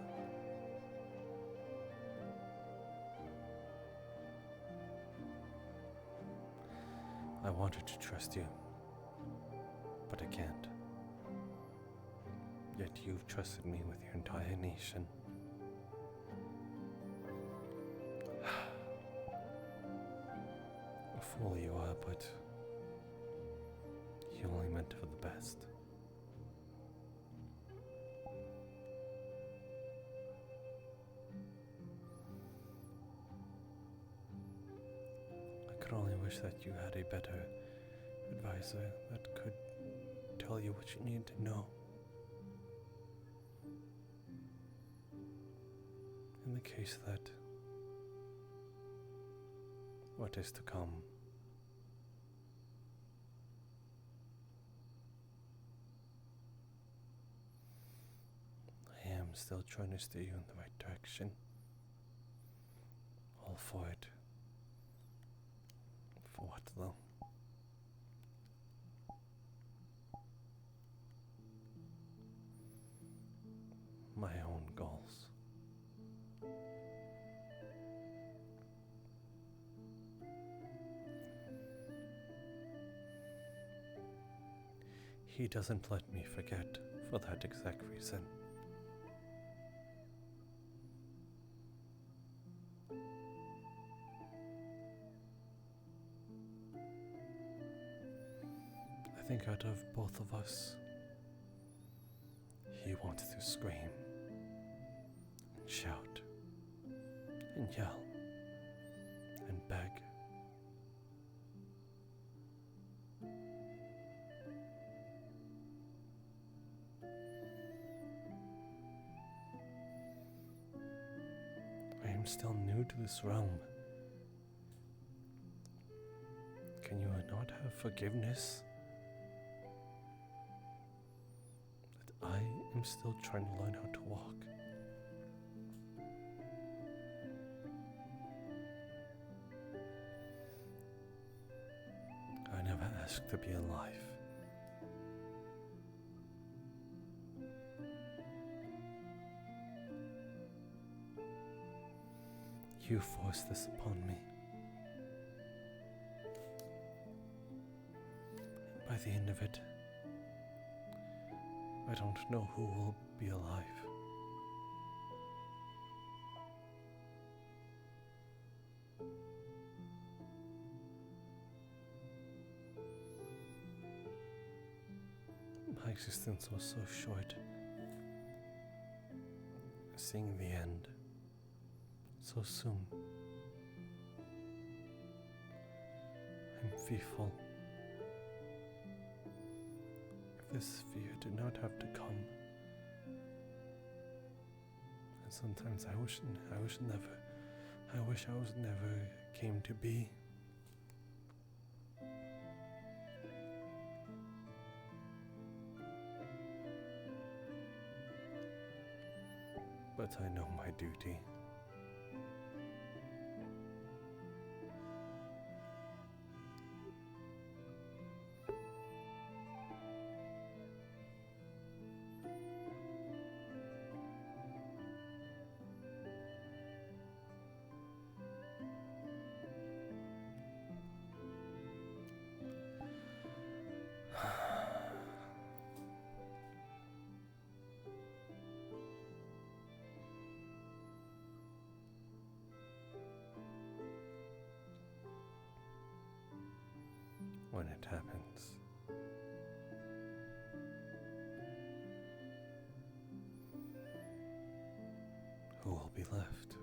I wanted to trust you, but I can't. Yet you've trusted me with your entire nation. A fool you are, but you only meant for the best. I could only wish that you had a better advisor that could tell you what you need to know. In the case that what is to come I am still trying to steer you in the right direction. All for it. For what though? My own goals. He doesn't let me forget for that exact reason. I think out of both of us, he wants to scream and shout and yell and beg. I am still new to this realm. Can you not have forgiveness? That I am still trying to learn how to walk. I never ask to be alive. You forced this upon me. By the end of it, I don't know who will be alive. My existence was so short. Seeing the end so soon. I'm fearful. If this fear did not have to come. And sometimes I wish I was never came to be. But I know my duty. When it happens, who will be left?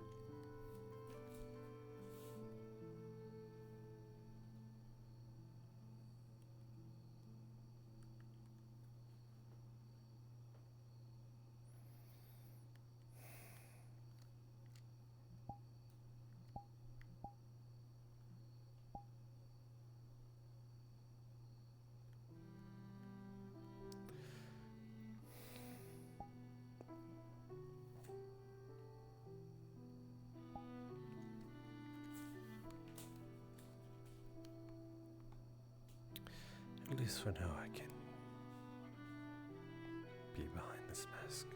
At least for now, I can be behind this mask.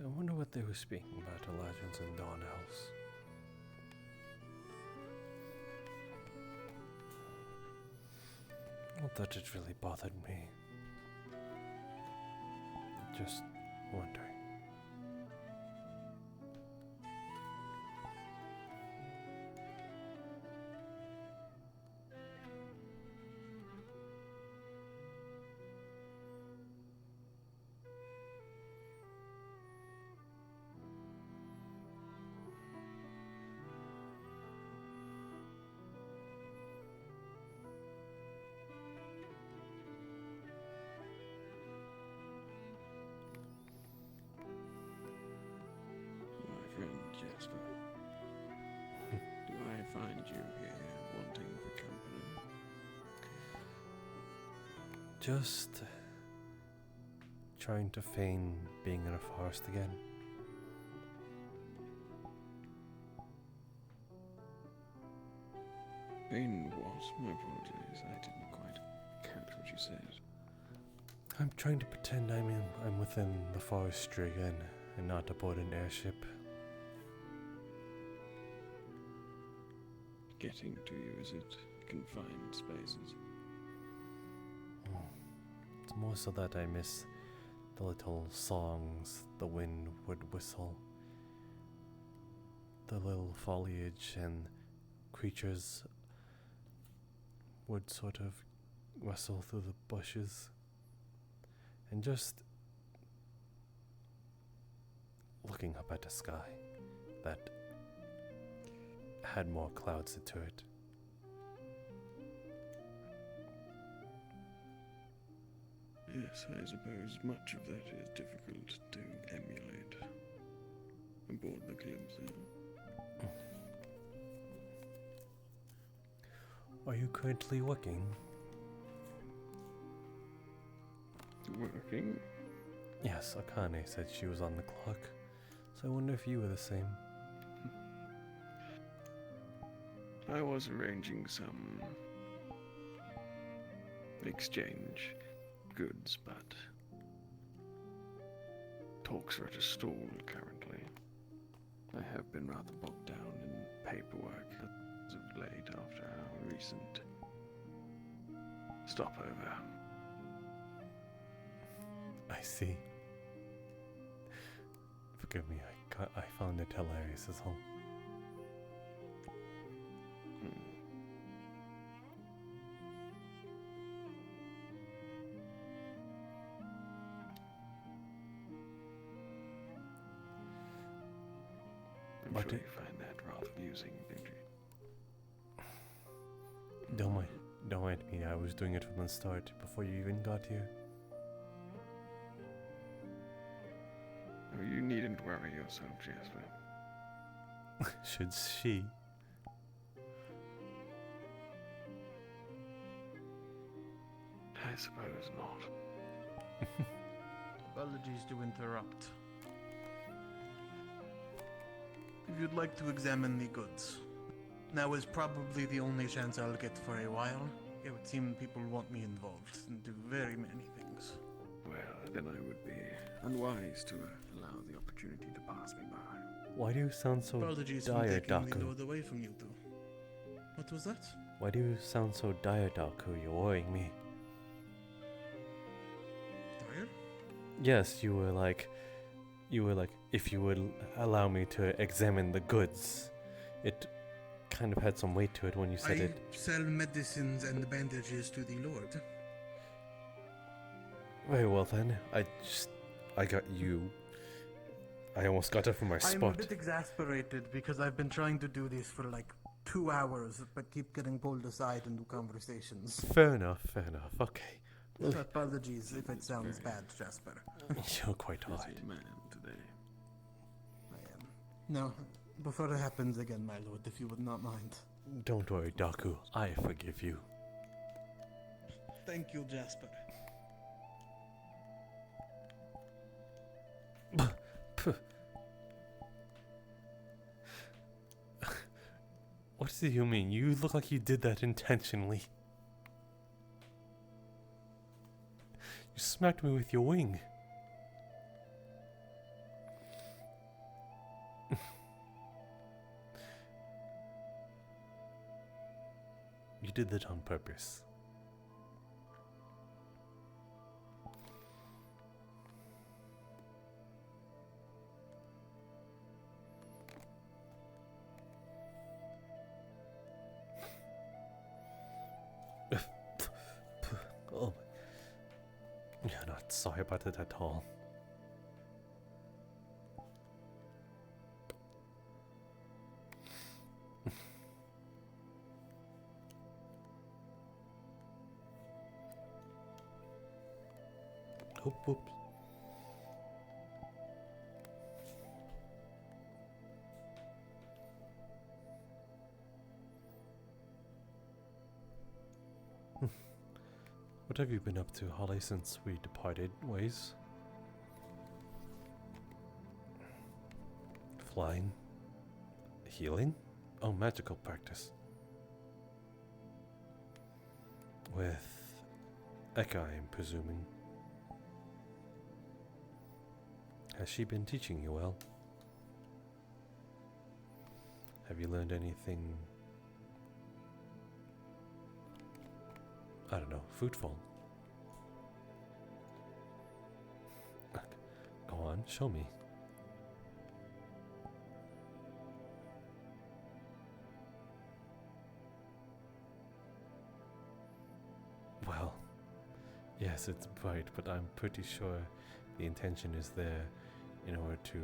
I wonder what they were speaking about to legends and dawn elves. Not that it really bothered me. Just wondering. Just trying to feign being in a forest again. In what? My apologies, I didn't quite catch what you said. I'm trying to pretend I'm within the forestry again and not aboard an airship. Getting to you, is it confined spaces? It's more so that I miss the little songs the wind would whistle, the little foliage and creatures would sort of rustle through the bushes, and just looking up at a sky that had more clouds to it. Yes, I suppose much of that is difficult to emulate aboard the Kalypsia. Are you currently working? Working? Yes, Akane said she was on the clock, so I wonder if you were the same. I was arranging some exchange goods, but talks are at a stall currently. I have been rather bogged down in paperwork as of late after our recent stopover. I see. Forgive me, I found it hilarious as well. I'm sure you find that rather amusing, don't you? Don't mind me, I was doing it from the start, before you even got here. Oh, you needn't worry yourself, Jasper. Should she? I suppose not. Apologies to interrupt. If you'd like to examine the goods, now is probably the only chance I'll get for a while. It would seem people want me involved and do very many things. Well, then I would be unwise to allow the opportunity to pass me by. Why do you sound so Apologies for dire, taking the Daku? load away from you, though. What was that? Why do you sound so dire, Daku? You're worrying me. Dire? Yes, you were like, if you would allow me to examine the goods. It kind of had some weight to it when you said I it. sell medicines and bandages to the Lord. Very well then, I got you. I almost got it from my I'm a spot. bit exasperated because I've been trying to do this for like 2 hours, but keep getting pulled aside into conversations. Fair enough, okay. Well, Apologies if it sounds bad, Jasper. you're quite right. Man today. I am. No, before it happens again, my lord, if you would not mind. Don't worry, Daku, I forgive you. Thank you, Jasper. What do you mean? You look like you did that intentionally. You smacked me with your wing. You did that on purpose. Oh, you're not sorry about it at all. Oops. What have you been up to, Holly, since we departed ways? Flying? Healing? Oh, magical practice. With Eka, I'm presuming. Has she been teaching you well? Have you learned anything, I don't know, fruitful? Go on, show me. Well, yes, it's bright, but I'm pretty sure the intention is there in order to...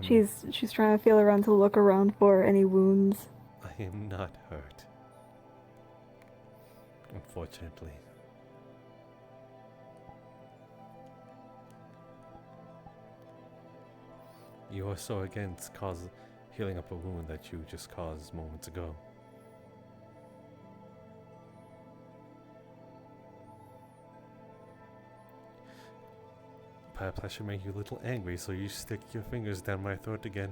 She's trying to feel around to look around for any wounds. I am not hurt. Unfortunately. You are so against healing up a wound that you just caused moments ago. Perhaps I should make you a little angry so you stick your fingers down my throat again.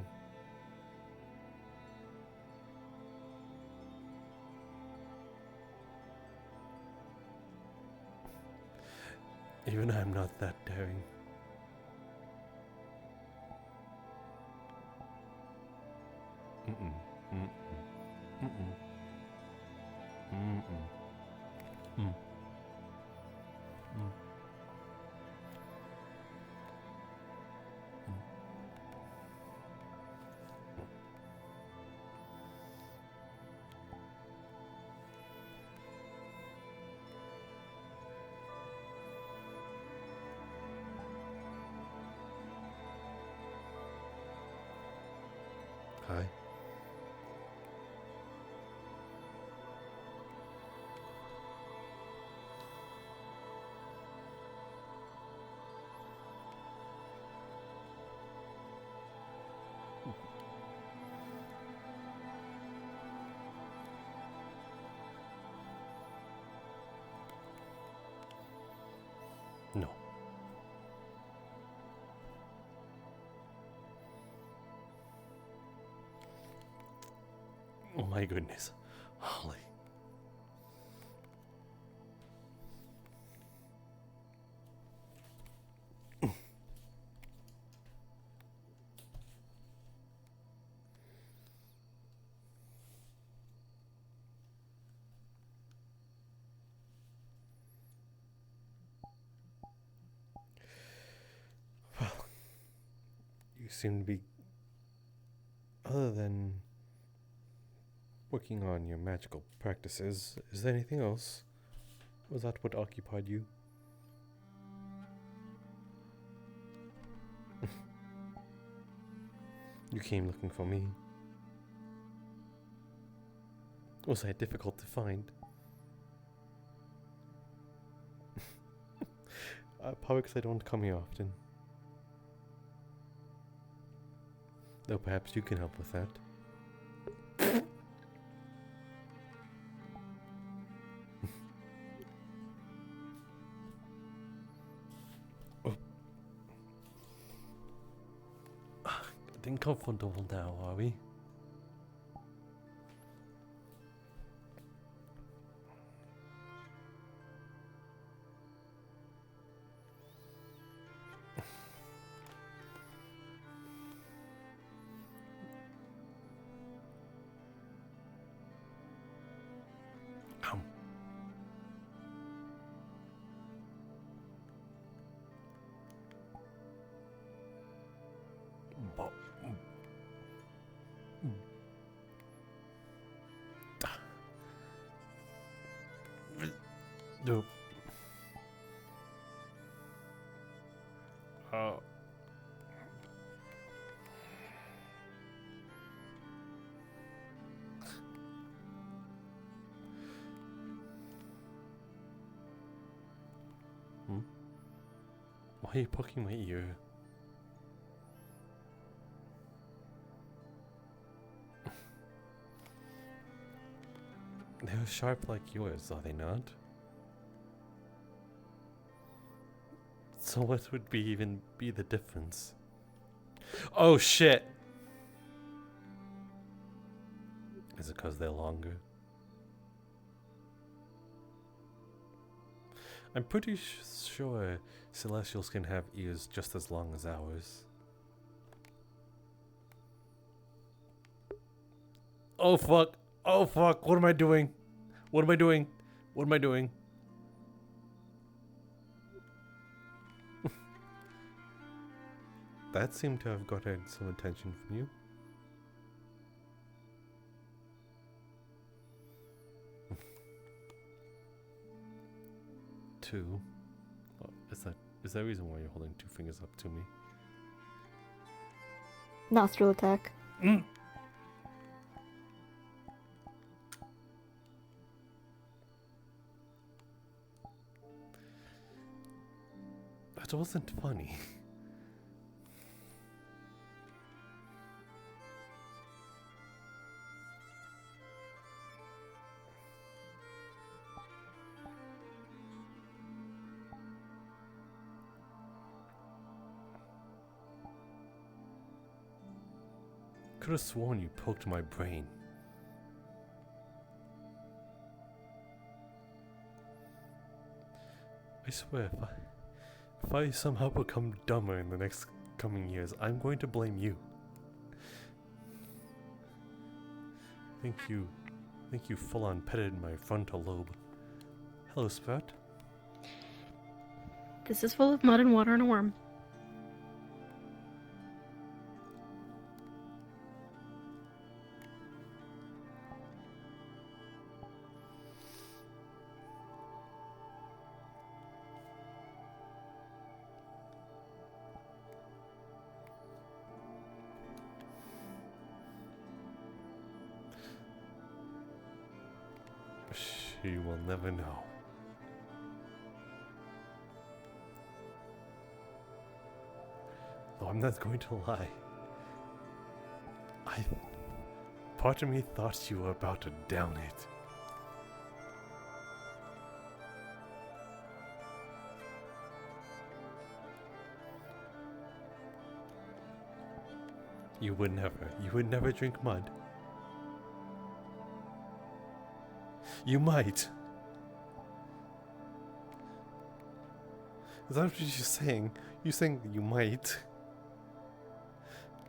Even I'm not that daring. Mm-mm. Mm-mm. Mm-mm. Mm-mm. Mm. Mm. Hi. No. Oh my goodness, Holly. Well, you seem to be, other than working on your magical practices, is there anything else? Was that what occupied you? You came looking for me. Was I difficult to find? Probably because I don't come here often. Though perhaps you can help with that. Getting comfortable now, are we? Come. Nope. Why are you poking my ear? They're sharp like yours, are they not? So what would even be the difference? Oh shit! Is it because they're longer? I'm pretty sure Celestials can have ears just as long as ours. Oh fuck! Oh fuck! What am I doing? What am I doing? What am I doing? That seemed to have gotten some attention from you. Two. Oh, is that a reason why you're holding two fingers up to me? Nostril attack. That wasn't funny. Could have sworn you poked my brain. I swear, if I somehow become dumber in the next coming years, I'm going to blame you. Think you full on petted my frontal lobe. Hello, Sprout. This is full of mud and water and a worm. She will never know. Though I'm not going to lie. Part of me thought you were about to down it. You would never drink mud. You might. Is that what you're saying? You're saying that you might.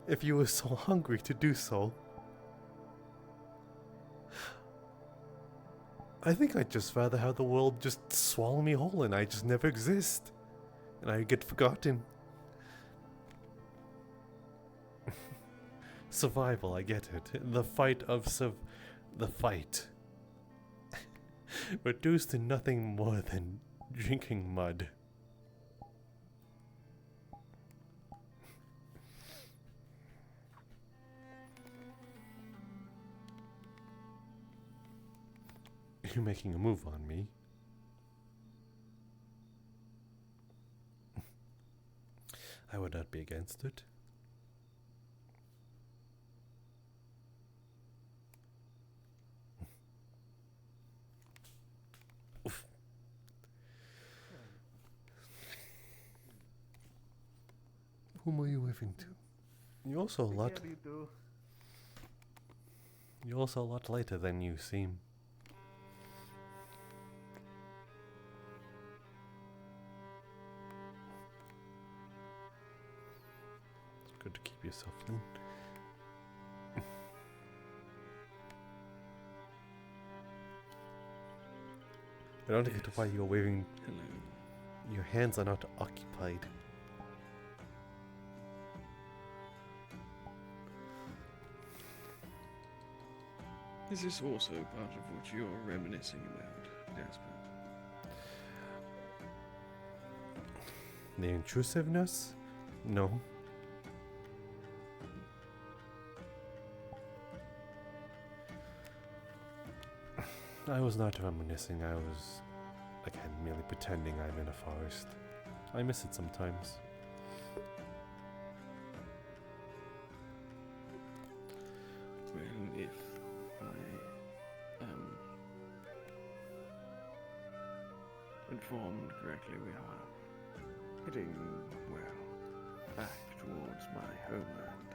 If you were so hungry to do so. I think I'd just rather have the world just swallow me whole and I just never exist. And I get forgotten. Survival, I get it. The fight of the fight. Reduced to nothing more than drinking mud. You're making a move on me. I would not be against it. Whom are you waving to? You're also a lot lighter than you seem. It's good to keep yourself lean. I don't get why you're waving. Hello. Your hands are not occupied. Is this also part of what you're reminiscing about, Jasper? The intrusiveness? No. I was not reminiscing, I was, again, merely pretending I'm in a forest. I miss it sometimes. Well, if I am informed correctly, we are heading, well, back towards my homeland.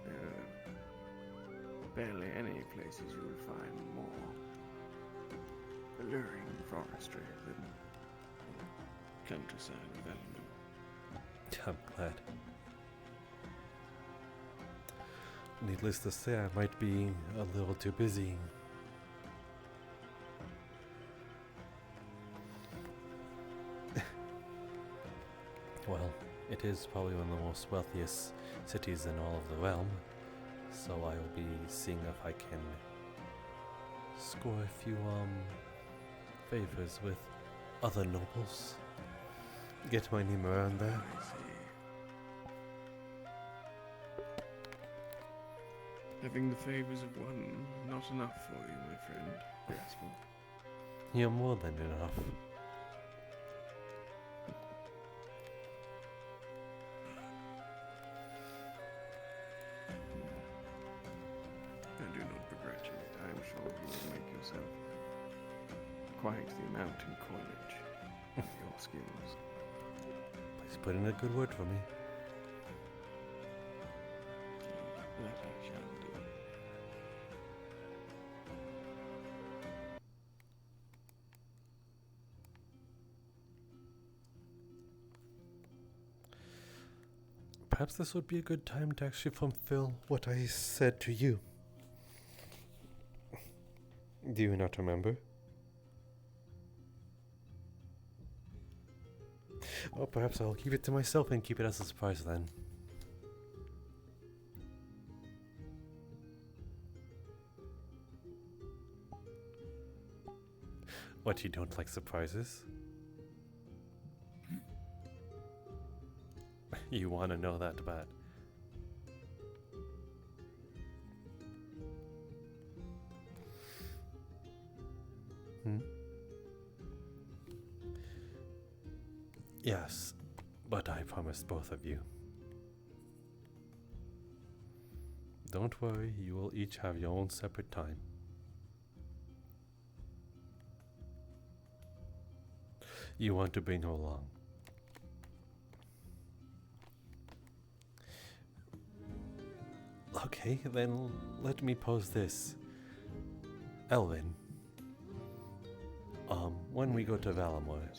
There are barely any places you will find more alluring forestry than the countryside of Elendor. I'm glad. Needless to say, I might be a little too busy. Well, it is probably one of the most wealthiest cities in all of the realm, so I will be seeing if I can score a few favors with other nobles. Get my name around there. Having the favors of one not enough for you, my friend, Jasper. You're more than enough. I do not begrudge it. I am sure you will make yourself quite the amount in coinage of your skills. Please put in a good word for me. That I shall do. Perhaps this would be a good time to actually fulfill what I said to you. Do you not remember? Oh, perhaps I'll keep it to myself and keep it as a surprise then. What, you don't like surprises? You want to know that bad? Yes, but I promised both of you. Don't worry, you will each have your own separate time. You want to bring her along. Okay, then let me pose this. Elvin, when we go to Valamore,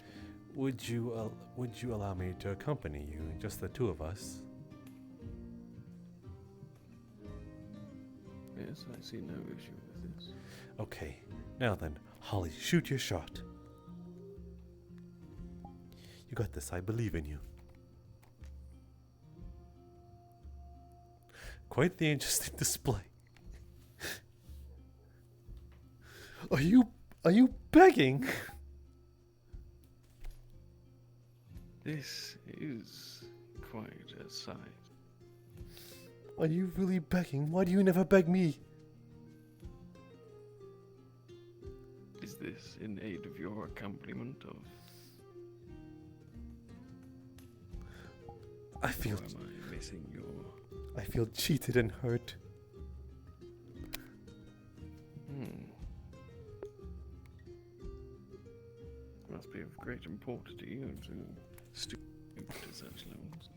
would you allow me to accompany you, just the two of us? Yes, I see no issue with this. Okay, now then, Holly, shoot your shot. You got this, I believe in you. Quite the interesting display. Are you begging? This is quite a sight. Are you really begging? Why do you never beg me? Is this in aid of your accompaniment of... I feel... Or am I missing your... I feel cheated and hurt. Must be of great importance to you to stoop to such levels.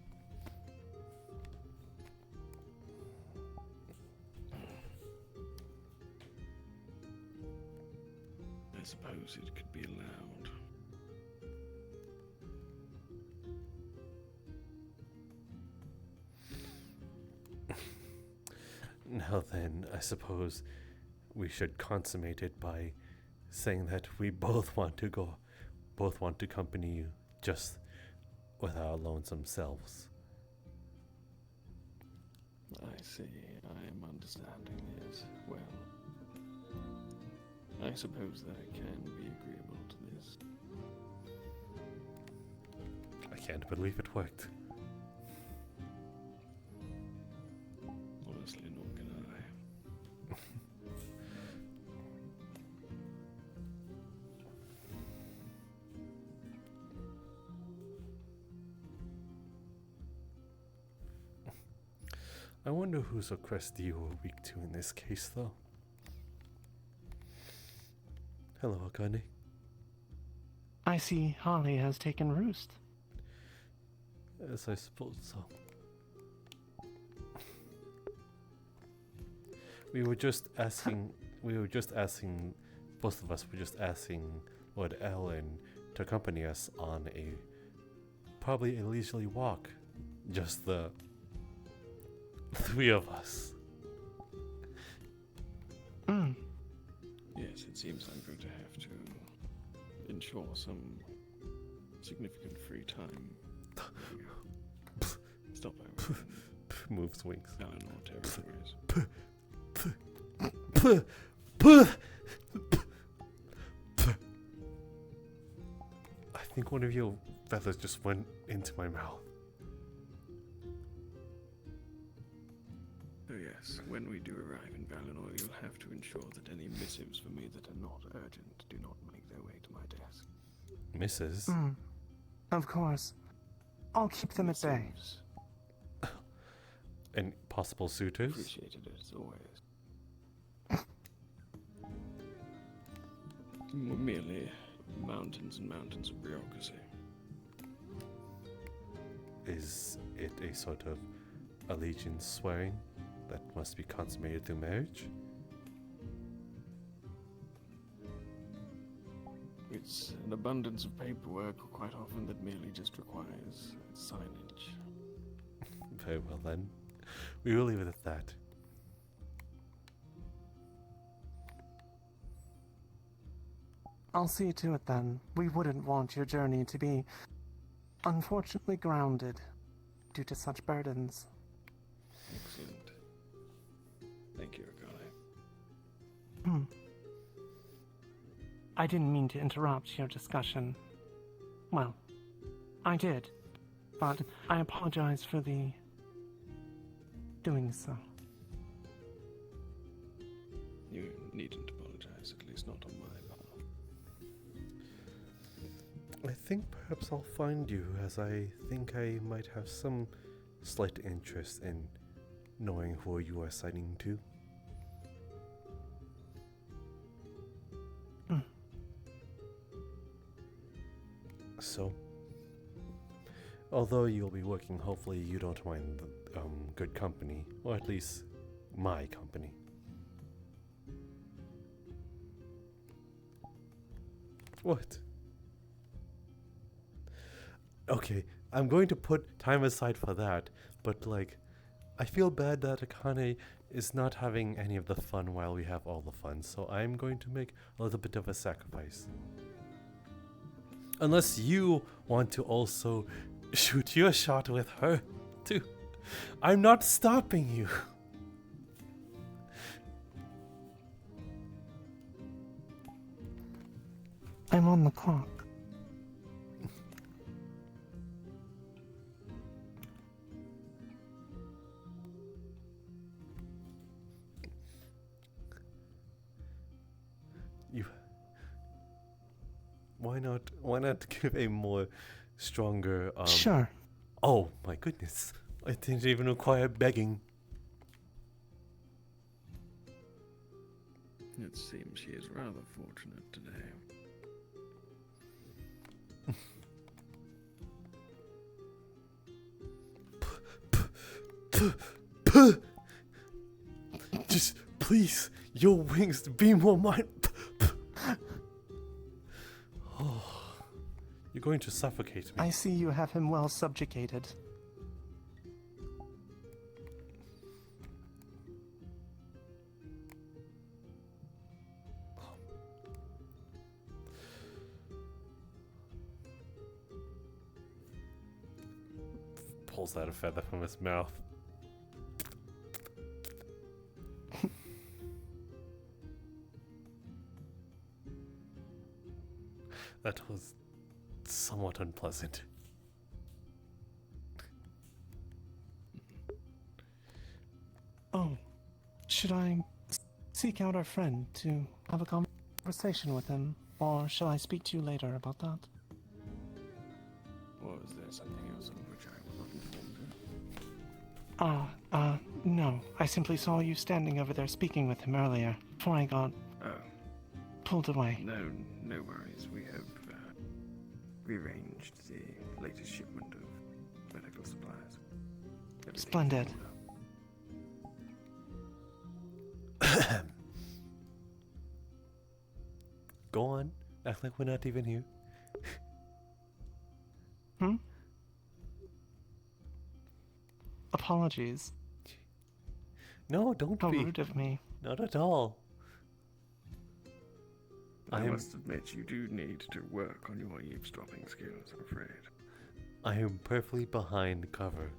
I suppose it could be allowed. Now then, I suppose we should consummate it by saying that we both want to accompany you, just with our lonesome selves. I see, I am understanding it well. I suppose that I can be agreeable to this. I can't believe it worked. Honestly, nor can I. I wonder whose request you were weak to in this case, though. Hello, Akane. I see Holly has taken roost. Yes, I suppose so. We were just asking, both of us were just asking Lord Ellen to accompany us on probably a leisurely walk. Just the three of us. Yes, it seems I'm going to have to ensure some significant free time. Stop over. Moves wings. Eleanor territories. I think one of your feathers just went into my mouth. Oh yes, when we do arrive in Valinor, you'll have to ensure that any missives for me that are not urgent do not make their way to my desk. Misses? Of course. I'll keep them at bay. And possible suitors? Appreciated as always. Merely mountains and mountains of bureaucracy. Is it a sort of allegiance swearing that must be consummated through marriage? It's an abundance of paperwork quite often that merely just requires signage. Very well then. We will leave it at that. I'll see to it then. We wouldn't want your journey to be unfortunately grounded due to such burdens. Excellent. Thank you, Akane. I didn't mean to interrupt your discussion. Well, I did, but I apologize for the doing so. You needn't apologize, at least not on my part. I think perhaps I'll find you, as I think I might have some slight interest in knowing who you are signing to. So, although you'll be working, hopefully you don't mind good company, or at least my company. What? Okay, I'm going to put time aside for that, but like, I feel bad that Akane is not having any of the fun while we have all the fun, so I'm going to make a little bit of a sacrifice. Unless you want to also shoot your shot with her, too. I'm not stopping you. I'm on the clock. Why not give a more stronger Sure. Oh my goodness. I didn't even require begging. It seems she is rather fortunate today. Just please, your wings be more mine. Oh, you're going to suffocate me. I see you have him well subjugated. Pulls out a feather from his mouth. That was somewhat unpleasant. Oh, should I seek out our friend to have a conversation with him, or shall I speak to you later about that? Or is there something else on which I was not informed of? No. I simply saw you standing over there speaking with him earlier, before I got pulled away. No worries. We have rearranged the latest shipment of medical supplies. Splendid. Go on. Act like we're not even here. Hmm? Apologies. No, don't How be. rude of me. Not at all. I must admit, you do need to work on your eavesdropping skills, I'm afraid. I am perfectly behind cover.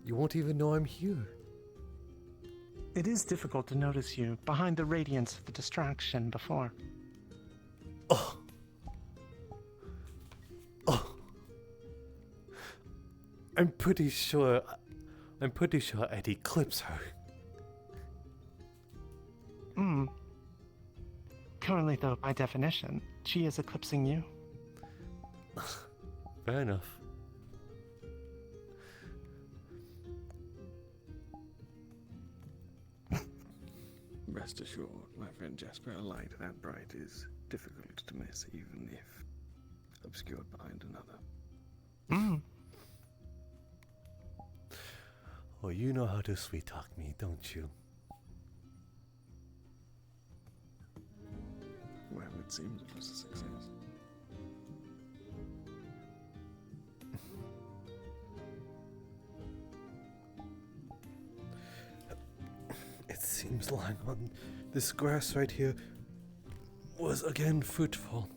You won't even know I'm here. It is difficult to notice you behind the radiance of the distraction before. Oh. I'm pretty sure I'd eclipse her. Hmm. Currently, though, by definition, she is eclipsing you. Fair enough. Rest assured, my friend Jasper, a light that bright is difficult to miss, even if obscured behind another. Hmm. Oh, you know how to sweet talk me, don't you? Well, it seems it was a success. It seems lying on this grass right here was again fruitful.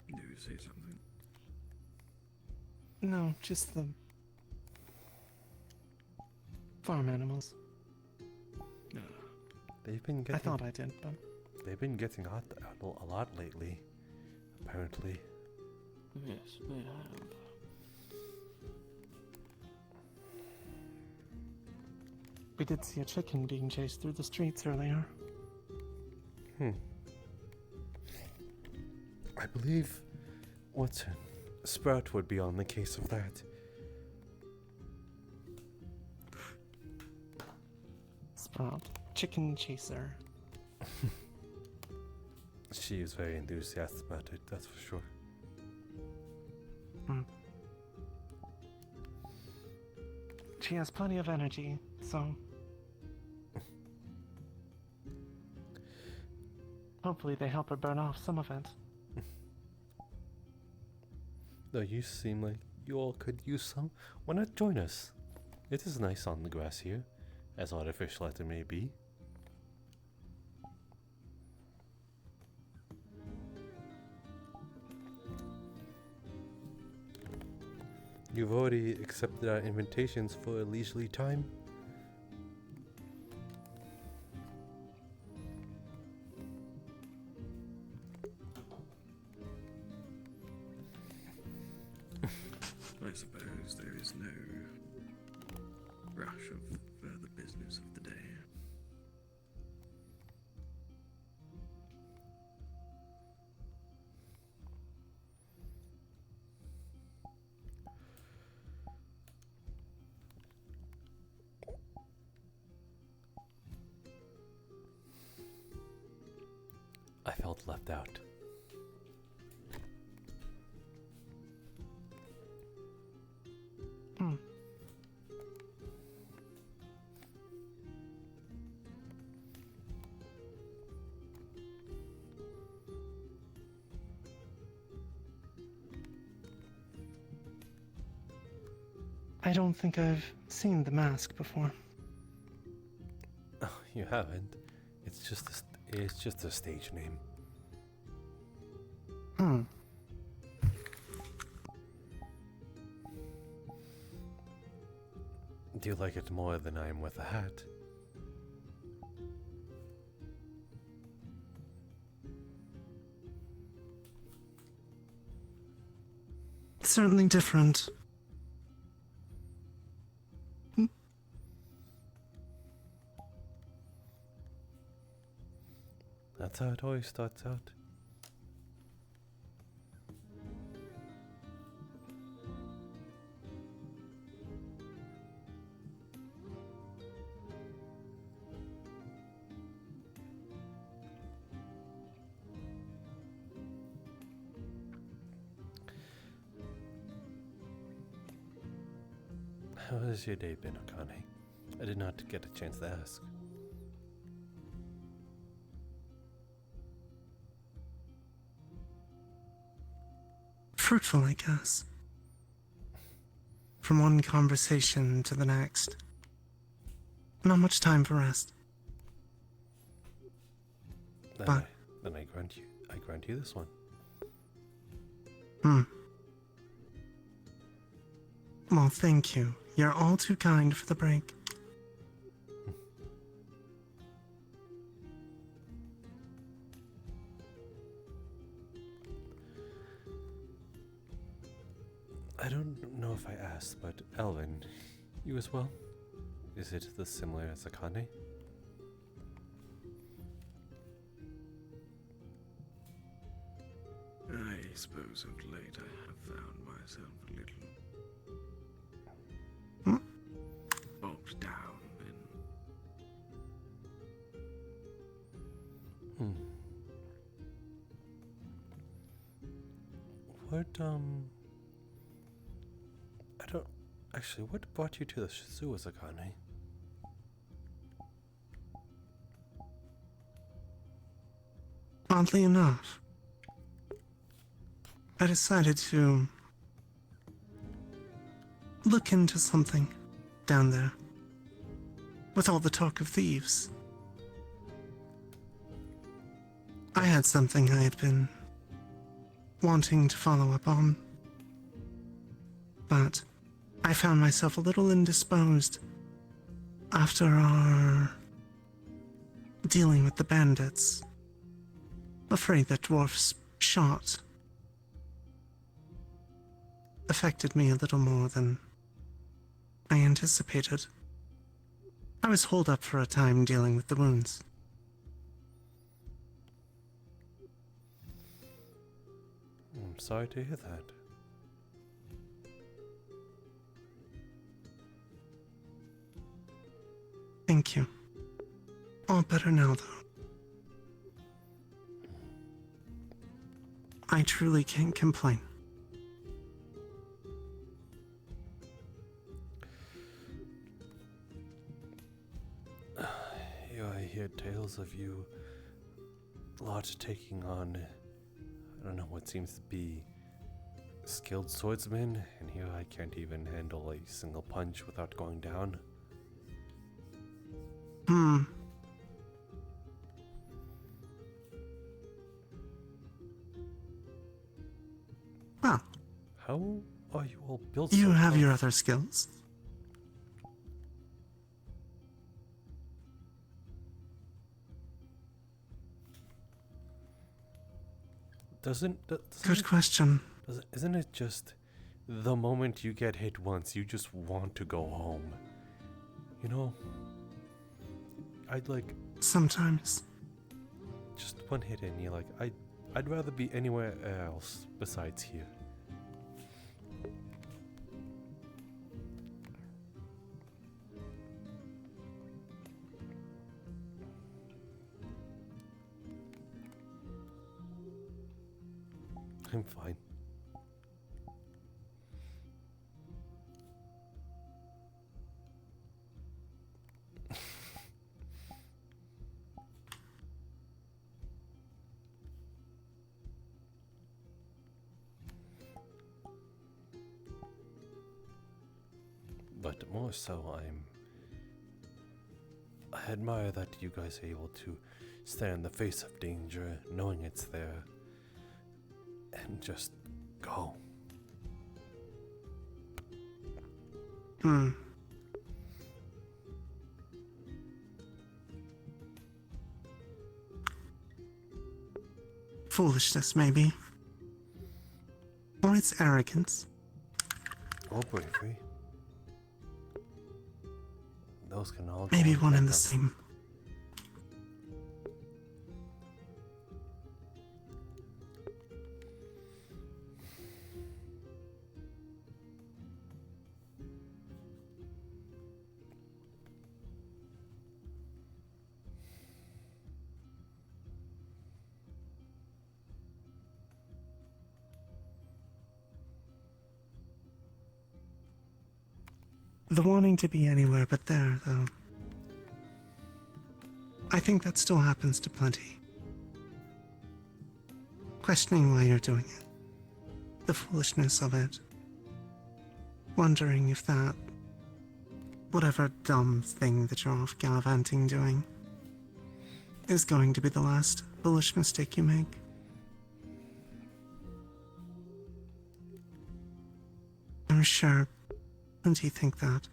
Do you say something? No, just the farm animals. They've been getting. I thought I did, but they've been getting hot a lot lately. Apparently. Yes, they have. we did see a chicken being chased through the streets earlier. I believe Watson Sprout would be on the case of that. Sprout, chicken chaser. She is very enthusiastic about it, that's for sure. She has plenty of energy, so hopefully they help her burn off some of it. Though you seem like you all could use some. Why not join us? It is nice on the grass here, as artificial as it may be. You've already accepted our invitations for a leisurely time. I suppose there is no rush of further business of the day. I felt left out. I don't think I've seen the mask before. Oh, you haven't. It's just a stage name. Do you like it more than I am with a hat? Certainly different. That's how it always starts out. How has your day been, Akane? I did not get a chance to ask. Fruitful, I guess. From one conversation to the next. Not much time for rest. Then I grant you this one. Well, thank you. You're all too kind for the break. I don't know if I asked, but Elvin, you as well? Is it as similar as Akane? I suppose of late I have found myself a little bogged down in... What, I don't... Actually, what brought you to the zoo as Akane? Oddly enough, I decided to look into something down there. With all the talk of thieves, I had something I had been wanting to follow up on, but I found myself a little indisposed after our dealing with the bandits. Afraid that Dwarf's shot affected me a little more than I anticipated. I was holed up for a time dealing with the wounds. I'm sorry to hear that. Thank you. All better now, though. I truly can't complain. I hear tales of you lot taking on, I don't know, what seems to be skilled swordsmen, and here I can't even handle a single punch without going down. Well, how are you all built? You so have tough? your other skills. Good question. Isn't it just the moment you get hit once, you just want to go home? You know, I'd like sometimes just one hit and you're like, I'd rather be anywhere else besides here. I'm fine. But more so, I admire that you guys are able to stand in the face of danger, knowing it's there, and just go. Foolishness, maybe. Or it's arrogance. Or bravery. Those can all Maybe go one and back the up. same. The wanting to be anywhere but there, though. I think that still happens to plenty. Questioning why you're doing it. The foolishness of it. Wondering if that... whatever dumb thing that you're off gallivanting doing is going to be the last foolish mistake you make. I'm sure. Don't you think that?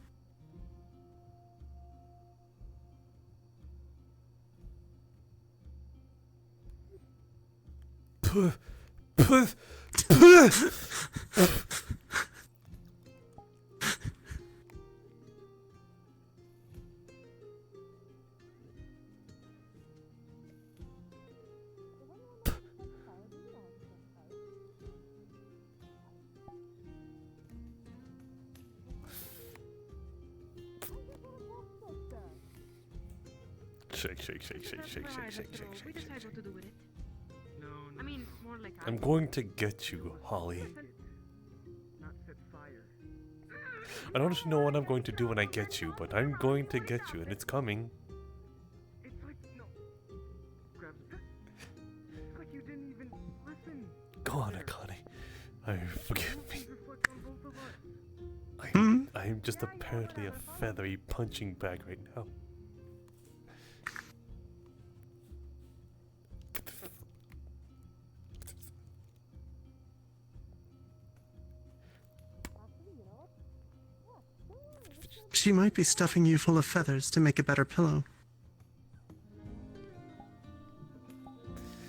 Shake, shake, shake, shake, shake, shake, shake, shake, We shake, decide shake. what to do with it. No, no. I mean, more like I'm going to get you, Holly. I don't know what I'm going to do when I get you, but I'm going to get you, and it's coming. It's like, no. Grab it. It's like you didn't even listen. Go on, Akane. Forgive me. I'm just apparently a feathery punching bag right now. She might be stuffing you full of feathers to make a better pillow.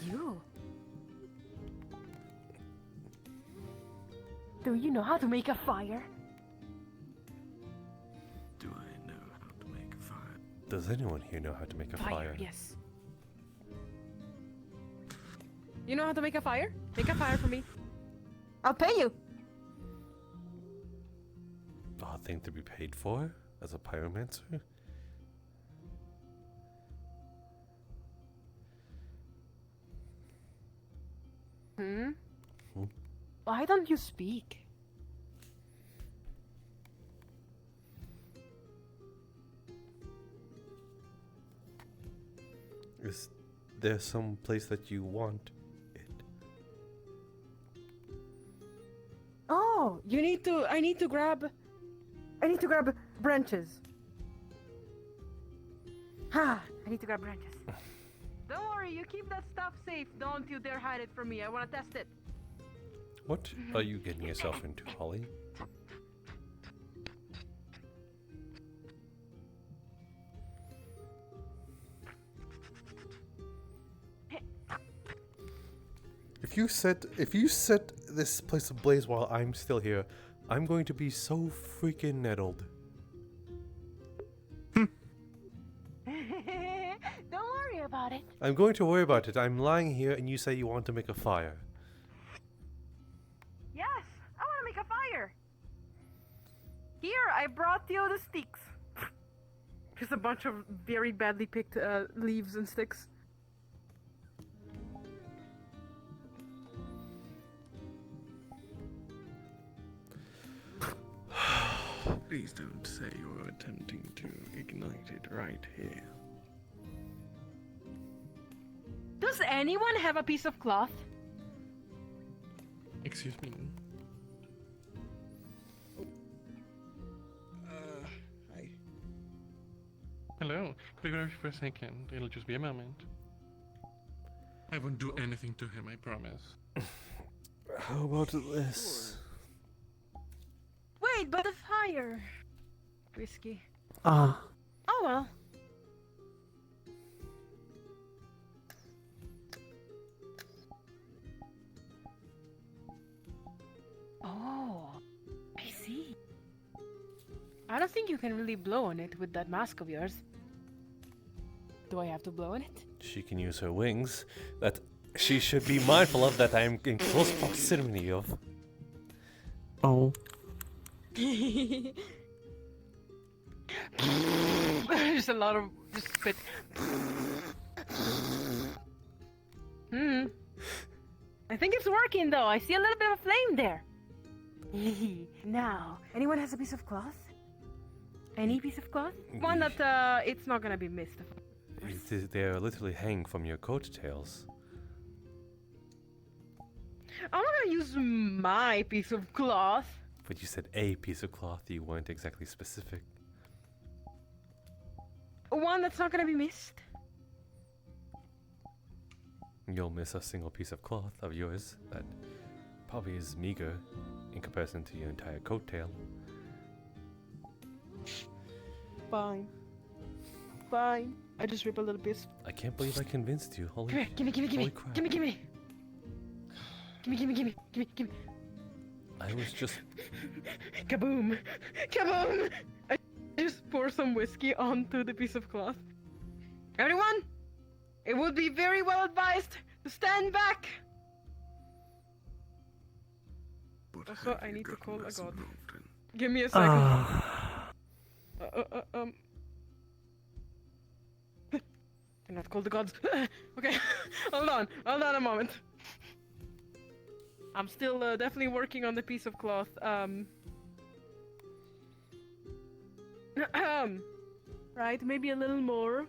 You? Do you know how to make a fire? Do I know how to make a fire? Does anyone here know how to make a fire? Yes. You know how to make a fire? Make a fire for me. I'll pay you. A thing to be paid for as a pyromancer? Hmm? Why don't you speak? Is there some place that you want? Oh, I need to grab branches. Ha! I need to grab branches. Don't worry, you keep that stuff safe. Don't you dare hide it from me. I want to test it. What are you getting yourself into, Holly? If you set this place ablaze while I'm still here, I'm going to be so freaking nettled. Don't worry about it. I'm going to worry about it. I'm lying here and you say you want to make a fire. Yes, I want to make a fire. Here, I brought you the sticks. Just a bunch of very badly picked leaves and sticks. Please don't say you're attempting to ignite it right here. Does anyone have a piece of cloth? Excuse me. Hi. Hello. Be with you for a second. It'll just be a moment. I won't do anything to him, I promise. How about this? Wait, but the fire. Risky. Ah. Oh well. Oh, I see. I don't think you can really blow on it with that mask of yours. Do I have to blow on it? She can use her wings. That she should be mindful of that I'm in close proximity of. Oh. There's a lot of just spit. I think it's working though. I see a little bit of a flame there. Now, anyone has a piece of cloth? Any piece of cloth? One that it's not gonna be missed. They're literally hang from your coattails. I'm not gonna use my piece of cloth. But you said a piece of cloth, you weren't exactly specific. One that's not gonna be missed. You'll miss a single piece of cloth of yours that probably is meager in comparison to your entire coattail. Fine. Fine. I just rip a little piece. I can't believe I convinced you. Holy Come here, gimme. holy crap. Gimme. I was just... Kaboom! I just pour some whiskey onto the piece of cloth. Everyone, it would be very well advised to stand back. Also, I need to call a god. Give me a second. Cannot call the gods. Okay, hold on a moment. I'm still definitely working on the piece of cloth. Right, maybe a little more.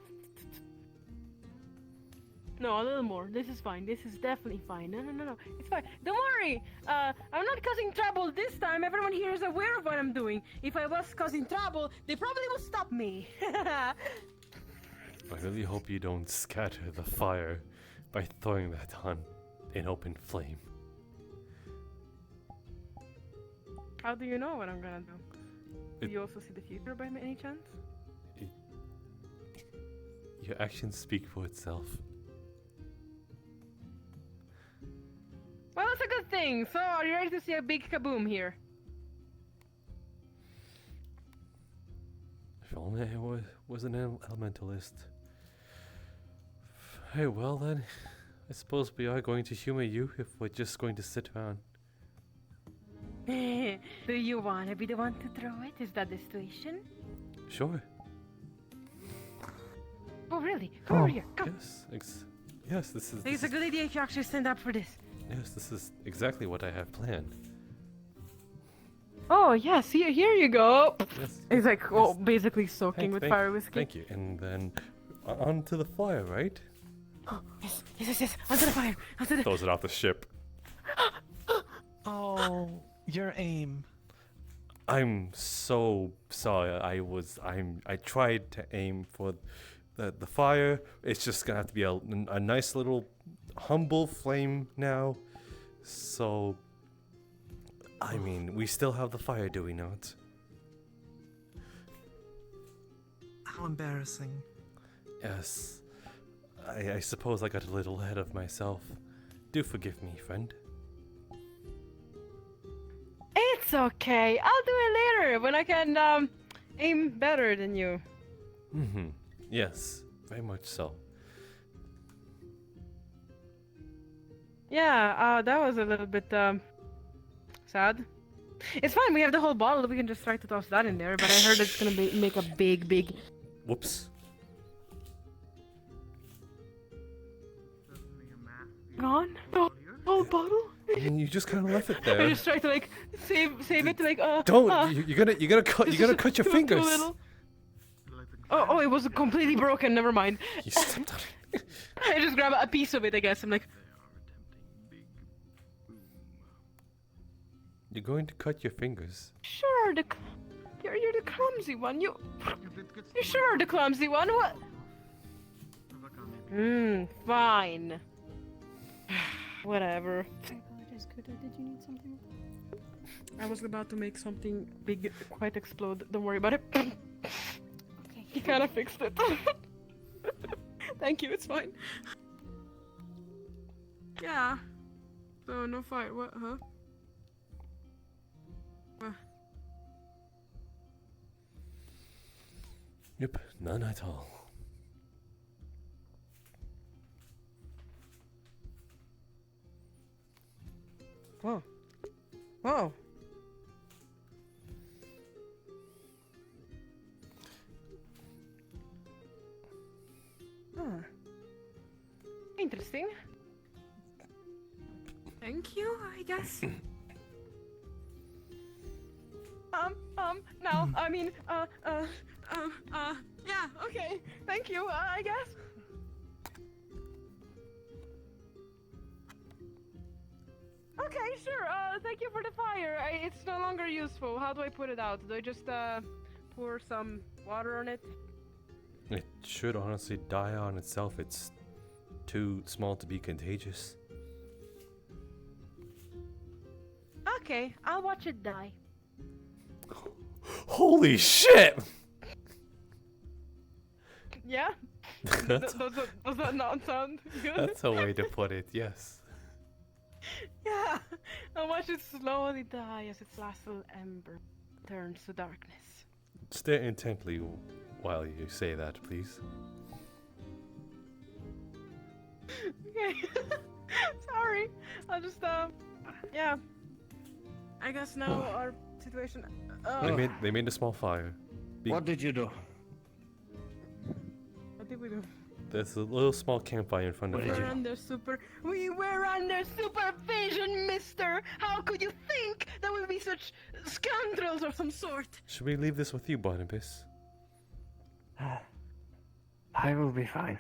No, a little more. This is fine. This is definitely fine. No. It's fine. Don't worry. I'm not causing trouble this time. Everyone here is aware of what I'm doing. If I was causing trouble, they probably would stop me. I really hope you don't scatter the fire by throwing that on an open flame. How do you know what I'm gonna do? Do you also see the future by any chance? Your actions speak for itself. Well, that's a good thing. So, are you ready to see a big kaboom here? If only I was an elementalist. Hey, well then, I suppose we are going to humor you if we're just going to sit around. Do you want to be the one to throw it? Is that the situation? Sure. Oh, really? Come over here. Come. Yes, this is... It's a good idea if you actually stand up for this. Yes, this is exactly what I have planned. Oh, yes, here you go. Yes. It's like, basically soaking with fire whiskey. Thank you. And then onto the fire, right? Oh, yes. Onto the fire. Throws it off the ship. Oh, your aim. I'm so sorry. I tried to aim for the fire. It's just gonna have to be a nice little humble flame now. So, I mean, we still have the fire, do we not? How embarrassing. Yes. I suppose I got a little ahead of myself. Do forgive me, friend. It's okay. I'll do it later when I can aim better than you. Mm-hmm. Yes, very much so. Yeah, that was a little bit sad. It's fine. We have the whole bottle. We can just try to toss that in there. But I heard it's gonna make a big. Whoops. Gone? The whole bottle? I mean, you just kind of left it there. I just tried to like save it. Like Don't. You're gonna cut your fingers. Too little. Oh, it was completely broken. Never mind. You stepped on it. I just grabbed a piece of it. I guess I'm like. You're going to cut your fingers. Sure, you're the clumsy one. You sure are the clumsy one. What? Fine. Whatever. I apologize, Kuta. Did you need something? I was about to make something big quite explode. Don't worry about it. Okay. He kind of fixed it. Thank you. It's fine. Yeah. So no fight. What? Huh? Yep, none at all. Whoa. Whoa. Interesting. Thank you, I guess. No, I mean, yeah, okay. Thank you, I guess. Okay, sure, thank you for the fire. It's no longer useful. How do I put it out? Do I just, pour some water on it? It should honestly die on itself. It's too small to be contagious. Okay, I'll watch it die. Holy shit! Yeah? That's- does that not sound good? That's a way to put it, yes. Yeah, I'll watch it slowly die as its last little ember turns to darkness. Stare intently while you say that, please. Okay, sorry. I'll just, yeah. I guess now our situation. They made a small fire. What did you do? What did we do? There's a little small campfire in front of We were her. under supervision, mister! How could you think that we'd be such scoundrels of some sort? Should we leave this with you, Barnabas? I will be fine.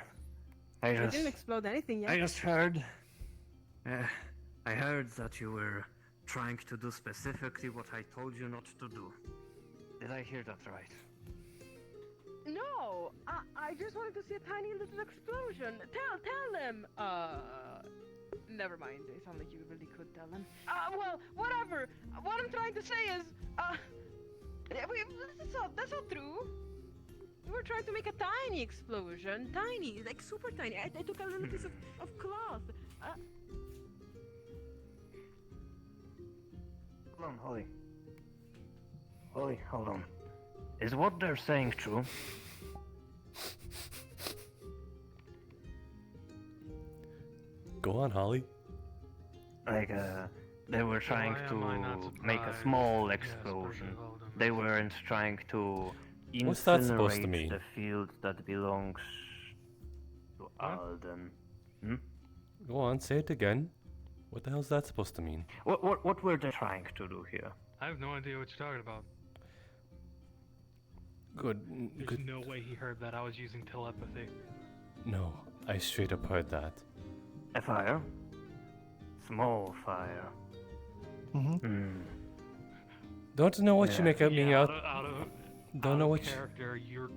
I didn't explode anything yet. I just heard. I heard that you were trying to do specifically what I told you not to do. Did I hear that right? No, I just wanted to see a tiny little explosion. Tell them. Never mind. They sound like you really could tell them. Well, whatever. What I'm trying to say is, that's not true. We were trying to make a tiny explosion. Tiny, like super tiny. I took a little piece of cloth. Hold on, Holly. Holly, hold on. Is what they're saying true? Go on, Holly. Like, they were trying to make a small explosion. They weren't trying to What's that supposed to incinerate mean? the field that belongs to Alden. Hmm? Go on, say it again. What the hell's that supposed to mean? What were they trying to do here? I have no idea what you're talking about. Good. There's no way he heard that. I was using telepathy. No, I straight up heard that. A fire? Small fire. Mm-hmm. Don't know what you make of me out. Don't know what. Character, you're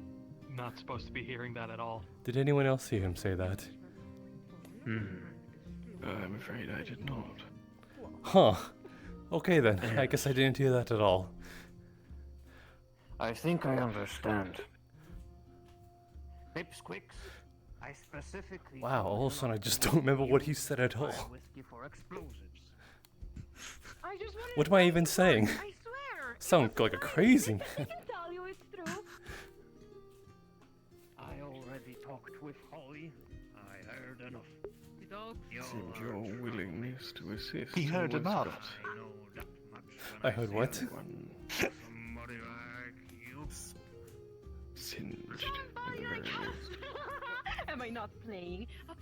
not supposed to be hearing that at all. Did anyone else hear him say that? I'm afraid I did not. Huh. Okay then. I guess I didn't hear that at all. I think I understand. Pipsqueaks, I specifically. Wow, all of a sudden I just don't remember what he said at all. Whiskey for explosives. What am I even saying? I swear. Sound like a crazy man. I can tell you it's true. I already talked with Holly. I heard enough. Seemed your willingness to assist. He heard was enough. cut. I heard what? Somebody like you. Singed at the very least. Am I not playing? I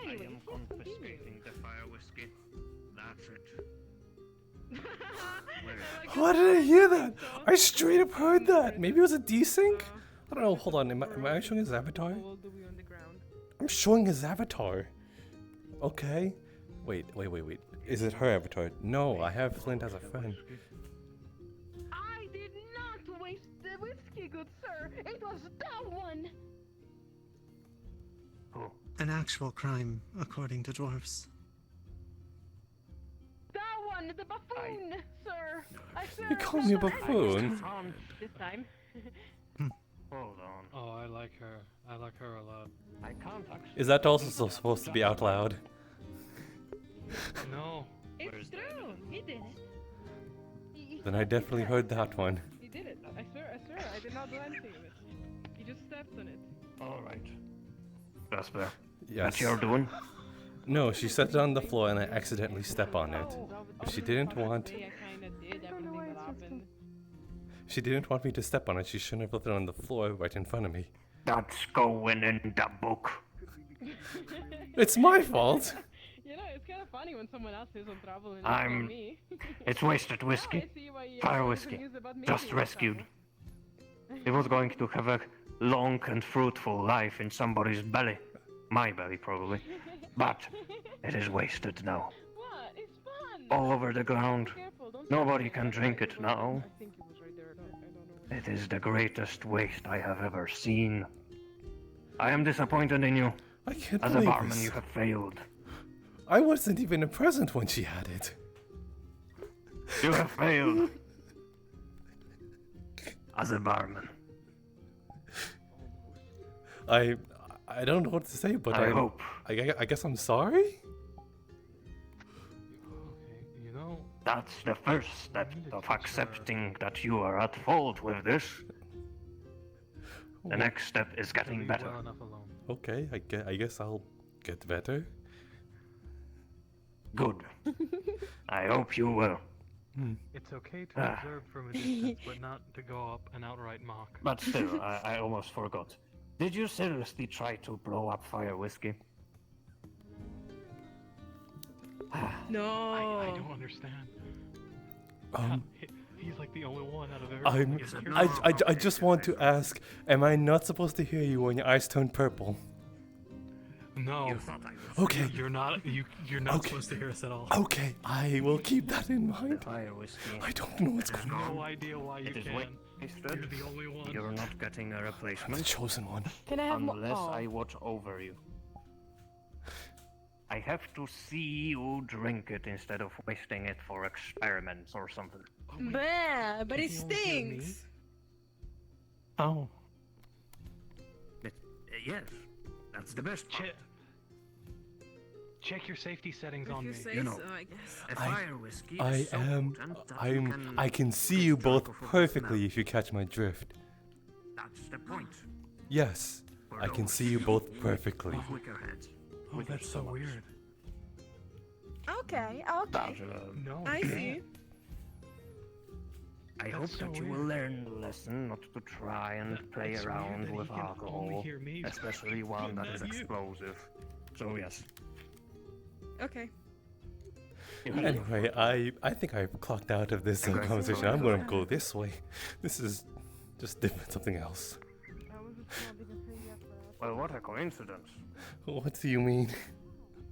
Anyway, am confiscating the fire whiskey. That's it. How did I hear that? I straight up heard that. Maybe it was a desync? I don't know. Hold on. Am I showing his avatar? I'm showing his avatar. Okay. Wait. Is it her avatar? No, I have Flint as a friend. I did not waste the whiskey, good sir. It was that one. An actual crime, according to dwarves. That one, the buffoon, sir. I swear. You call me a buffoon? This time. Hold on. Oh, I like her. I like her a lot. I can't actually. Is that also supposed to be out loud? No. It's true. He did it. Then I definitely heard that one. He did it. I swear. I did not do anything with it. He just stepped on it. All right. Jasper. Yes. That's your doing? No, she set it on the floor and I accidentally step on it. If she didn't want... I kinda did everything that happened. She didn't want me to step on it, she shouldn't have left it on the floor right in front of me. That's going in the book. It's my fault! You know, it's kind of funny when someone else is on trouble and it's I'm- not me. It's wasted whiskey. Now I see why, Fire there's whiskey. news about me Just being in rescued. trouble. It was going to have a long and fruitful life in somebody's belly. My belly, probably. But it is wasted now. What? It's fun. All over the ground. Be careful, don't Nobody touch can it. drink it now. I think it was right there. I don't know. It is the greatest waste I have ever seen. I am disappointed in you. I can't As a believe barman, this. you have failed. I wasn't even present when she had it. You have failed. As a barman. I don't know what to say, but I hope. I guess I'm sorry. You know, That's the first step of accepting that you are at fault with this. The next step is getting better. well enough alone. Okay, I guess I'll get better. Good. I hope you will. It's okay to Ah. observe from a distance, but not to go up and outright mock. But still, I almost forgot. Did you seriously try to blow up fire whiskey? No. I don't understand. He's like the only one out of everyone. I just want to ask, am I not supposed to hear you when your eyes turn purple? No. Okay. You're not. You're not supposed to hear us at all. Okay, I will keep that in mind. Fire whiskey. I don't know what's going on. No idea why you It is can. wasted. You're the only one. You're not getting a replacement. The chosen one. Can I have more? Unless Oh. I watch over you. I have to see you drink it instead of wasting it for experiments or something. Bleh, but it stinks. Oh, Yes, that's the best part. Check your safety settings If on you me. say You know, so, I guess. A fire whiskey I is so am. potent that you I can see you both perfectly if you catch my drift. That's the point. Yes, I can see you both perfectly. Wicker heads. Oh, that's so weird. Okay. No. I see. I That's hope so that you weird. will learn the lesson not to try and play That's weird around that he with can only alcohol, hear me, especially one that is not you. explosive. So yes. Okay. Anyway, I think I've clocked out of this Okay. conversation. I'm gonna go this way. This is just different, something else. Well, what a coincidence. What do you mean?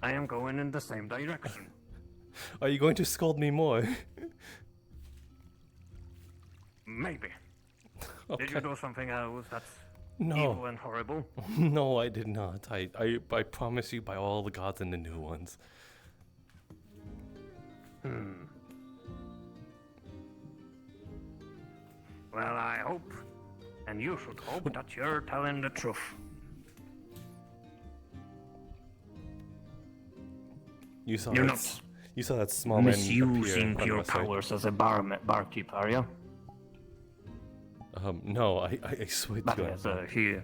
I am going in the same direction. Are you going to scold me more? Maybe. Did Okay. you do something else that's No. evil and horrible? No, I did not. I promise you by all the gods and the new ones. Well, I hope, and you should hope, that you're telling the truth. You saw You're that. not You saw that small man appear in misusing front your of us, right? powers as a barkeep, are you? No, I swear But to yes, God. he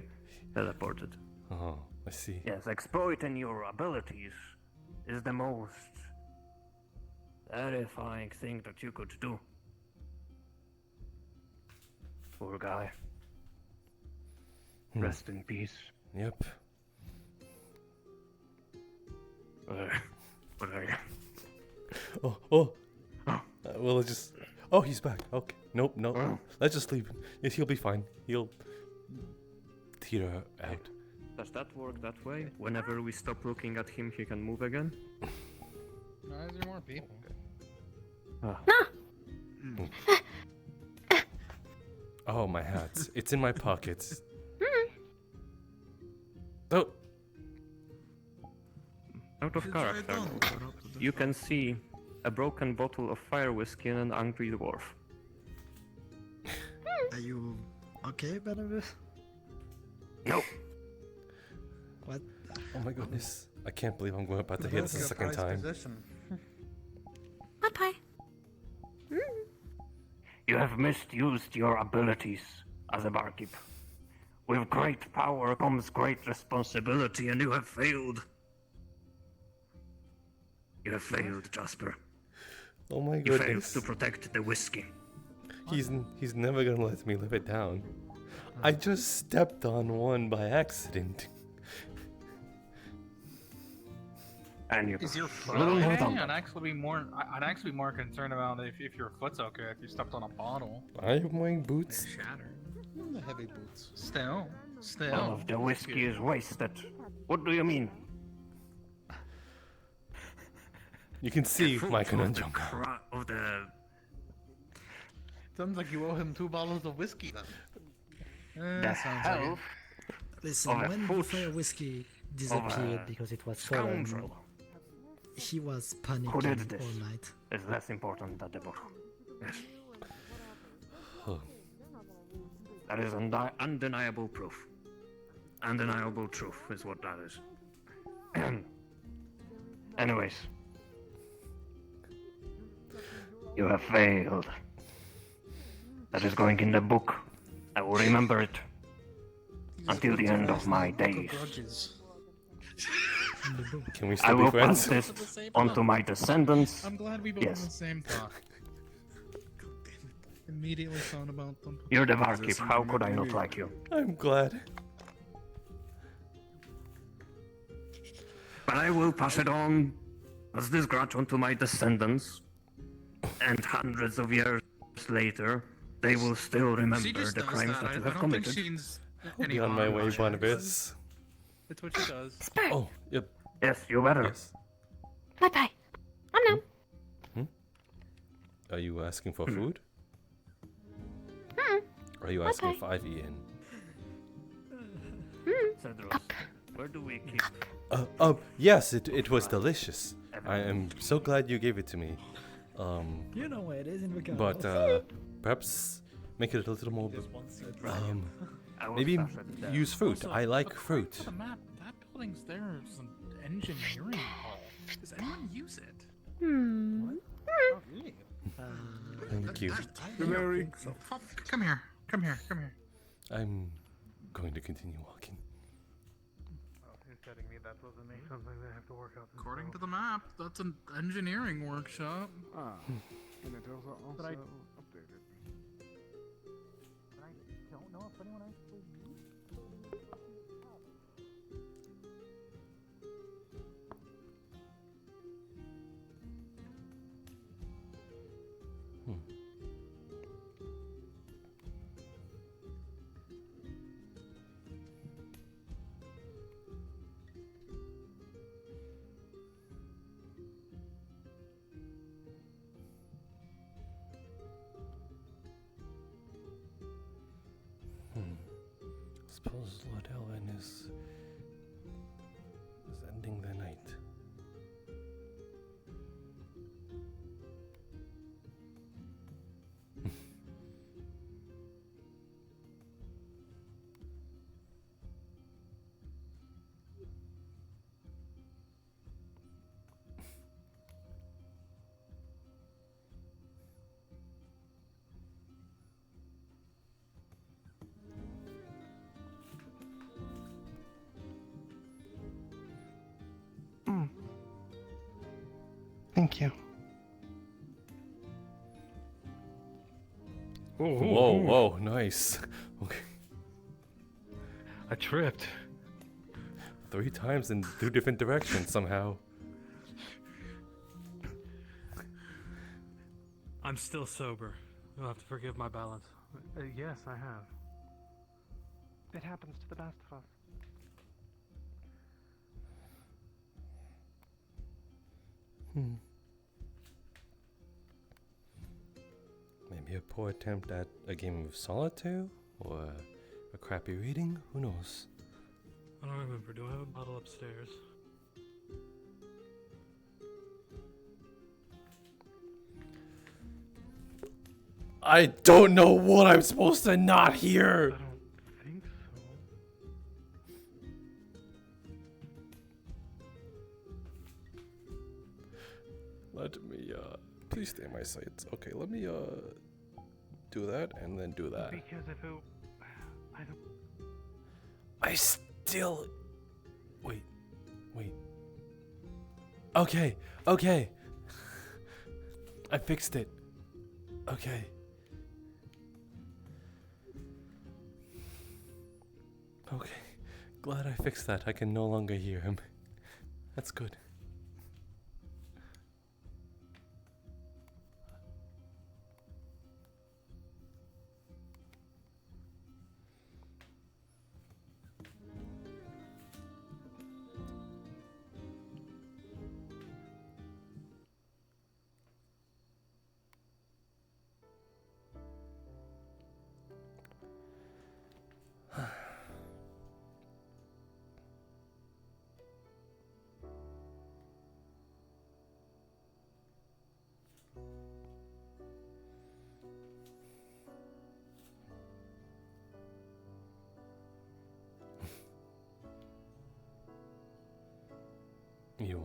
teleported. Oh, I see. Yes, exploiting your abilities is the most terrifying thing that you could do. Poor guy. Rest in peace. Yep. What are you? Oh. Well, let's just. Oh, he's back. Okay. Nope. Let's just leave him. Yes, he'll be fine. He'll teeter out. Does that work that way? Whenever we stop looking at him, he can move again? No, is there more people? Oh, my hat. It's in my pockets. Oh. Out of character. You can see a broken bottle of fire whiskey and an angry dwarf. Are you okay, Benedict? No. What? Oh my goodness. I can't believe I'm about to hear this a second time. Bye-bye. You have misused your abilities as a barkeep. With great power comes great responsibility, and you have failed. You have failed, Jasper. Oh my You failed goodness. to protect the whiskey. He's never gonna let me live it down. I just stepped on one by accident. And you Is your foot little okay? thumb. I'd actually be more concerned about if your foot's okay if you stepped on a bottle. I'm wearing boots. Shattered. The heavy boots. Still. All of the whiskey is wasted. What do you mean? You can see my conundrum. Of the Sounds like you owe him 2 bottles of whiskey then. the Sounds like health Listen, of a when foot before whiskey disappeared a because it was stolen, scoundrel he was who did panicking this all night. is less important than the bottle. Yes. That is undeniable proof. Undeniable truth is what that is. Anyways. You have failed. That is going in the book. I will remember it until the end of my days. Can we I still be will friends? pass this onto my descendants. I'm glad we both Yes. have the same thought. Immediately thought about them. You're the barkeep. How could I not like you? I'm glad. But I will pass it on as this grudge onto my descendants. And hundreds of years later, they will still remember the crimes that you have committed. I'll be on my way, Barnabas. That's what she does. Oh, yep. Yes, you better. Yes. Bye-bye. I'm now. Are you asking for food? Hmm. Or are you asking if I've eaten? Cedros, where do we keep? Yes, it was delicious. I am so glad you gave it to me. You know where it is in Ricardo. But perhaps make it a little more. Maybe use fruit. I like fruit. The map, that building's there is an engineering hall. Does anyone use it? Thank you. Come here. I'm going to continue walking. You're telling me that doesn't make something they have to work out. According to the map, that's an engineering workshop. And it also But I- updated. I don't know if anyone actually Suppose Lord Elwyn is ending the night. Thank you. Whoa, nice. Okay. I tripped. 3 times in 2 different directions somehow. I'm still sober. You'll have to forgive my balance. Yes, I have. It happens to the best of us. Maybe a poor attempt at a game of solitaire? Or a crappy reading? Who knows? I don't remember. Do I have a bottle upstairs? I don't know what I'm supposed to not hear! I don't think so. Let me, please stay in my sights. Okay, let me, do that and then do that. Because if it... I don't... I still... Wait. Okay. I fixed it. Okay. Glad I fixed that. I can no longer hear him. That's good.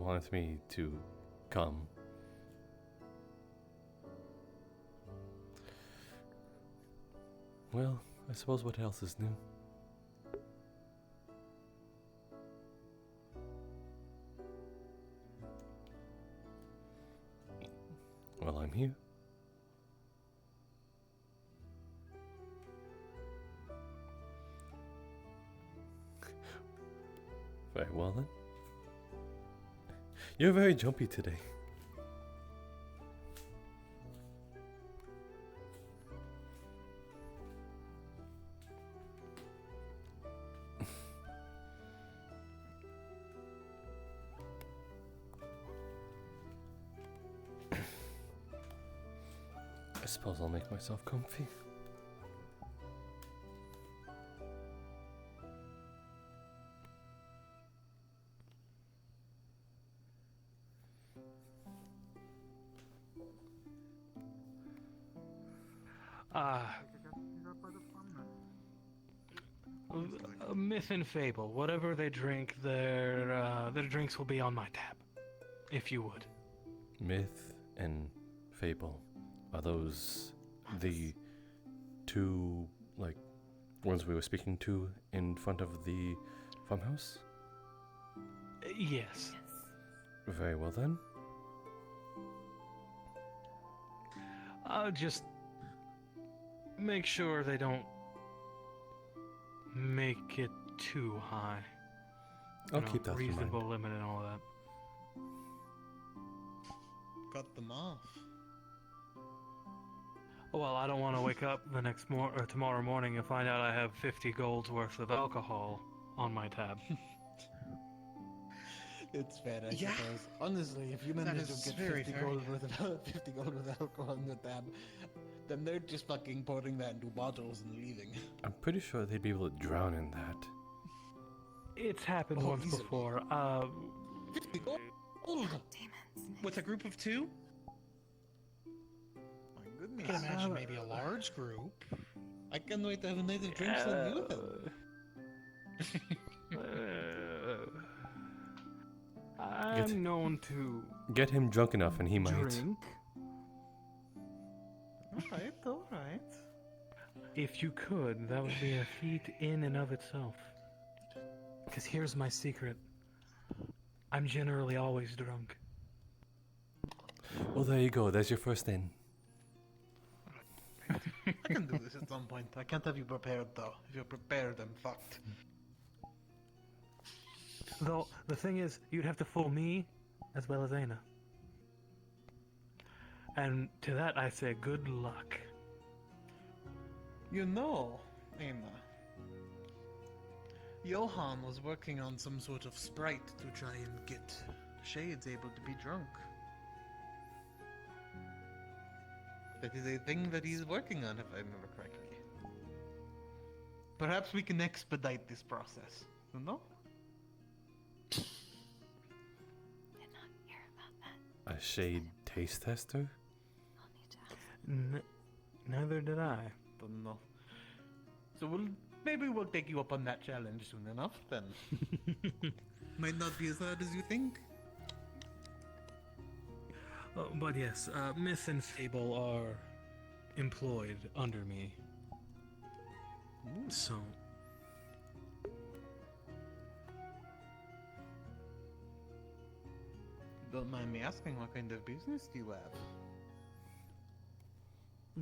wanted me to come. Well, I suppose what else is new? Well, I'm here. Very well then. You're very jumpy today. I suppose I'll make myself comfy. Myth and fable. Whatever they drink, their drinks will be on my tab, if you would. Myth and fable. Are those the two, like, ones we were speaking to in front of the farmhouse? Yes. Very well then. Just make sure they don't make it too high. I'll keep that in mind. Reasonable limit and all that. Cut them off. Well, I don't want to wake up the next tomorrow morning and find out I have 50 gold's worth of alcohol on my tab. It's fair, I suppose. Honestly, if you manage to get 50 gold worth of alcohol on your tab, then they're just fucking pouring that into bottles and leaving. I'm pretty sure they'd be able to drown in that. It's happened once easily. before. 50 gold? With a group of 2? My goodness. I can imagine maybe a large group. I can't wait to have a night of drinks on you then. I'm known to Get him drunk enough and he might. drink. Alright. If you could, that would be a feat in and of itself. Because here's my secret. I'm generally always drunk. Well, there you go. There's your first in. I can do this at some point. I can't have you prepared though. If you're prepared, I'm fucked. Though, the thing is, you'd have to fool me as well as Aina. And to that I say good luck. You know, Aina, Johan was working on some sort of sprite to try and get Shades able to be drunk. That is a thing that he's working on, if I remember correctly. Perhaps we can expedite this process, you know? A shade taste tester? Neither did I. Don't know. So maybe we'll take you up on that challenge soon enough, then. Might not be as hard as you think. But yes, Myth and Fable are employed under me. So... Don't mind me asking, what kind of business do you have?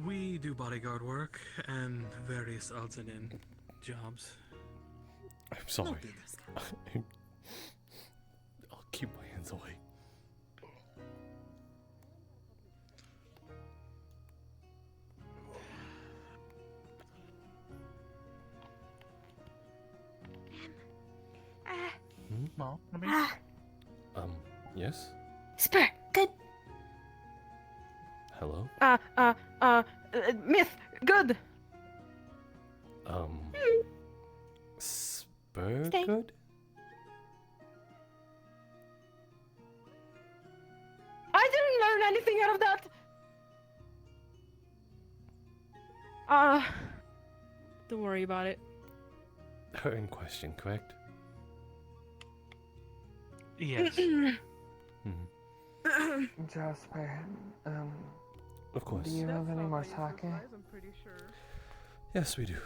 we do bodyguard work and various odds and end jobs. I'm sorry. I'll keep my hands away. Well, Yes? Spur, good. Hello? Myth, good. Spur Stay. good? I didn't learn anything out of that. Don't worry about it. Her in question, correct? Yes. Jasper, Of course. do you have any more sake? I'm pretty sure. Yes, we do.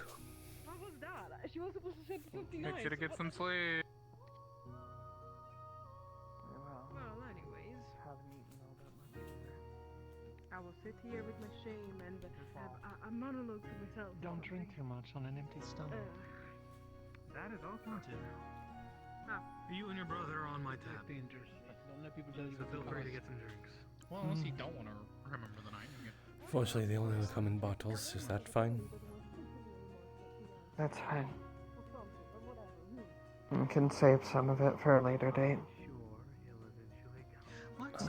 What was that? She was supposed to say 59. Make sure to get some sleep. Well, anyways. I will sit here with my shame and have a monologue to myself. Don't drink too much on an empty stomach. That is all wanted. You and your brother are on my tab. Dangerous. Don't let people tell you So feel free to get some drinks. Well, unless you don't want to remember the night. You Fortunately, they only come in bottles. Is that fine? That's fine. You can save some of it for a later date. What?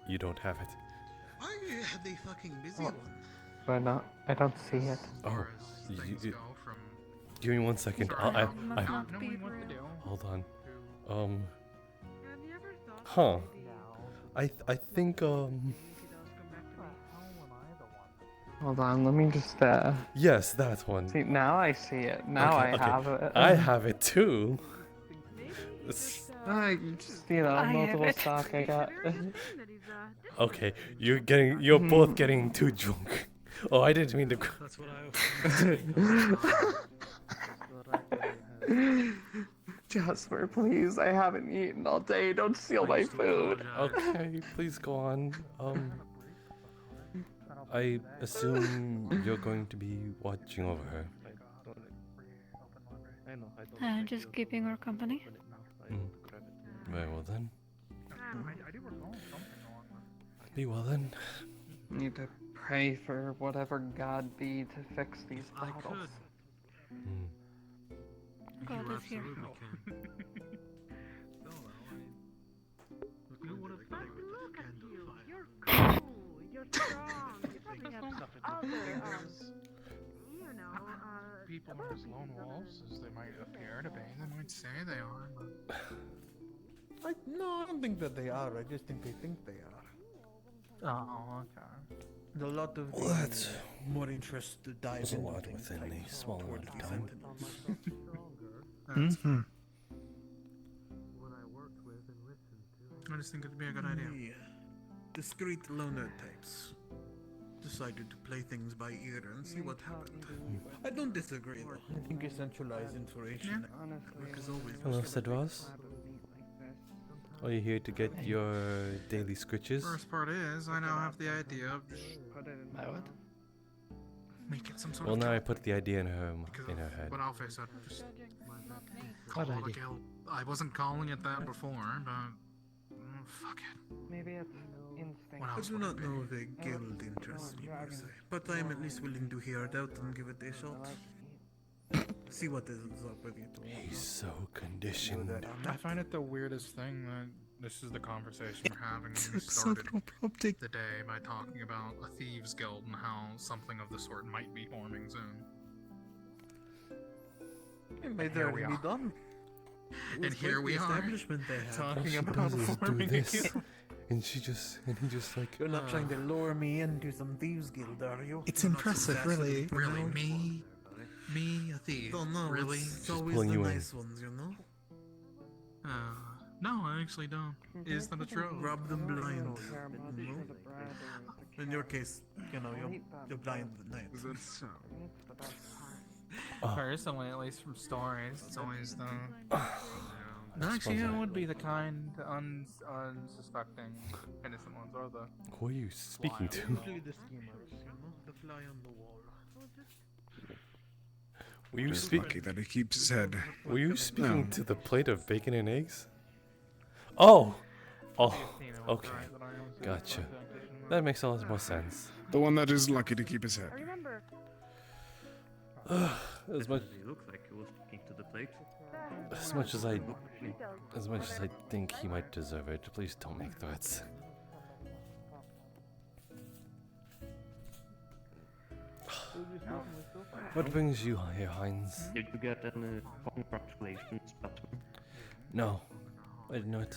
You don't have it. Why are you the fucking busy one? Why not? I don't see it. Oh, give me 1 second. Hold on. Huh. I think Hold on, let me just Yes, that one. see, now I see it. Now Okay, I have it. I have it too. I just, multiple stock I got. Okay, you're both getting too drunk. Oh, I didn't mean to. That's what Jasper, please, I haven't eaten all day. Don't steal my food. Okay, please go on. I assume you're going to be watching over her. Just keeping her company. Very well then. Be well then. Need to pray for whatever God be to fix these bottles. God is here. You're cool. You're strong. You probably have other, people aren't as lone wolves as they might appear to be. They might say they are, but... No, I don't think that they are. I just think they are. Oh, okay. There's a lot of Well, that's more interest to dive was a into lot things within like a small towards amount of the time. Sentinels. Mm-hmm. I just think it'd be a good idea. The discreet loner types decided to play things by ear and see what happened. I don't disagree though. I think a centralized information network is always Hello, Cedros. Are you here to get your daily scritches? First part is, I now have the idea of just make it some sort Well, of now I guild. put the idea in her Because head. of what Alfie said, just call it a idea? guild. I wasn't calling it that before, but fuck it. Maybe it's instinct. What I else do would not it be? know if a guild interests me per se, but I am at least willing to hear it out and give it a shot. See what is up with it. He's so conditioned. I find it the weirdest thing that this is the conversation we're having when we So started pro-optic. the day by talking about a thieves guild and how something of the sort might be forming soon. It may here we already be are. done. And here we are, Establishment they have. talking All she about does is do forming a this, guild. and he just like. You're not trying to lure me into some thieves guild, are you? It's You're not impressive, successfully really. Really, pronounced? me, a thief? Don't know. Really? It's always pulling the you in. nice ones, you know. No, I actually don't. Is that a trope? Rob them blind. You know? In your case, you know, you're blind at night. Personally, at least from stories, it's always the. I Actually, suppose it I- would be the kind, unsuspecting, innocent ones, or the. Who are you speaking to? Usually the schemers, you know, the fly on the wall. Were you It's speaking? lucky that he keeps his head. Were you speaking No. to the plate of bacon and eggs? Oh, okay, gotcha. That makes a lot more sense. The one that is lucky to keep his head. Remember, As much, He looks like he was speaking to the plate. as much as I think he might deserve it, please don't make threats. What brings you here, Heinz? Did you get any congratulations button? No, I did not.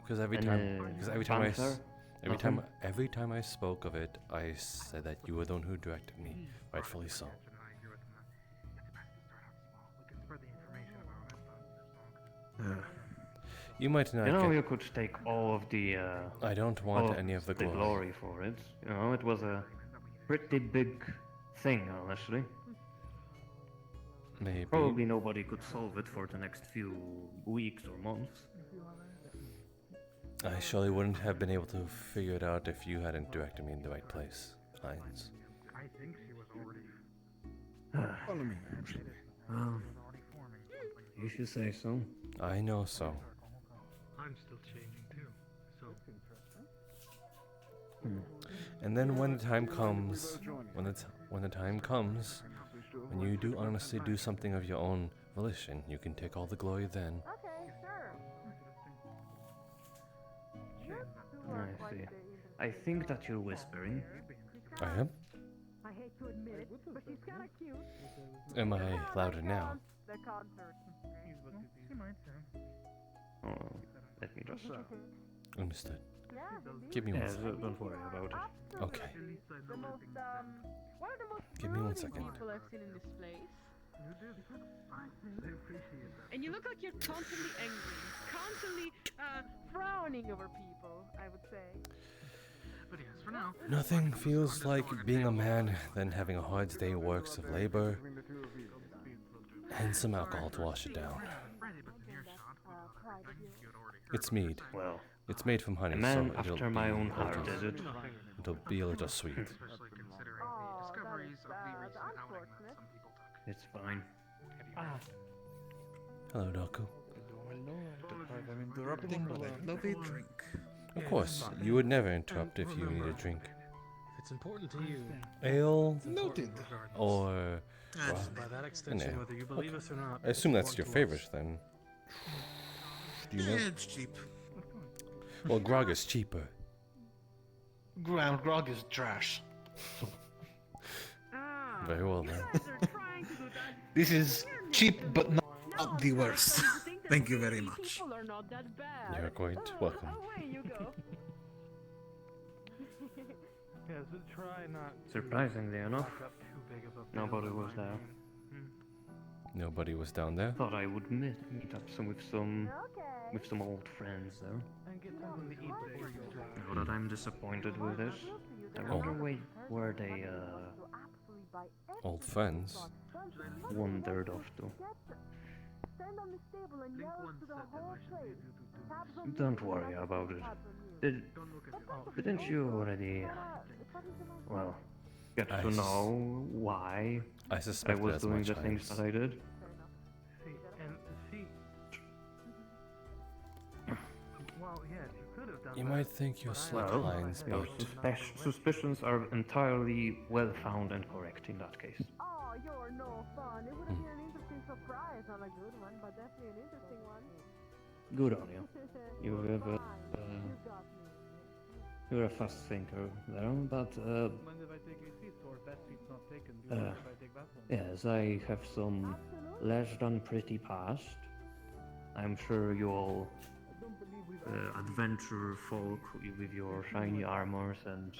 Because every And, time, fanfare? Nothing? every time I spoke of it, I said that you were the one who directed me, rightfully so. You might not You know, get... you could take all of the. I don't want all any of the glory. glory for it. You know, it was a pretty big thing, honestly. Maybe. Probably nobody could solve it for the next few weeks or months. I surely wouldn't have been able to figure it out if you hadn't directed me in the right place, Heinz. I think she was already. Follow me, actually. You should say so. I know so. I'm still changing too, so. And then when the time comes, when the time comes, when you do honestly do something of your own volition, you can take all the glory then. I see. I think that you're whispering. I am? I hate to admit it, but she's kind of cute. Am I louder now? The concert. Oh, let me just. Understood. Give me one second. Don't worry about it. Okay. The most, one of the most Give me 1 brilliant second. people I've seen in this place. And you look like you're constantly angry, constantly frowning over people, I would say. But yes, for now. Nothing feels like being a man than having a hard day's works of labor and some alcohol to wash it down. It's mead. Well, it's made from honey, a man so it'll after be my own a heart, little- is it? It'll be a little sweet. Especially considering the discoveries of the recent outing that some people took. It's fine. Hello, Doku. I'm interrupting, but I love a drink. Of course, you would never interrupt if you need a drink. If it's important to you. Ale? it's important Noted. regardless. Or... And well, by that an extension, ale. whether you believe us or not, I assume it's that's your important to us. favorite, then. Do you know? Yeah, it's cheap. Well, grog is cheaper. Ground grog is trash. Very well, then. This is cheap, but not the worst. Thank you very much. People are not that bad. You're quite welcome. Away you go. Yeah, so try not to Surprisingly enough, suck up too big of a nobody bill, was there. Nobody was down there? Thought I would meet up with some old friends though. And get something to eat before you go out. Now that I'm disappointed with this, I wonder where they Old friends? wandered off to. Don't worry about it. Didn't you already, well, get to know why I suspected was as doing much, the things Heinz. that I did? Well, yes, you could have done You that, might think you're but I- slick, Heinz, Your but... suspicions are entirely well found and correct in that case. Oh, you're no fun. It would have been an interesting surprise, not a good one, but definitely an interesting one. Good on you. You have you're a fast thinker there, but Mind if I take a seat, or that seat's not taken? Do you mind if I take that one? yes, I have some less than pretty past. I'm sure you all adventure folk with your shiny armors and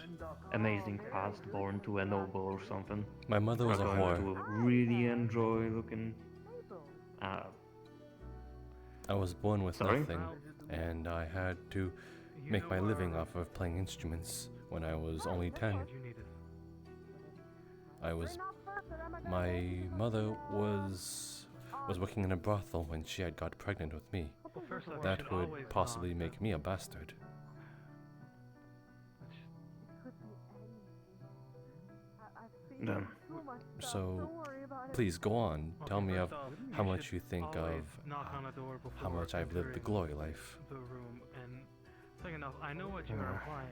amazing past born to a noble or something. My mother was are a going whore. to really enjoy looking. I was born with Sorry? nothing, and I had to make my living off of playing instruments when I was only 10. My mother was working in a brothel when she had got pregnant with me. That would possibly make me a bastard. Done. So, please go on. Tell me of how much you think of how much I've lived the glory life. The room, and second off, I know what you are implying.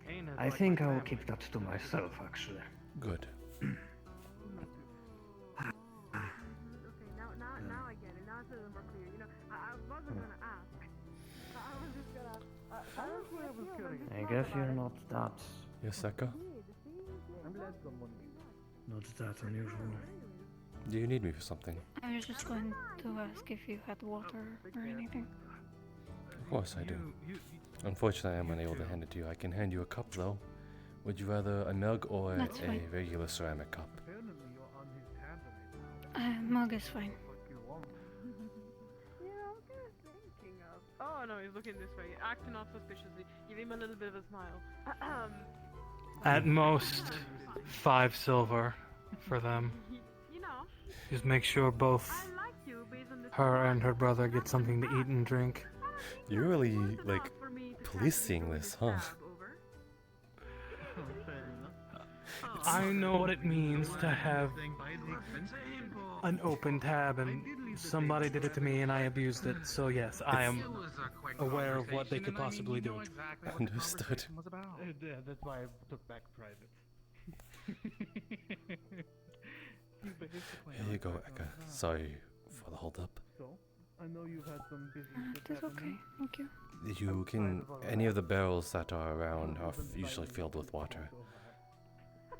Ain't it I like think my I will family? keep that to myself, actually. Good. Okay, now I get it. Now it's a little more clear. You know, I wasn't gonna ask. I was just gonna. I guess you're not that. Yes, Eka? Not that unusual. Do you need me for something? I was just going to ask if you had water or anything. Of course I do. Unfortunately, I'm unable to hand it to you. I can hand you a cup, though. Would you rather a mug or That's a fine. regular ceramic cup? Mug is fine. Oh no, he's looking this way. Acting off suspiciously. Give him a little bit of a smile. At most, 5 silver for them. You know, Just make sure both her and her brother get something to eat and drink. You're really, like, policing this, huh? I know what it means to have an open tab, and somebody did it to me and I abused it, so yes, I am aware of what they could possibly do. Understood. That's why I took back private. Here you go, Eka. Sorry for the hold up. So, I know you've had some busy That's okay, thank you. You can. Any of the barrels that are around are usually filled with water.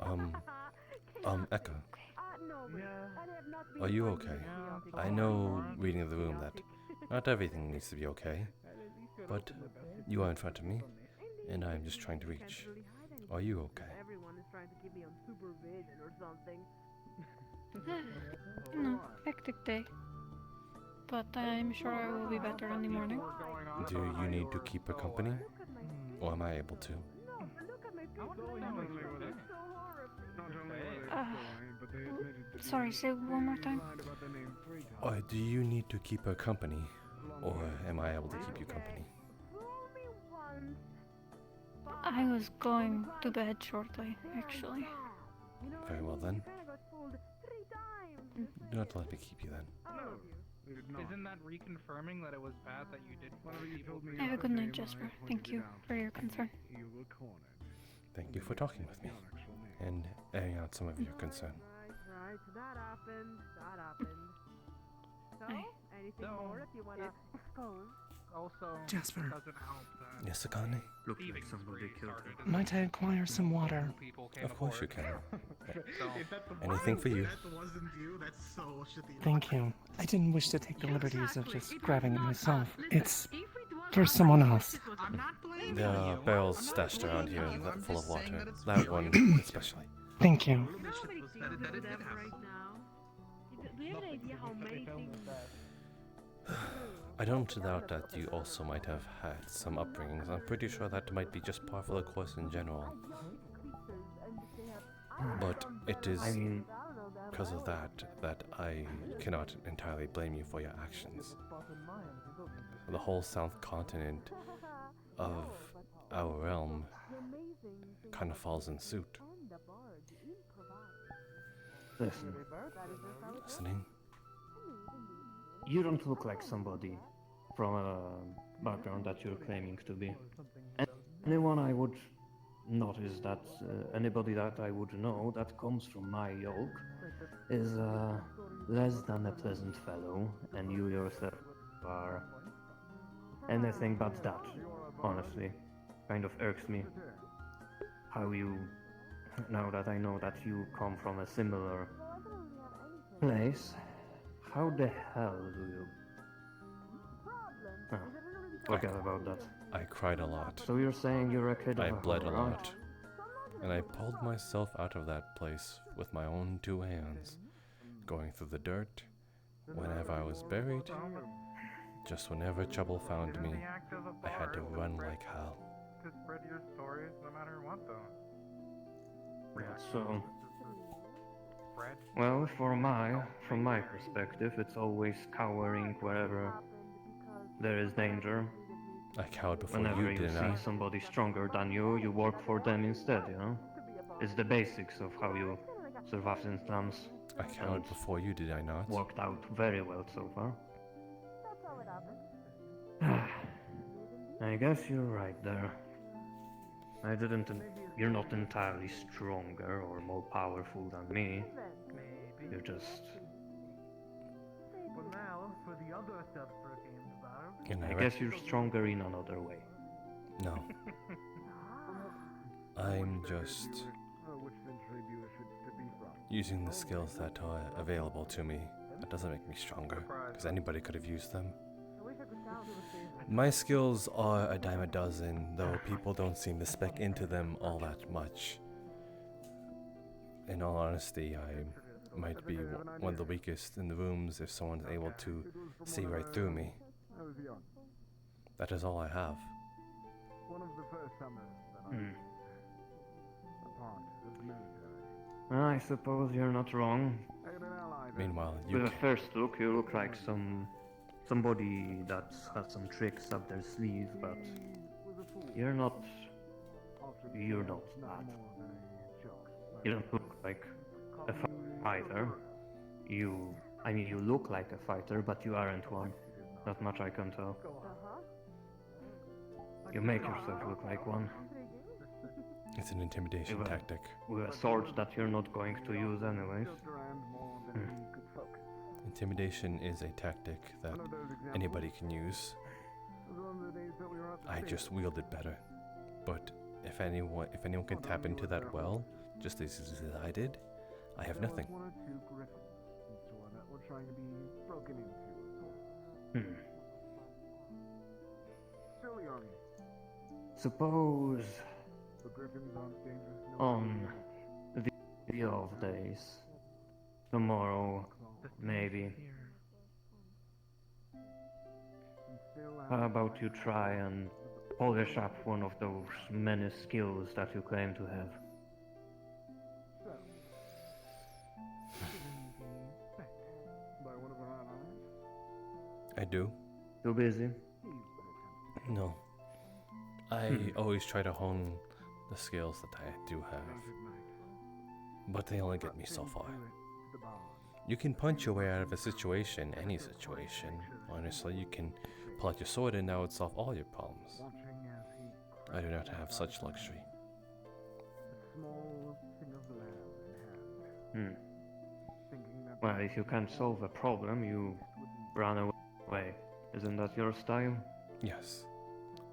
Eka. Are you okay? I know, reading the room, that not everything needs to be okay. But you are in front of me, and I am just trying to reach. Are you okay? Everyone is trying to keep me on supervision or something. No, hectic day. But I'm sure I will be better in the morning. Do you need to keep her company? Or am I able to? Sorry, say it one more time. Or do you need to keep her company? Or am I able to keep you company? I was going to bed shortly, actually. Very well then. Do not let me keep you then. Isn't that reconfirming that it was bad that you did people? Have a good night, Jasper. Thank you for your concern. Thank you for talking with me and airing out some of your concern. Right, that happened. So, anything more if you wanna expose? Also, Jasper. doesn't help that Yes, Akane? Looks like somebody killed him. Might I acquire some water? Of course you can. Anything for you. That wasn't you, that's so shitty. Thank you. I didn't wish to take the liberties of just grabbing it myself. It's for someone else. There are barrels stashed around here that full of water. That one especially. Thank you. Do you have an idea how many things? I don't doubt that you also might have had some upbringings. I'm pretty sure that might be just par for the course in general. But it is because of that I cannot entirely blame you for your actions. The whole south continent of our realm kind of falls in suit. Listen. Listening? You don't look like somebody from a background that you're claiming to be. Anyone I would notice that, anybody that I would know that comes from my yoke is less than a pleasant fellow, and you yourself are anything but that, honestly. Kind of irks me how you, now that I know that you come from a similar place, how the hell do you... Oh, forget about that. I cried a lot. So you're saying you're a kid of I a bled a whore, lot. right? And I pulled myself out of that place with my own 2 hands, going through the dirt, whenever I was buried. Just whenever trouble found me, I had to run like hell. To spread your stories no matter what, though. So... Well, from my perspective, it's always cowering wherever there is danger. I cowered before Whenever you you did, see I? somebody stronger than you work for them instead, you know? It's the basics of how you survive in slums. I cowered before you did, I not? Worked out very well so far. I guess you're right there. You're not entirely stronger or more powerful than me. You're just... But now, for the other stuff for games about. And I guess you're stronger in another way. No. I'm just using the skills that are available to me. That doesn't make me stronger, because anybody could have used them. My skills are a dime a dozen, though people don't seem to spec into them all that much. In all honesty, I might be one of the weakest in the rooms if someone's able to see right through me. That is all I have. One of the first summers that Hmm. a part of the military. I suppose you're not wrong. Meanwhile, you With a first look, you look like somebody that has some tricks up their sleeve, but you're not that. You don't look like a fighter. You look like a fighter, but you aren't one. Not much I can tell. You make yourself look like one. It's an intimidation tactic. With a sword that you're not going to use anyways. Intimidation is a tactic that anybody can use. I just wield it better. But if anyone can tap into that well, just as I did, I have nothing. Suppose on the off days, tomorrow, maybe. How about you try and polish up one of those many skills that you claim to have? I do. Too busy? No. I always try to hone the skills that I do have. But they only get me so far. You can punch your way out of a situation, any situation. Honestly, you can pull out your sword and now it solve all your problems. I do not have such luxury. Well, if you can't solve a problem, you run away. Isn't that your style? Yes.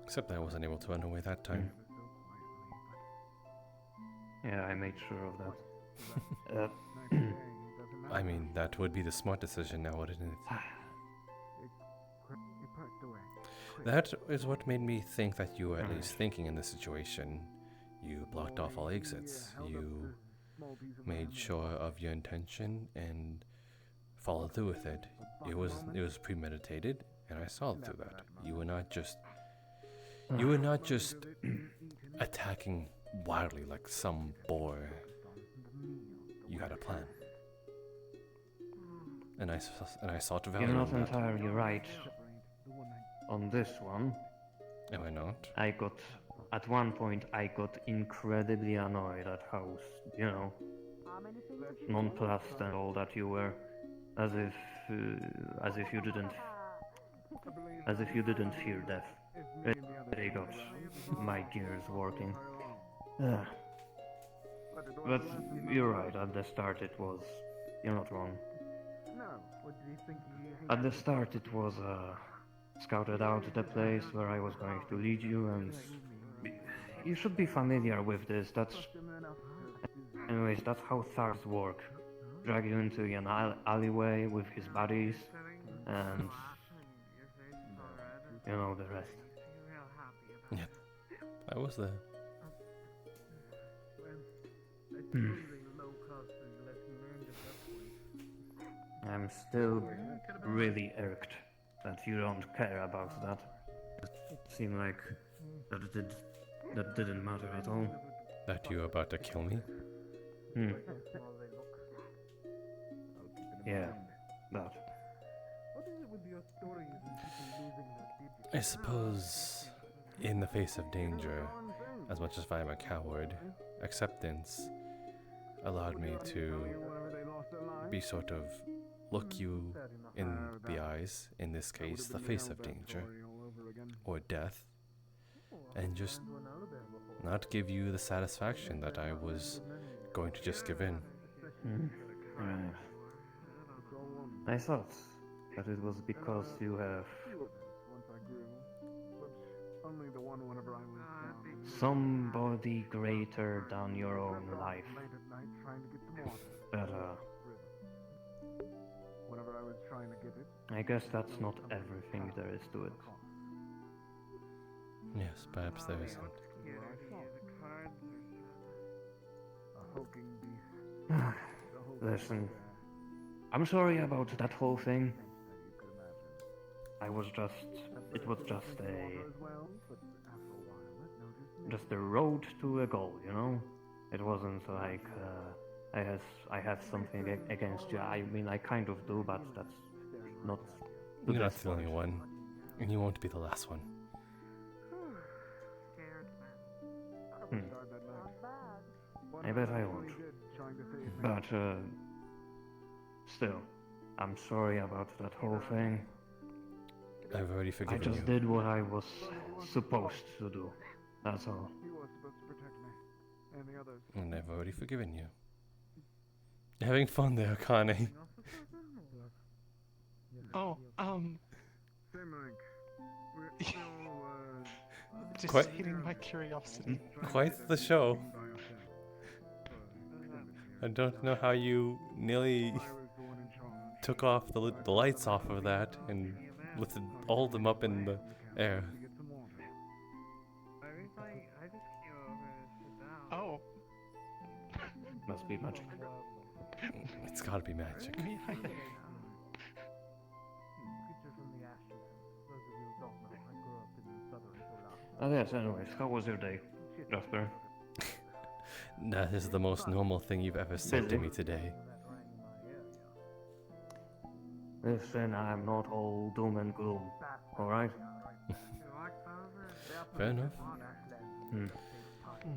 Except I wasn't able to run away that time. Yeah, I made sure of that. I mean, that would be the smart decision now, wouldn't it? That is what made me think that you were at least thinking in this situation. You blocked off all exits. You made sure of your intention and followed through with it. It was premeditated, and I saw through that. You were not just attacking wildly like some boar. You had a plan. And I saw to value. You're not entirely right on this one. Am I not? At one point, I got incredibly annoyed at how, nonplussed and all that you were, as if you didn't fear death. It really got my gears working. But you're right. At the start, you're not wrong. At the start, it was scouted out the place where I was going to lead you, and you should be familiar with this. Anyways, that's how thugs work. Drag you into an alleyway with his buddies, and you know the rest. Yeah, I was there. I'm still really irked that you don't care about that. It seemed like that didn't matter at all. That you were about to kill me? Yeah, that. I suppose, in the face of danger, as much as I am a coward, acceptance allowed me to be sort of look you in the eyes, in this case, the face of danger, or death, and just not give you the satisfaction that I was going to just give in. Right. I thought that it was because you have somebody greater than your own life. But I guess that's not everything there is to it. Yes, perhaps there isn't. Listen, I'm sorry about that whole thing. It was just a road to a goal, you know? It wasn't like, I have something against you. I mean, I kind of do, but that's not the You're not best the only point. one, and you won't be the last one. I bet I won't. But, still, I'm sorry about that whole thing. I've already I forgiven just you. did what I was supposed to do. That's all. And I've already forgiven you. You're having fun there, Kane. Oh, just Quite- hitting my curiosity. Quite the show. I don't know how you nearly took off the lights off of that and lifted all of them up in the air. Oh. Must be magic. It's gotta be magic. Oh yes, anyways, how was your day, Jasper? That is the most normal thing you've ever said to Busy. me today. Listen, I'm not all doom and gloom, alright? Fair enough. Hmm.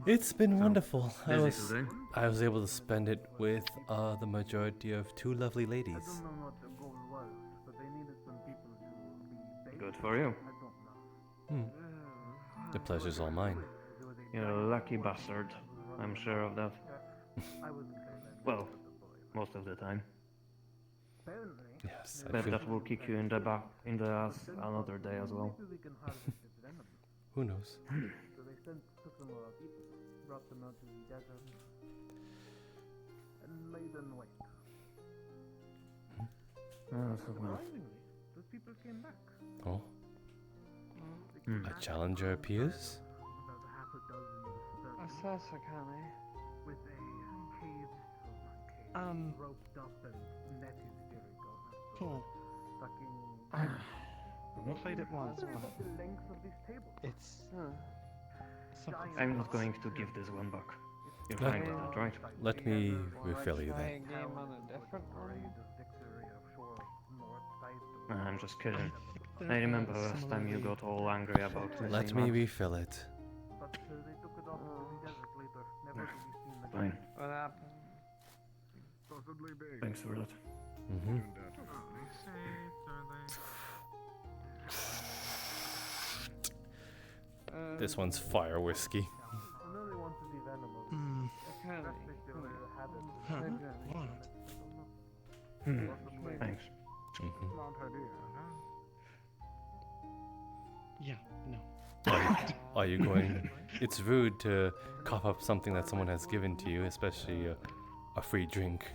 It's been wonderful. busy today? I was able to spend it with the majority of two lovely ladies. Good for you. The pleasure's all mine. You're a lucky bastard. I'm sure of that. Well, most of the time. Yes, I Bet feel- that will kick you in the ass another day as well. Who knows? Oh? A challenger appears? Cool. I played it once, but it's something. I'm not going to give this one back. You're Let- fine with that, right? Let me refill you then. I'm just kidding. I remember last time you got all angry about missing Let me marks. refill it. Fine. What happened? Thanks for that. Mm-hmm. This one's fire whiskey. Thanks. Yeah, no. Are you going? It's rude to cough up something that someone has given to you, especially a free drink.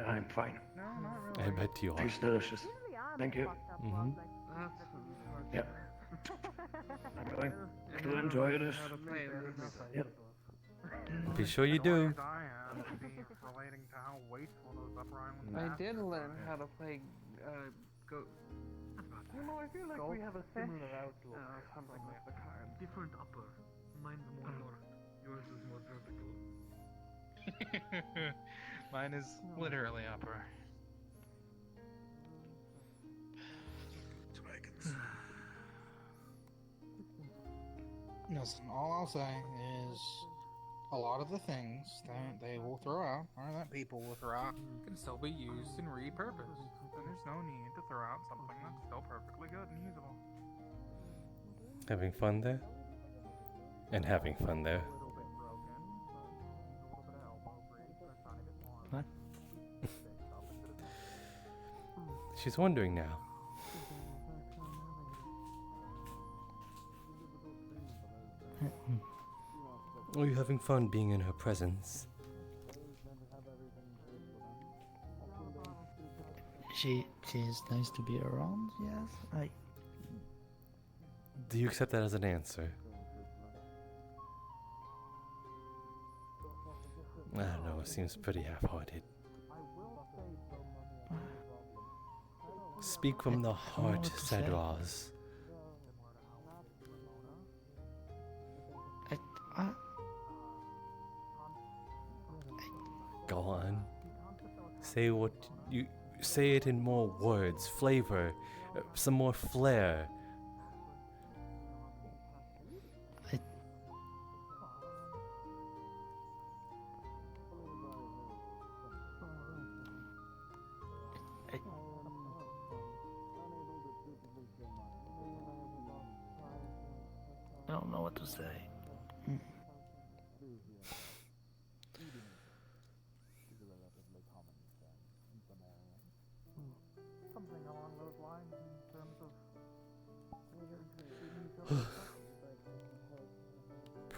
I'm fine. I bet you are. Tastes delicious. Thank you. Mm-hmm. Yeah. I'm going to enjoy this. Yep. Be sure you do. I did learn how to play go. You know, I feel like we have a similar outlook. Something with the cards. Different upper. Mine's more north. Yours is more vertical. Mine is literally upper. Listen, all I'll say is a lot of the things that they will throw out, or that people will throw out, can still be used and repurposed. And there's no need to throw out something that's still perfectly good and usable. Having fun there? And having fun there. What? She's wondering now. Are you having fun being in her presence? She's nice to be around, yes. Do you accept that as an answer? I don't know, it seems pretty half-hearted. Speak from the heart, what to said say. Roz. Go on. Say what you say it in more words, flavor, some more flair. I don't know what to say. Something along those lines in terms of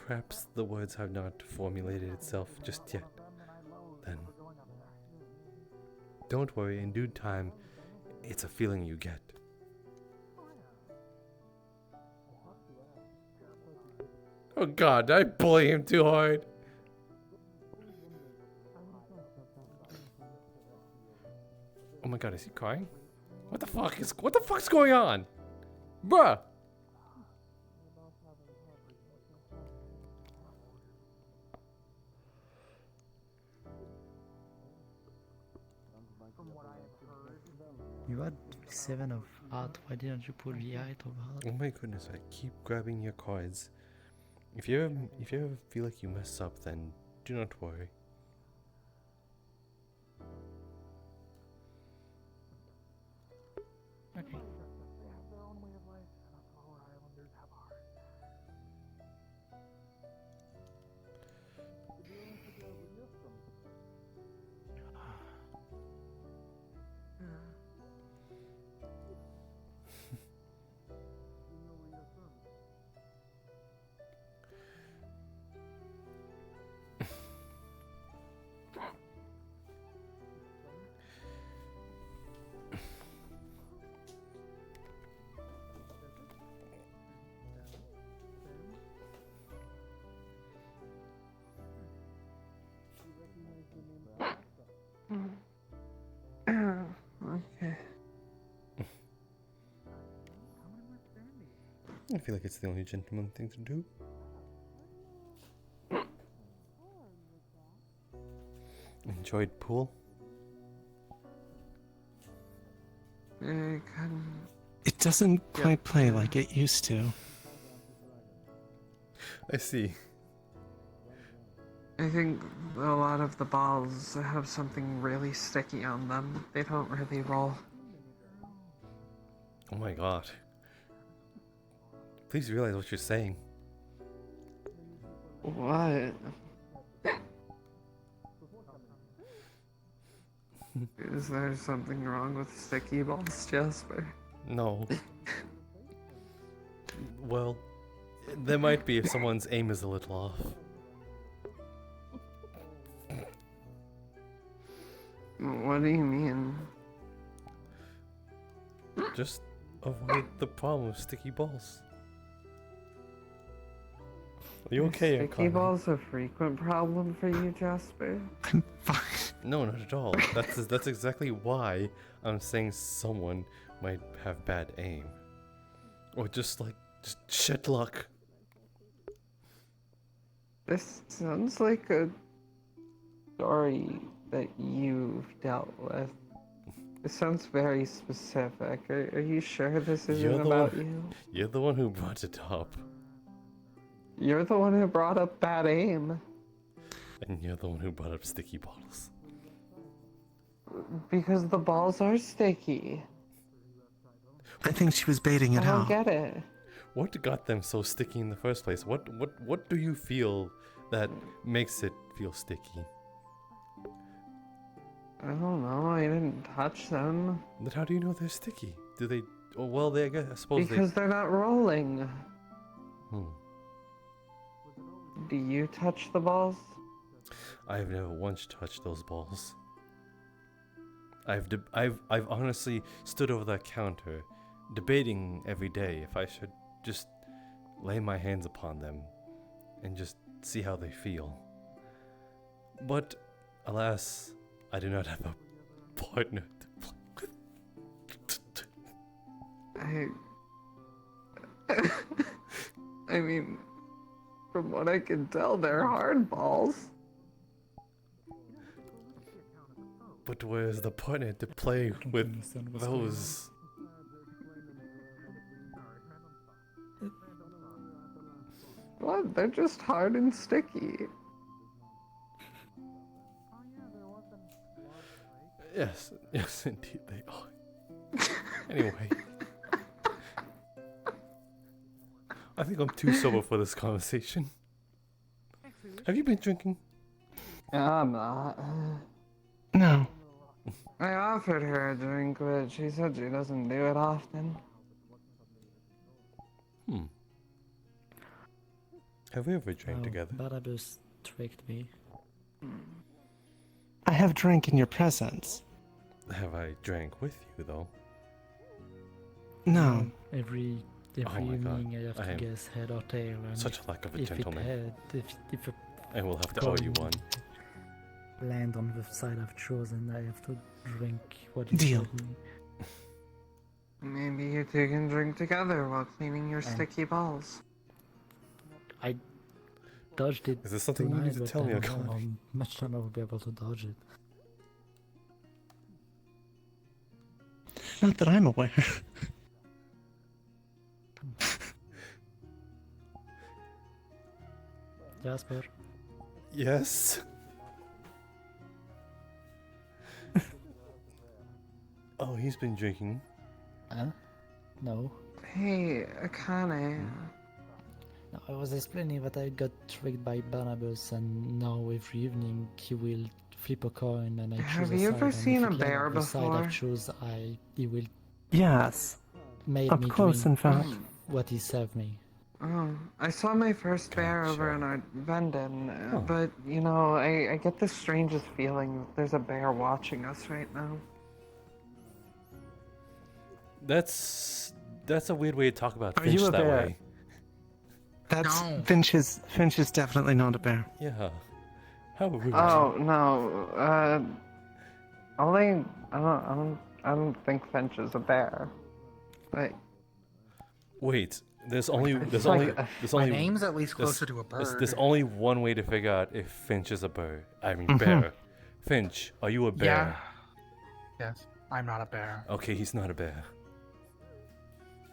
Perhaps the words have not formulated itself just yet. Then don't worry, in due time, it's a feeling you get. Oh god, did I bully him too hard? Oh my god, is he crying? What the fuck's going on? Bruh! You had 7 of heart, why didn't you put the 8 of heart? Oh my goodness, I keep grabbing your cards. If you ever feel like you mess up, then do not worry. Okay. Okay. I feel like it's the only gentleman thing to do. Enjoyed pool? It doesn't quite play like it used to. I see. I think a lot of the balls have something really sticky on them. They don't really roll. Oh my god. Please realize what you're saying. What? Is there something wrong with sticky balls, Jasper? No. Well, there might be if someone's aim is a little off. What do you mean? Just avoid the problem of sticky balls. Are you okay, Sticky Connie? balls a frequent problem for you, Jasper? No, not at all. That's exactly why I'm saying someone might have bad aim. Or just shit luck. This sounds like a story that you've dealt with. It sounds very specific. Are you sure this isn't about you? You're the one who brought it up. You're the one who brought up bad aim. And you're the one who brought up sticky balls. Because the balls are sticky. I think she was baiting it I don't out. get it. What got them so sticky in the first place? What do you feel that makes it feel sticky? I don't know. I didn't touch them. But how do you know they're sticky? Do they? Oh well, I suppose Because they're not rolling. Do you touch the balls? I've never once touched those balls. I've honestly stood over that counter, debating every day if I should just lay my hands upon them and just see how they feel. But alas, I do not have a partner to play with. I mean, from what I can tell, they're hard balls. But where's the partner to play with those? What? They're just hard and sticky. Yes, yes, indeed they are. Anyway. I think I'm too sober for this conversation. Have you been drinking? I'm not. No. I offered her a drink, but she said she doesn't do it often. Have we ever drank No, together? Barnabas tricked me. I have drank in your presence. Have I drank with you, though? No. Every Oh my God, evening I have I to am guess head or tail. And such a lack of a if gentleman. If I will have to owe you one. Land on the side I've chosen, I have to drink what you Deal. told me. Maybe you two can drink together while cleaning your sticky balls. I dodged it. Is this something you need to tonight, tell but me, I don't know Akane? how much time I will be able to dodge it. Not that I'm aware. Jasper. Yes. Oh, he's been drinking. Huh? No. Hey, Akane. No, I was explaining that I got tricked by Barnabas, and now every evening he will flip a coin and I choose Have a you side, ever and seen if a he lands bear on the side I before? choose, he will Yes. made Up me close, in drink fact. what he served me. Oh, I saw my first bear over in our Venden, but, you know, I get the strangest feeling that there's a bear watching us right now. That's a weird way to talk about Are Finch you a that bear? way. That's Finch is definitely not a bear. Yeah. How rude. Oh, no, I don't think Finch is a bear. But Wait, there's It's only My name's at least there's- closer to a There's bird. only one way to figure out if Finch is a bird. I mean Mhm. bear. Finch, are you a bear? Yeah. Yes, I'm not a bear. Okay, he's not a bear.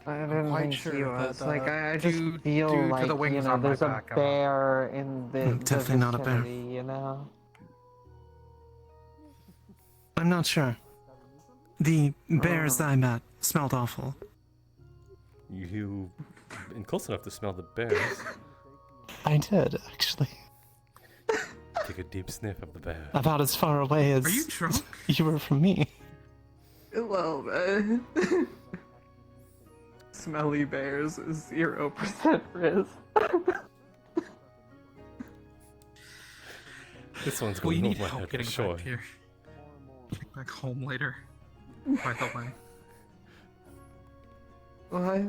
I didn't quite think he sure was. that, Like, I just due feel to like, the wings you know, on my there's a back, I'm bear in the Definitely not a bear. vicinity, you know? I'm not sure. The bears that I met smelled awful. You've been close enough to smell the bears. I did, actually. Take a deep sniff of the bear. About as far away as Are you drunk? you were from me. Well, smelly bears is 0% risk. This one's Well, going you need over my help head for getting sure. back here. Back home later. By the way. What?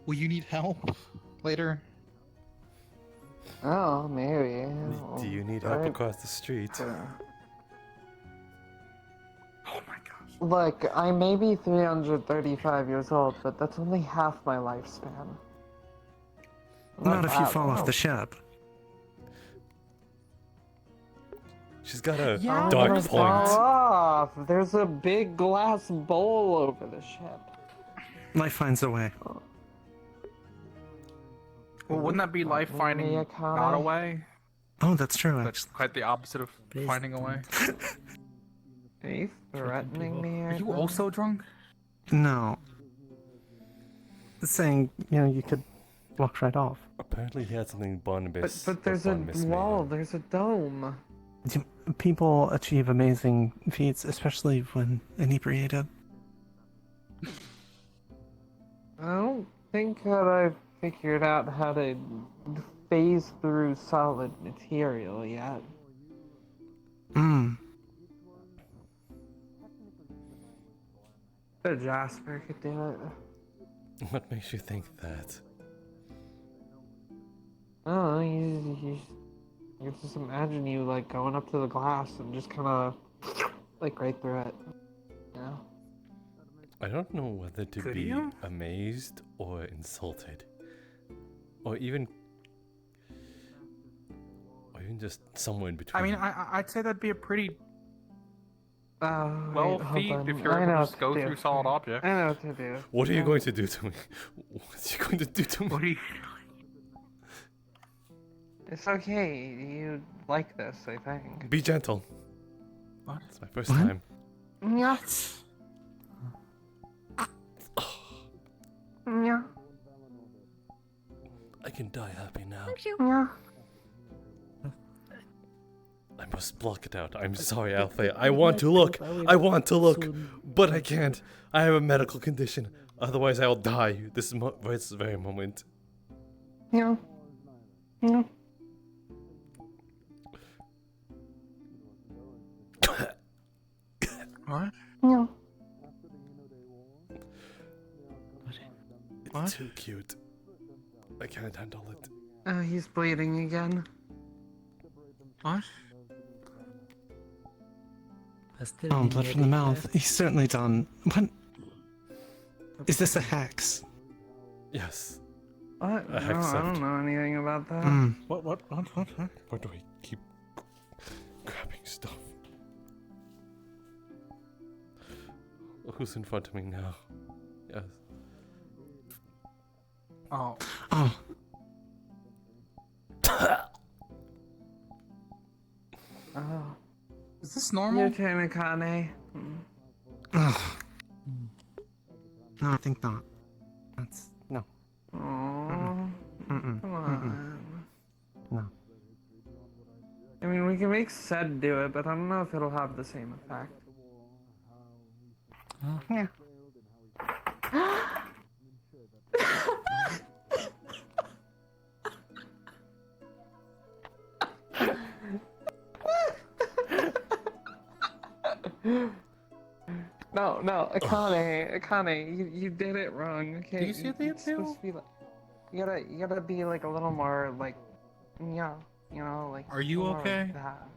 Will you need help later? Oh, maybe. Do you need help across the street? Oh my gosh. Look, I may be 335 years old, but that's only half my lifespan. Not if you that fall off long. the ship. She's got a I'm dark gonna fall point. off. There's a big glass bowl over the ship. Life finds a way. Well, wouldn't that be life finding not a way? Oh, that's true, That's actually. quite the opposite of finding a way. Are you threatening me? Are right you now? also drunk? No. Saying, you could walk right off. Apparently he had something Barnabas. But there's a wall, there's a dome. People achieve amazing feats, especially when inebriated. I don't think that I've figured out how to phase through solid material yet. But Jasper could do it. What makes you think that? Oh, you just imagine you like going up to the glass and just kind of like right through it. Yeah. I don't know whether to Could be you? amazed or insulted. Or even just somewhere in between. I mean, I'd say that'd be a pretty Well, feat if you're able to just go through solid objects. I know what to do. What are you going to do to me? What are you going to do to me? What are you... It's okay. You like this, I think. Be gentle. What? It's my first time. Yeah. Yeah. I can die happy now. Yeah. I must block it out. I'm sorry, Alpha. I want to look. I want to look, but I can't. I have a medical condition. Otherwise, I'll die. This very moment. Yeah. Yeah. What? Yeah. It's too cute. I can't handle it. Oh, he's bleeding again. What? Oh, blood from the mouth. He's certainly done. What? Is this a hex? Yes. What? No, I I don't know anything about that. What? Why do I keep grabbing stuff? Who's in front of me now? Yes. Oh. Oh. Oh. Is this normal? You okay, Mikane? Ugh. No, I think not. That's no. Aww. Mm-mm. Come on. No. I mean, we can make Sed do it, but I don't know if it'll have the same effect. Yeah. No, Akane, you did it wrong. Okay, Do you see the it's supposed to be like, you gotta be like a little more like, yeah, you know, like. Are you more okay? Like that.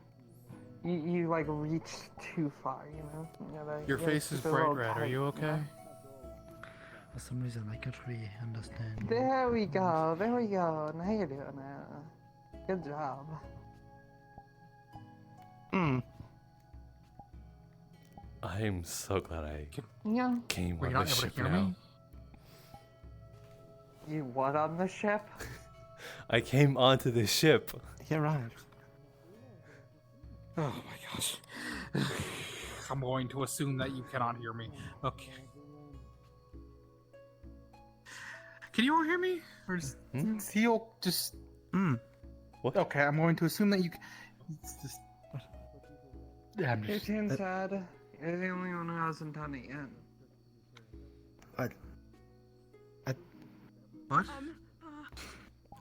You like reached too far, you know. Your face is bright red. Are you okay? For some reason, I can't really understand. There we go. Now you're doing it. Good job. I'm so glad I Yeah. came Were on you not the able to ship hear now. me? You what on the ship? I came onto this ship. He arrived. Oh my gosh. I'm going to assume that you cannot hear me. Okay. Can you all hear me? Or is Theo just... What? Okay, I'm going to assume that you... It's just... Yeah, I'm You're just... too sad. You're the only one who hasn't done it yet. What?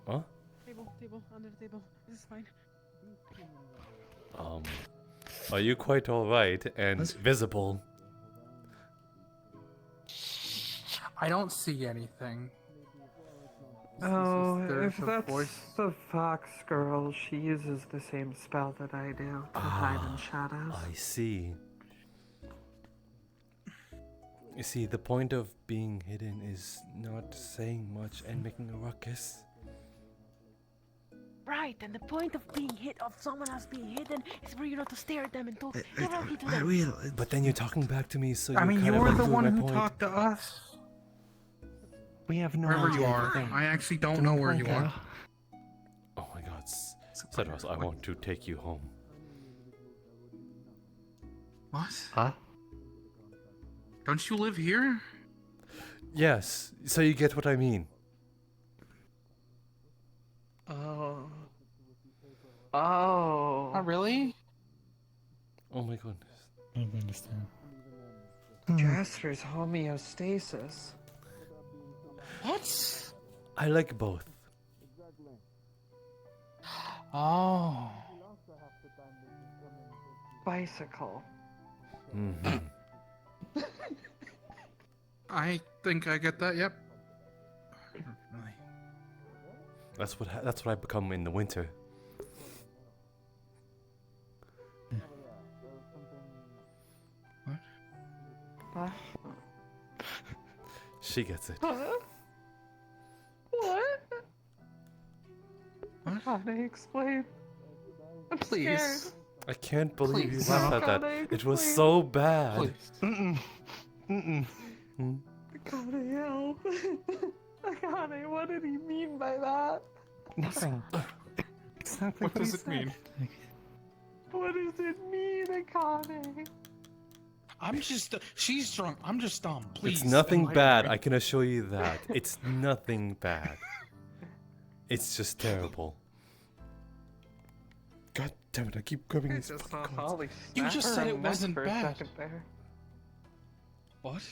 Huh? Table, under the table. This is fine. Are you quite alright and visible? I don't see anything. Oh, There's if a that's voice. the fox girl, she uses the same spell that I do to hide in shadows. I see. You see, the point of being hidden is not saying much and making a ruckus. Right, and the point of being of someone else being hidden is for you not to stare at them and talk directly to I them. will. But then you're talking back to me, so I mean, kind you of were the undoing one my who point. talked to us. We have no Wherever you idea are. anything. I actually don't know where you are. Oh my god, Cedros, I want to take you home. What? Huh? Don't you live here? Yes, so you get what I mean. Oh. Oh. Not really? Oh my goodness. I don't understand. Jasper's homeostasis. What? I like both. Oh. Bicycle. Mm-hmm. I think I get that, yep. That's what I become in the winter. What? she gets it. Huh? What? Akane, explain. I'm Please. scared. I can't believe Please. you laughed at that. Akane, It was explain. so bad. Please. Akane, help. Akane, what did he mean by that? Nothing. Exactly What does it mean? What does it mean, Akane? I'm just. She's drunk. I'm just dumb. Please. It's nothing enlighten bad, me. I can assure you that. It's nothing bad. It's just terrible. God damn it, I keep grabbing these Just fucking saw cards. Holly You smack just her said in it the neck wasn't for a bad. second there. What?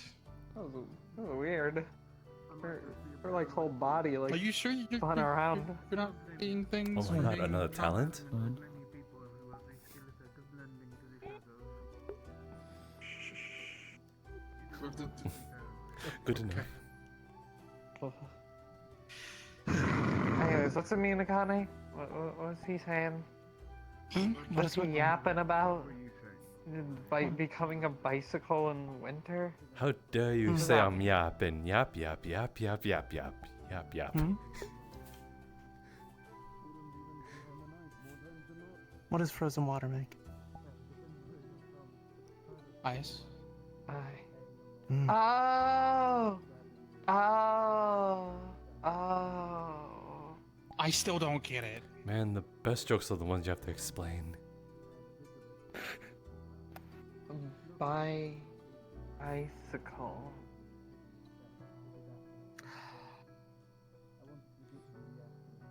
That was weird. Her like whole body like Are you sure you're spun around. You're not seeing things? Oh my or god, being another drunk? talent? Good enough. Anyways, what's it mean, Akane? What was he saying? What's he yapping about? By becoming a bicycle in winter? How dare you say I'm yapping? Yap, yap, yap, yap, yap, yap, yap, yap. What does frozen water make? Ice. Oh! Oh! Oh! I still don't get it. Man, the best jokes are the ones you have to explain. Bicycle.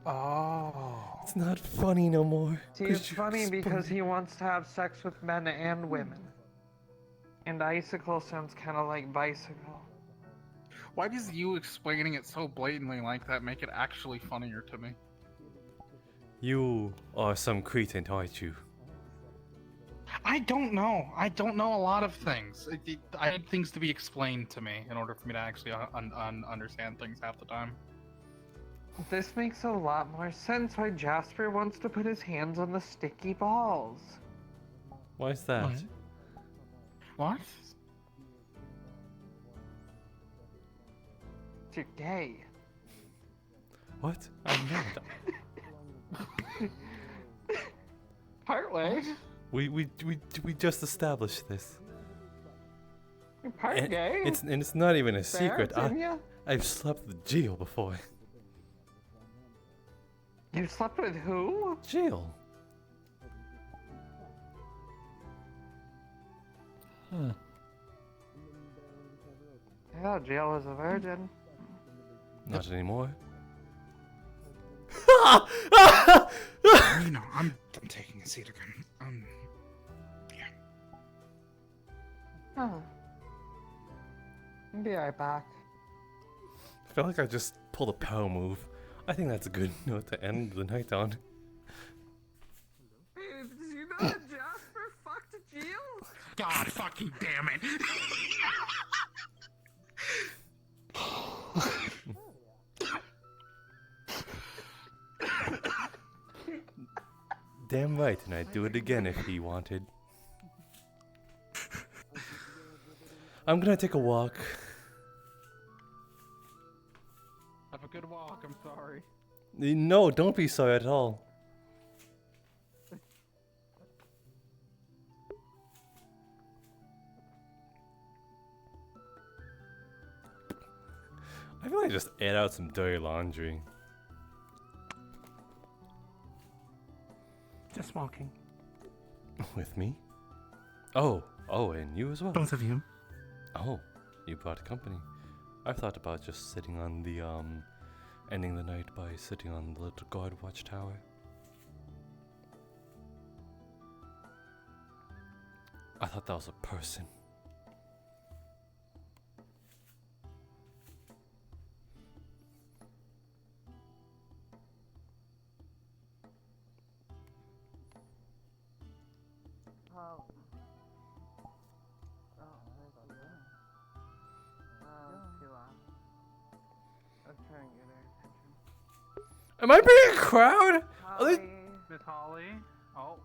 Oh. It's not funny no more. See, it's funny because he wants to have sex with men and women. And icicle sounds kind of like bicycle. Why does you explaining it so blatantly like that make it actually funnier to me? You are some cretin, aren't you? I don't know. I don't know a lot of things. I need things to be explained to me in order for me to actually understand things half the time. This makes a lot more sense why Jasper wants to put his hands on the sticky balls. Why is that? What? You're gay. What? I'm not. Partway. We just established this. You're part And gay. it's not even a Fair, secret. Tinya. I've slept with Jill before. You slept with who? Jill. Yeah, Jill was a virgin. Not anymore. You know, I'm taking a seat again. Huh. I'll be right back. I feel like I just pulled a power move. I think that's a good note to end the night on. Hey, did you know that Jasper fucked Jill? God fucking damn it! Damn right, and I'd do it again if he wanted. I'm gonna take a walk. Have a good walk, I'm sorry. No, don't be sorry at all. I feel like I just aired out some dirty laundry. Just walking. With me? Oh, and you as well? Both of you. Oh, you brought company. I've thought about just sitting on the, ending the night by sitting on the little guard watchtower. I thought that was a person. Am I being a crowd? Are they... Miss Holly? Oh.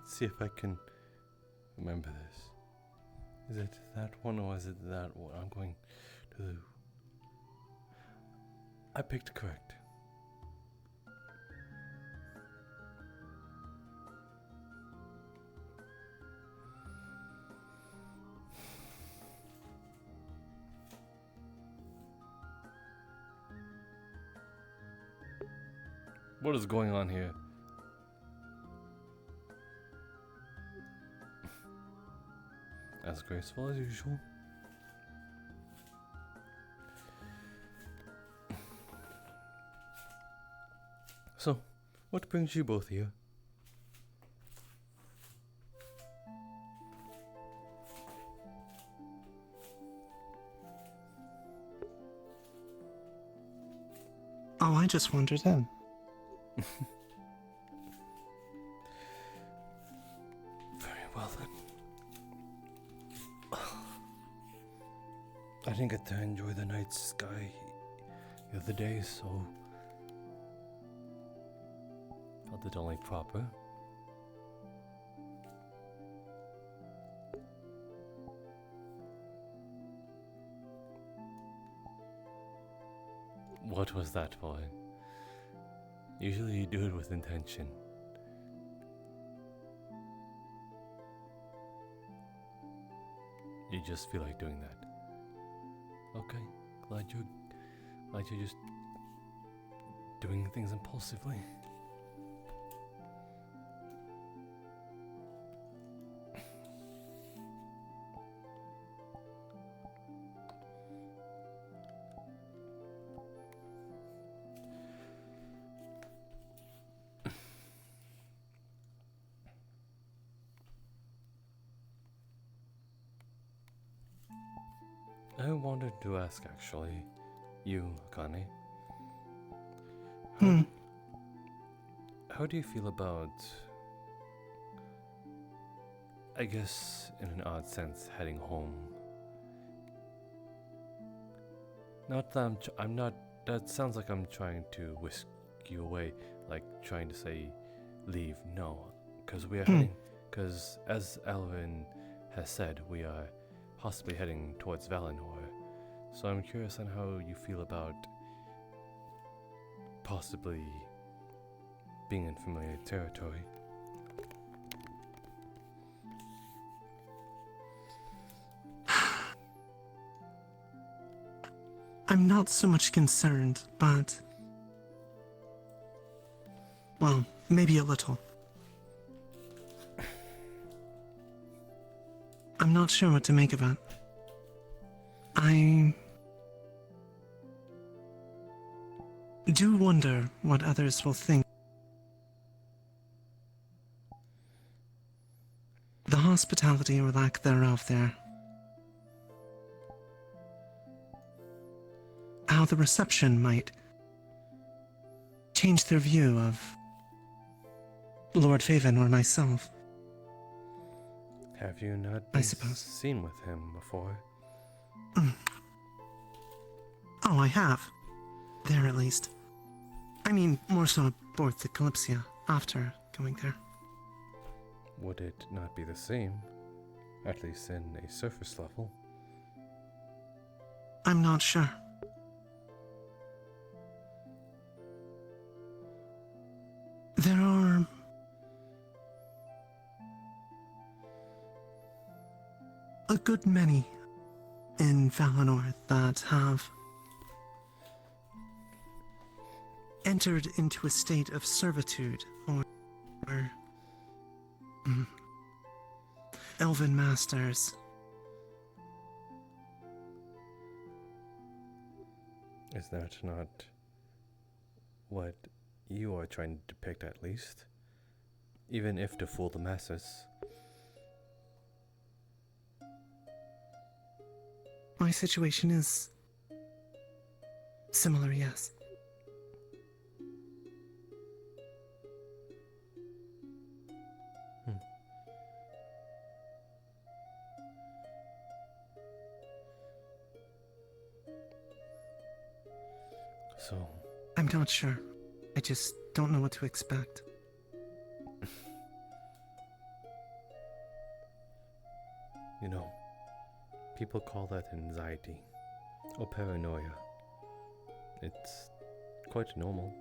see if I can remember this. Is it that one or is it that one? I'm going to the... I picked correct. What is going on here? As graceful as usual. So, what brings you both here? Oh, I just wandered in. Very well then. I didn't get to enjoy the night sky the other day, so felt it only proper. What was that for? Usually you do it with intention. You just feel like doing that. Okay, glad you're just doing things impulsively. I wanted to ask, actually, you, Akane. How do you feel about, I guess, in an odd sense, heading home? Not that I'm not, that sounds like I'm trying to whisk you away, like trying to say, leave. No, because we are heading, because as Alvin has said, we are possibly heading towards Valinor. So I'm curious on how you feel about possibly being in familiar territory. I'm not so much concerned, but... well, maybe a little. I'm not sure what to make of it. I do wonder what others will think. The hospitality or lack thereof there. How the reception might change their view of Lord Faven or myself. Have you not I been suppose. seen with him before? Oh, I have. There, at least. I mean, more so aboard the Kalypsia, after going there. Would it not be the same? At least in a surface level? I'm not sure. There are... a good many in Valinor that have entered into a state of servitude or elven masters. Is that not what you are trying to depict, at least? Even if to fool the masses. My situation is similar, yes. So... I'm not sure. I just don't know what to expect. People call that anxiety or paranoia. It's quite normal.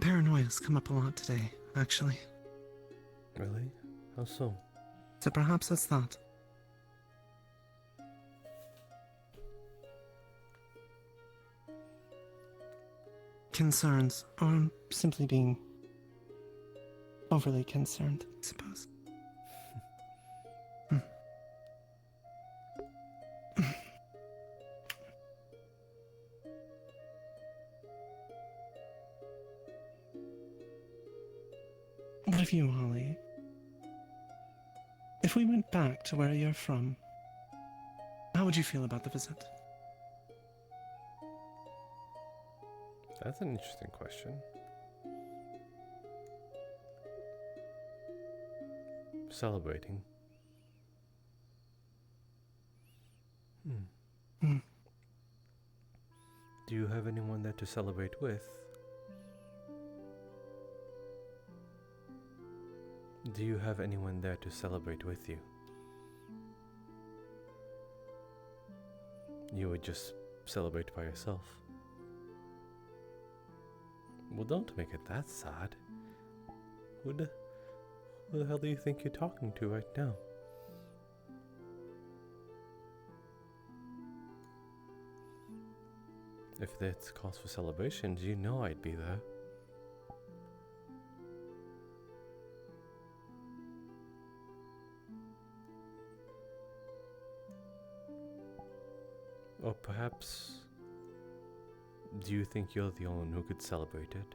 Paranoia's come up a lot today, actually. Really? How so? So perhaps it's that. Concerns, or Simply being overly concerned. I suppose. What of you, Holly? If we went back to where you're from, how would you feel about the visit? That's an interesting question. Celebrating. Do you have anyone there to celebrate with? Do you have anyone there to celebrate with you? You would just celebrate by yourself. Well, don't make it that sad. Who the hell do you think you're talking to right now? If that's cause for celebrations, you know I'd be there. Or perhaps, do you think you're the only one who could celebrate it?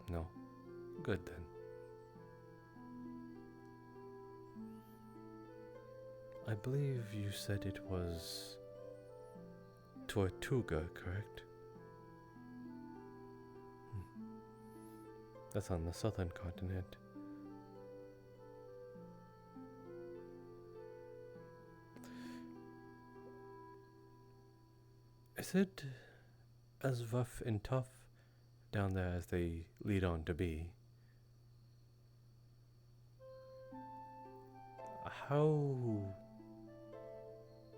No. Good then. I believe you said it was Tortuga, correct? That's on the southern continent. Is it as rough and tough down there as they lead on to be? How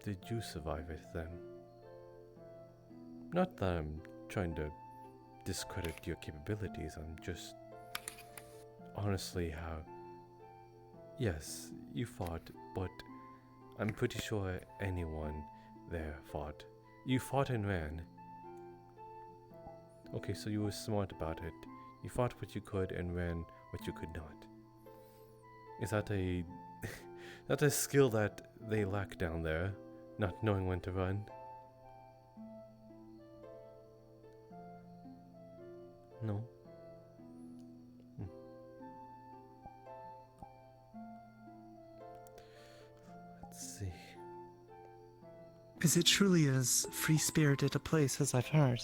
did you survive it then? Not that I'm trying to discredit your capabilities, I'm just honestly how... Yes, you fought, but I'm pretty sure anyone there fought. You fought and ran. Okay, so you were smart about it. You fought what you could and ran what you could not. Is that a... that's a skill that they lack down there? Not knowing when to run? No? Let's see. Is it truly as free-spirited a place as I've heard?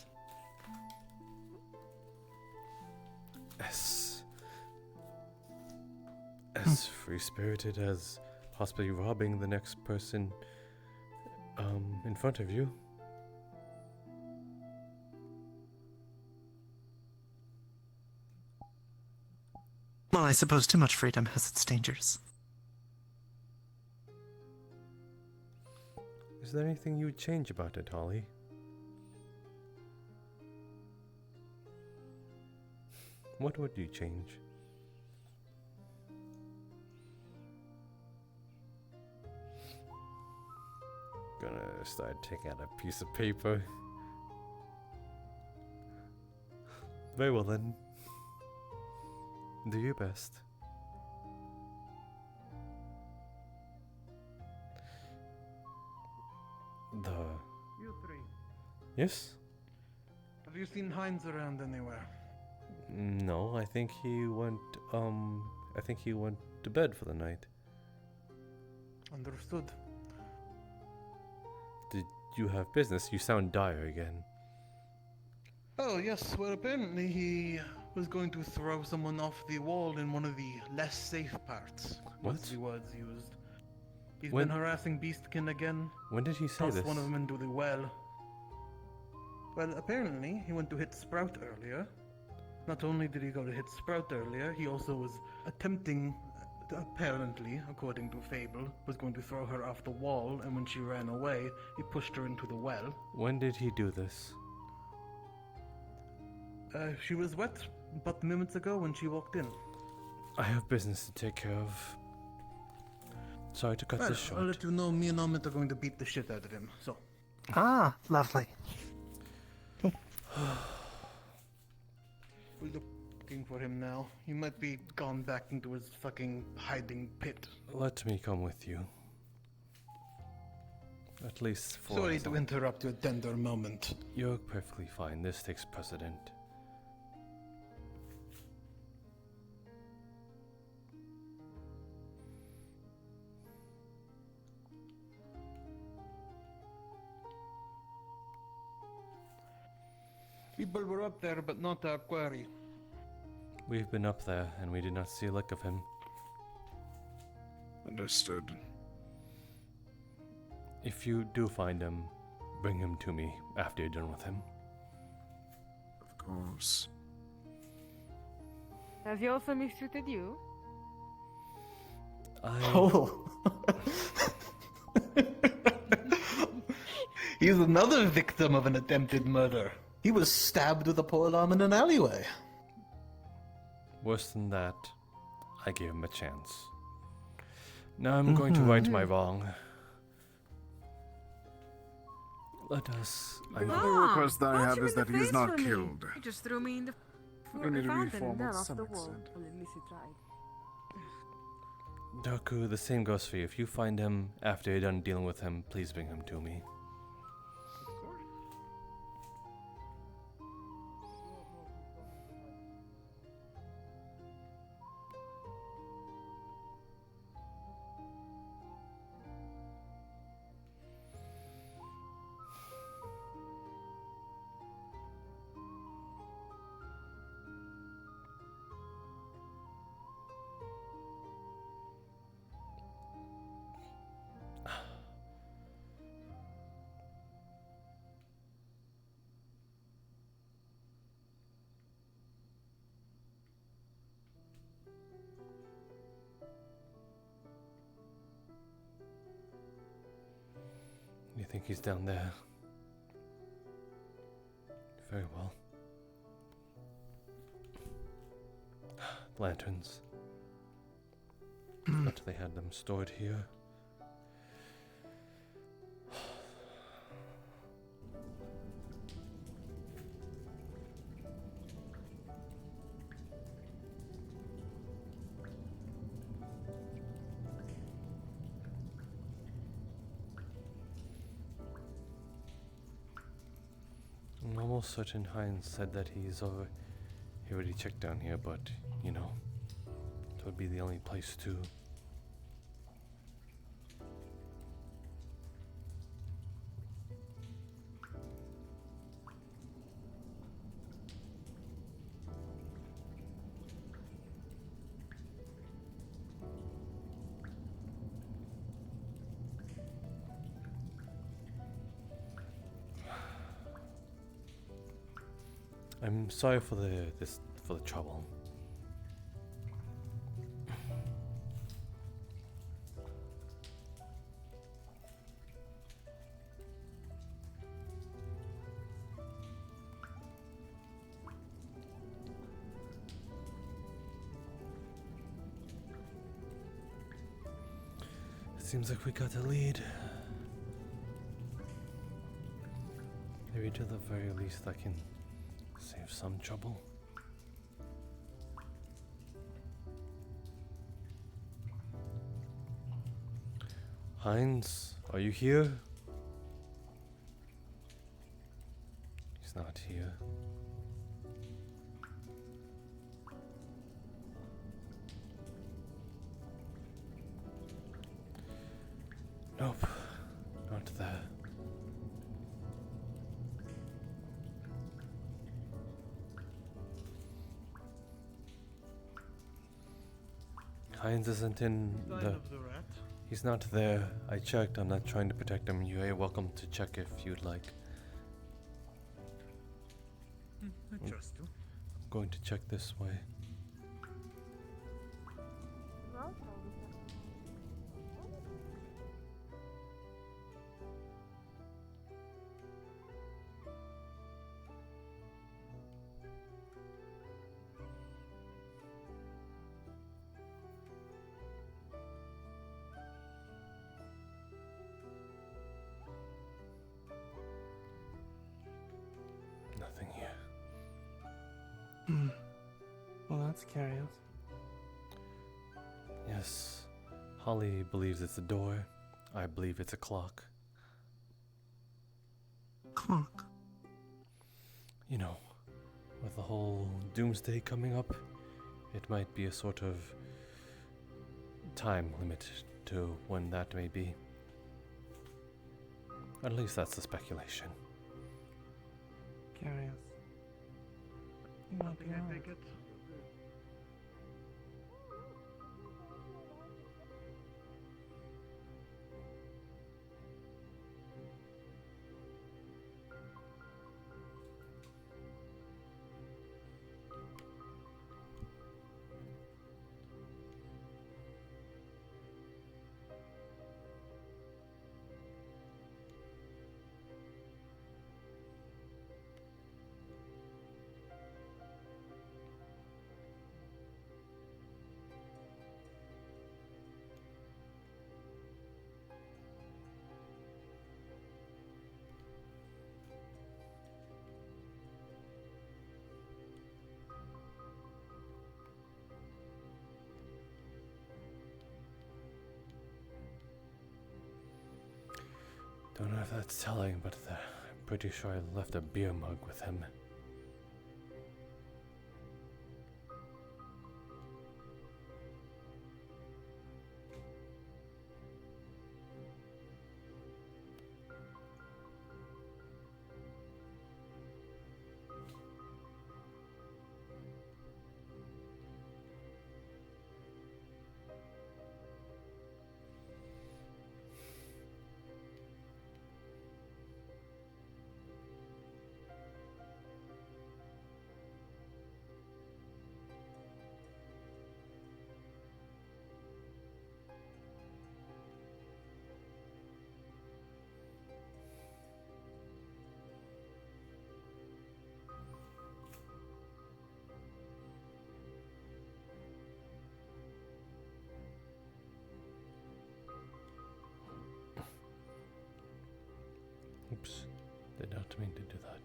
As free-spirited as possibly robbing the next person in front of you. Well, I suppose too much freedom has its dangers. Is there anything you would change about it, Holly? What would you change? Gonna start taking out a piece of paper. Very well then. Do your best. You three. Yes? Have you seen Heinz around anywhere? No, I think he went to bed for the night. Understood. Did you have business? You sound dire again. Oh, yes. Well, apparently he was going to throw someone off the wall in one of the less safe parts. What? Was the words used. He's When- been harassing Beastkin again. When did he say Tossed this? one of them into the well. Well, apparently, he went to hit Sprout earlier. Not only did he go to hit Sprout earlier, he also was attempting, apparently, according to Fable, was going to throw her off the wall, and when she ran away, he pushed her into the well. When did he do this? She was wet but minutes ago when she walked in. I have business to take care of. Sorry to cut Well, this short. I'll let you know me and Amit are going to beat the shit out of him, so. Ah, lovely. We're looking for him now. He might be gone back into his fucking hiding pit. Let me come with you. At least for Sorry as to long- interrupt your tender moment. You're perfectly fine. This takes precedent. People were up there, but not our quarry. We've been up there, and we did not see a lick of him. Understood. If you do find him, bring him to me after you're done with him. Of course. Has he also mistreated you? Oh. He's another victim of an attempted murder. He was stabbed with a polearm in an alleyway. Worse than that, I gave him a chance. Now I'm going to right my wrong. Let us. The only request that I have is that he is not killed. He just threw me in the We need a fountain and reform then of off some the wall. extent. Well, at least he tried. Doku, the same goes for you. If you find him after you're done dealing with him, please bring him to me. You think he's down there? Very well. Lanterns. Thought they had them stored here. I'm almost certain Heinz said that he's over. He already checked down here, but you know, it would be the only place to. I'm sorry for the trouble. It seems like we got a lead. Maybe to the very least I can save some trouble. Heinz, are you here? He's not here. Nope, not there. Heinz isn't in Sign the. of the rat. He's not there. I checked. I'm not trying to protect him. You're welcome to check if you'd like. I trust you. I'm going to check this way. Nothing here. Well, that's curious. Yes. Holly believes it's a door. I believe it's a clock. Clock. You know, with the whole doomsday coming up, it might be a sort of time limit to when that may be. At least that's the speculation. Curious. You might be right. Don't know if that's telling, but I'm pretty sure I left a beer mug with him. Oops, did not mean to do that.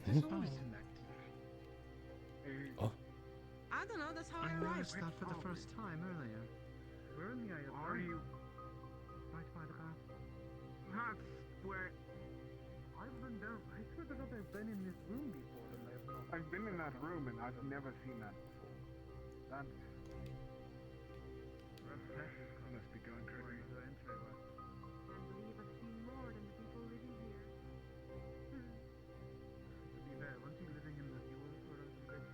Does this always connect here? Oh. I don't know, that's how I I arrived. noticed that for the first time earlier. Where in the Isle are you? Right by the bath. That's where... I've been down. I swear to God I've been in this room before and I've not... I've been in that room and I've never seen that before. That must be going crazy. I believe I've seen more than the people living here. To be fair, once you're living in the fuel sort of thing.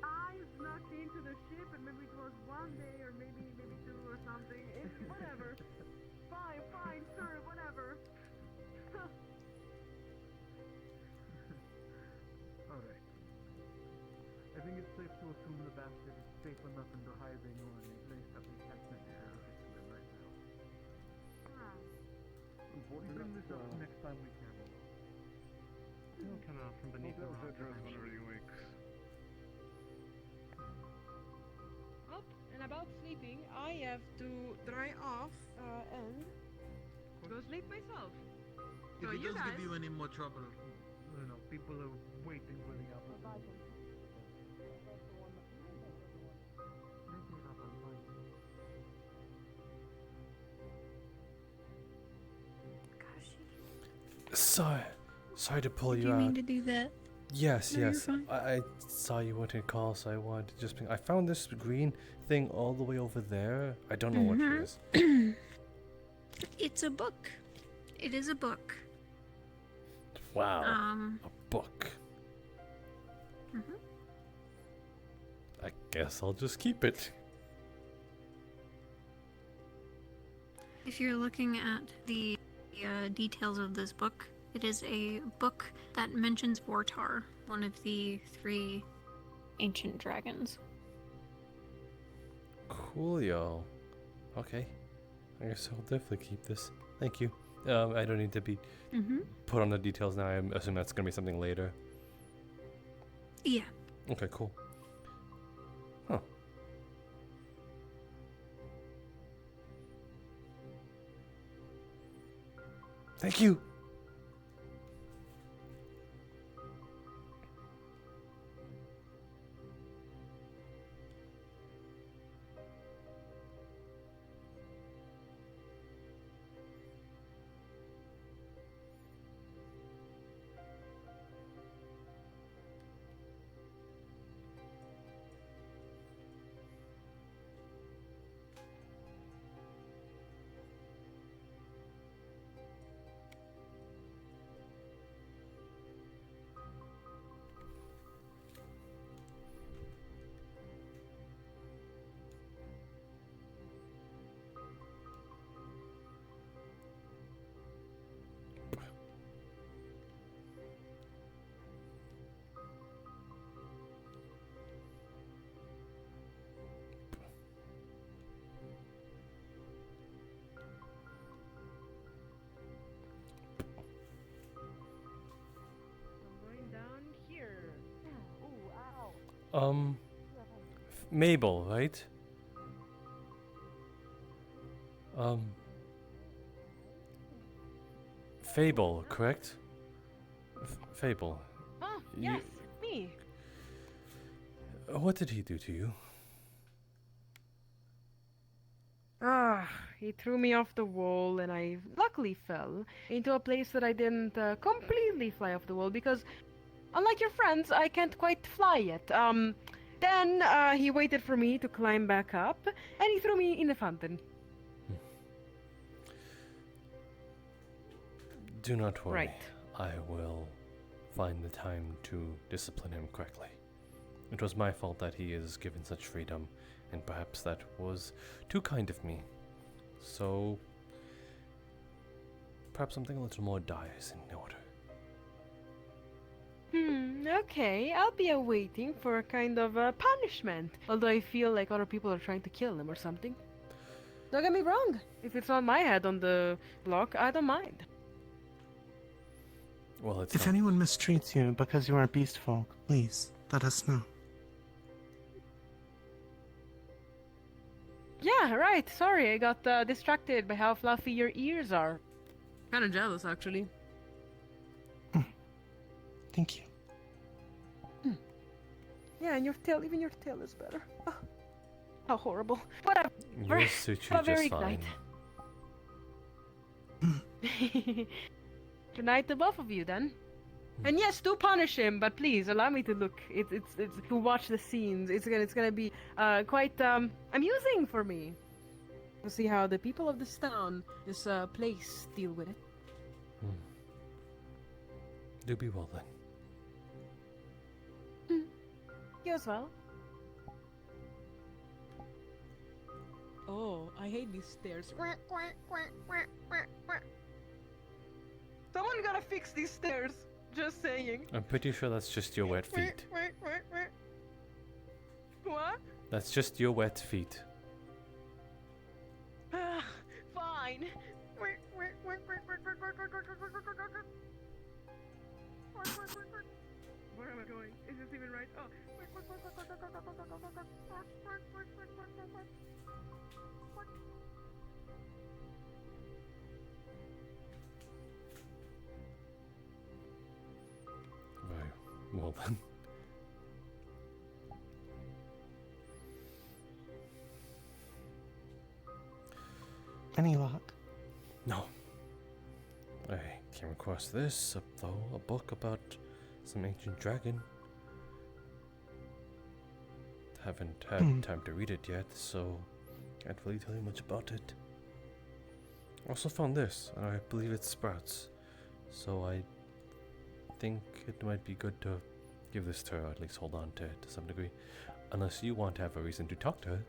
I snuck into the ship and maybe it was one day or maybe two or something. It's whatever. Fine, sure, whatever. Alright. I think it's safe to assume the bastard is safe enough into hiding or in a place that we can't necessarily get to him right now. We'll bring this up next time we can. He'll come out from beneath the rock eventually. Up and about sleeping, I have to dry off and go sleep myself. If So it you does guys, give you any more trouble, don't know, people are waiting for the apple. Sorry to pull Did you you out. mean to do that? Yes, No, you're yes. fine. I saw you wanted to call, so I wanted to just. I found this green thing all the way over there. I don't know what it is. It's a book. It is a book. Wow. Um. A book. Mhm. I guess I'll just keep it. If you're looking at the details of this book, it is a book that mentions Vortar, one of the 3 ancient dragons. Coolio. Okay. I guess I'll definitely keep this. Thank you. I don't need to be put on the details now. I assume that's gonna be something later. Yeah. Okay, cool. Huh. Thank you. Going down here. Ooh, ow. Mabel, right? Fable, correct? Fable. Oh, You- yes, me. What did he do to you? He threw me off the wall, and I luckily fell into a place that I didn't completely fly off the wall because, unlike your friends, I can't quite fly yet. Then he waited for me to climb back up, and he threw me in the fountain. Do not worry. Right. I will find the time to discipline him correctly. It was my fault that he is given such freedom, and perhaps that was too kind of me. So, perhaps something a little more dire is in order. Okay, I'll be awaiting for a kind of punishment. Although I feel like other people are trying to kill him or something. Don't get me wrong. If it's on my head on the block, I don't mind. Well, it's If not- anyone mistreats you because you are a beast folk, please let us know. Yeah, right. Sorry, I got distracted by how fluffy your ears are. Kind of jealous, actually. Thank you. Yeah, and your tail, even your tail is better. Oh, how horrible. Whatever. Yours suits you Have a very just good fine. night. Good night to both of you, then. And yes, do punish him, but please allow me to look. It's to watch the scenes. It's gonna be quite amusing for me to see how the people of this town, this place, deal with it. Do be well then. You as well. Oh, I hate these stairs. Someone gotta fix these stairs. Just saying. I'm pretty sure that's just your wet feet. What? That's just your wet feet. Fine. Where am I going? Is this even right? Oh. well then. Any luck? No. I came across this, though, a book about some ancient dragon. Haven't had time to read it yet, so can't really tell you much about it. Also found this, and I believe it's sprouts. So I think it might be good to give this to her, or at least hold on to it to some degree. Unless you want to have a reason to talk to her.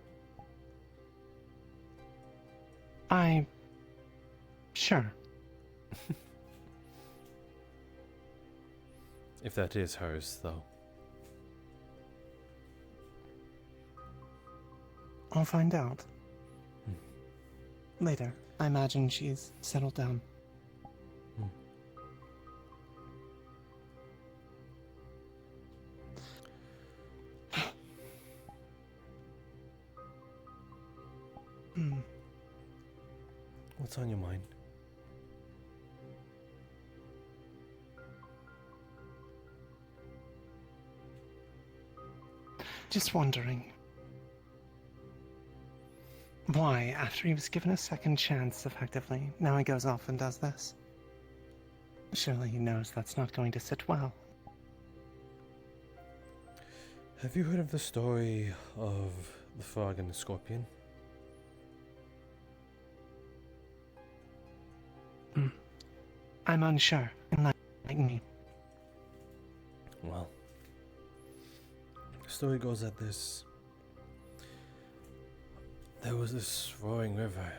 Sure. If that is hers, though. I'll find out. Later. I imagine she's settled down. What's on your mind? Just wondering. Why, after he was given a second chance, effectively, now he goes off and does this? Surely he knows that's not going to sit well. Have you heard of the story of the frog and the scorpion? I'm unsure. Enlighten me. Well, the story goes that there was this roaring river,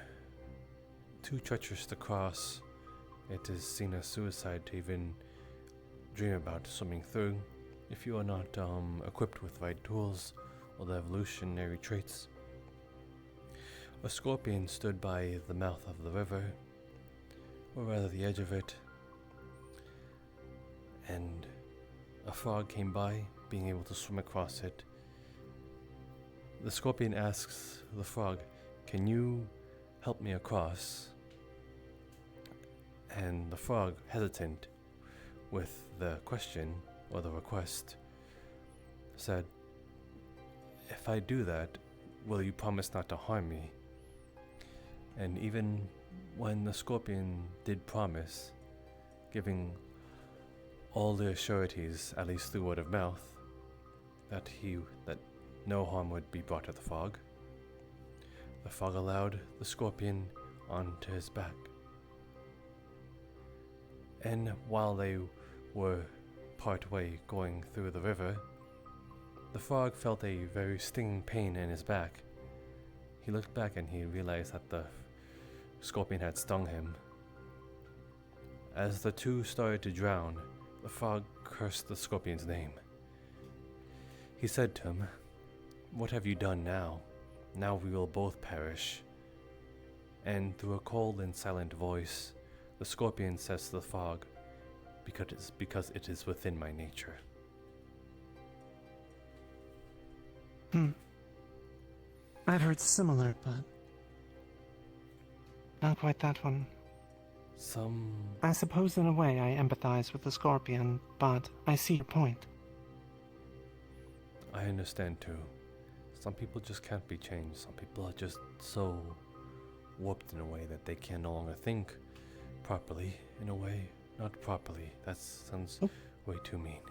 too treacherous to cross. It is seen as suicide to even dream about swimming through if you are not equipped with the right tools or the evolutionary traits. A scorpion stood by the mouth of the river, or rather the edge of it, and a frog came by, being able to swim across it. The scorpion asks the frog, "Can you help me across?" And the frog, hesitant with the question or the request, said, "If I do that, will you promise not to harm me?" And even when the scorpion did promise, giving all the sureties, at least through word of mouth, that no harm would be brought to the frog allowed the scorpion onto his back. And while they were part way going through the river, the frog felt a very stinging pain in his back. He looked back and he realized that the scorpion had stung him. As the two started to drown, the frog cursed the scorpion's name. He said to him, "What have you done now? Now we will both perish." And through a cold and silent voice, the scorpion says to the frog, because it is within my nature." I've heard similar, but not quite that one. I suppose in a way I empathize with the scorpion, but I see your point. I understand too. Some people just can't be changed. Some people are just so warped in a way that they can no longer think properly. In a way, not properly. That sounds way too mean.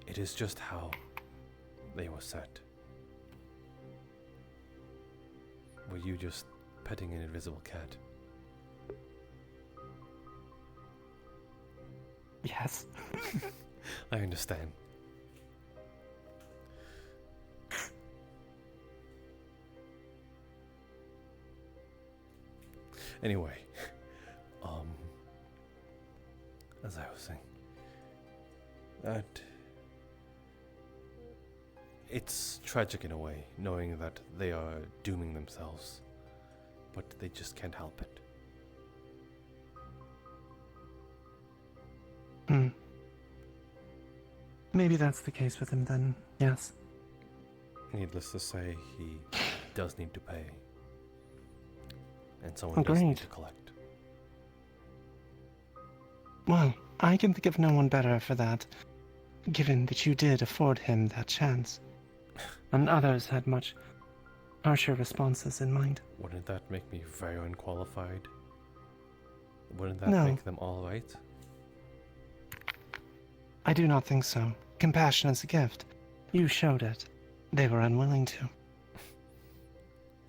It is just how they were set. Were you just petting an invisible cat? Yes. I understand. Anyway, as I was saying, that it's tragic in a way, knowing that they are dooming themselves, but they just can't help it. Maybe that's the case with him then, yes. Needless to say, he does need to pay. And someone does need Agreed. to collect. Well, I can think of no one better for that. given that you did afford him that chance. And others had much harsher responses in mind. Wouldn't that make me very unqualified? Wouldn't that No. make them all right? I do not think so. Compassion is a gift. You showed it. They were unwilling to.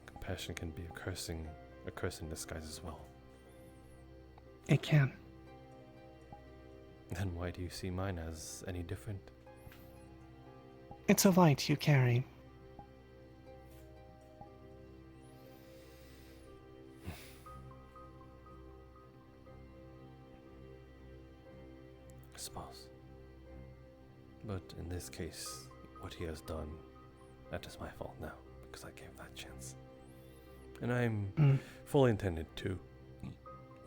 Compassion can be a curse in disguise as well. It can. Then why do you see mine as any different? It's a light you carry. I suppose. But in this case, what he has done, that is my fault now, because I gave that chance. And I'm fully intended to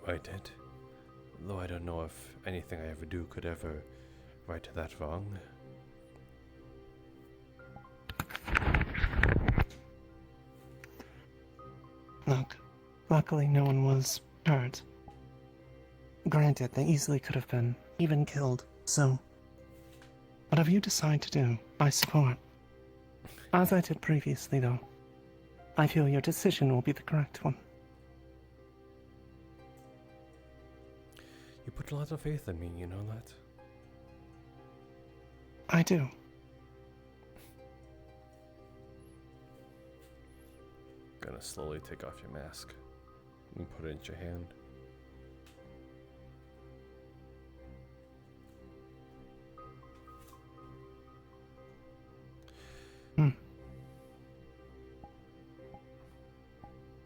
right it. Though I don't know if anything I ever do could ever right that wrong. Look, luckily no one was hurt. Granted, they easily could have been, even killed, so whatever you decide to do, I support. As I did previously, though, I feel your decision will be the correct one. You put a lot of faith in me, you know that? I do. Gonna slowly take off your mask and put it in your hand.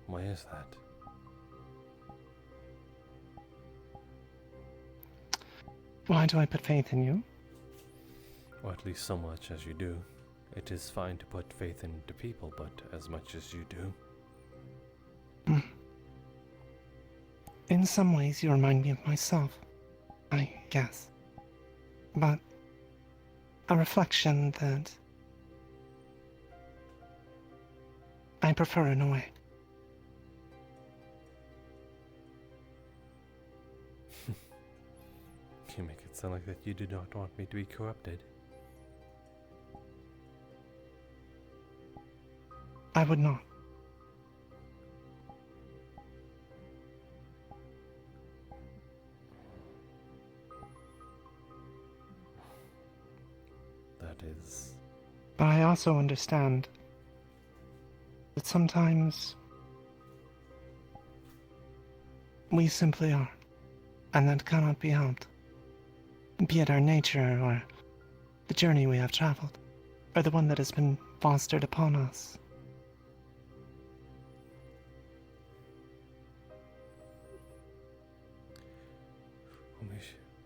Why is that? Why do I put faith in you? Or at least so much as you do. It is fine to put faith into people, but as much as you do. In some ways, you remind me of myself, I guess. But a reflection that I prefer in a way. You make it sound like that you do not want me to be corrupted. I would not. That is... But I also understand that sometimes we simply are, and that cannot be helped. Be it our nature, or the journey we have traveled, or the one that has been fostered upon us.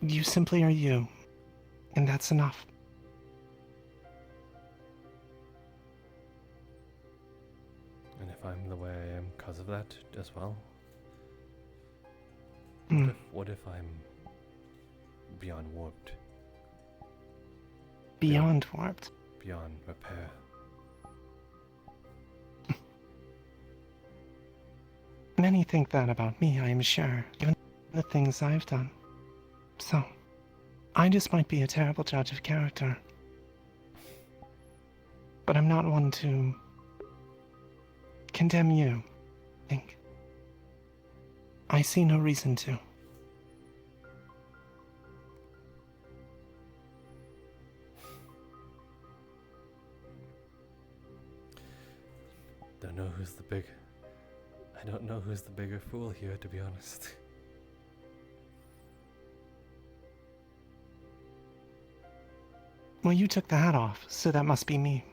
You simply are you, and that's enough. And if I'm the way I am because of that as well? What if I'm beyond warped? Beyond warped? Beyond repair. Many think that about me, I am sure, given the things I've done. So, I just might be a terrible judge of character. But I'm not one to condemn you, I think. I see no reason to. I don't know who's the bigger fool here, to be honest. Well, you took the hat off, so that must be me.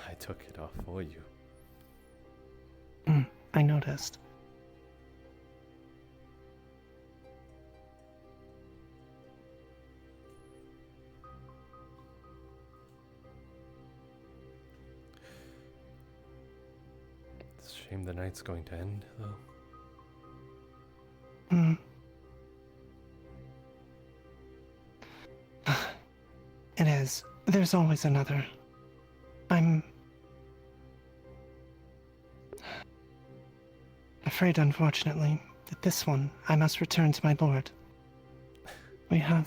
I took it off for you. I noticed. It's a shame the night's going to end, though. It is. There's always another. I'm afraid, unfortunately, that this one I must return to my lord. We have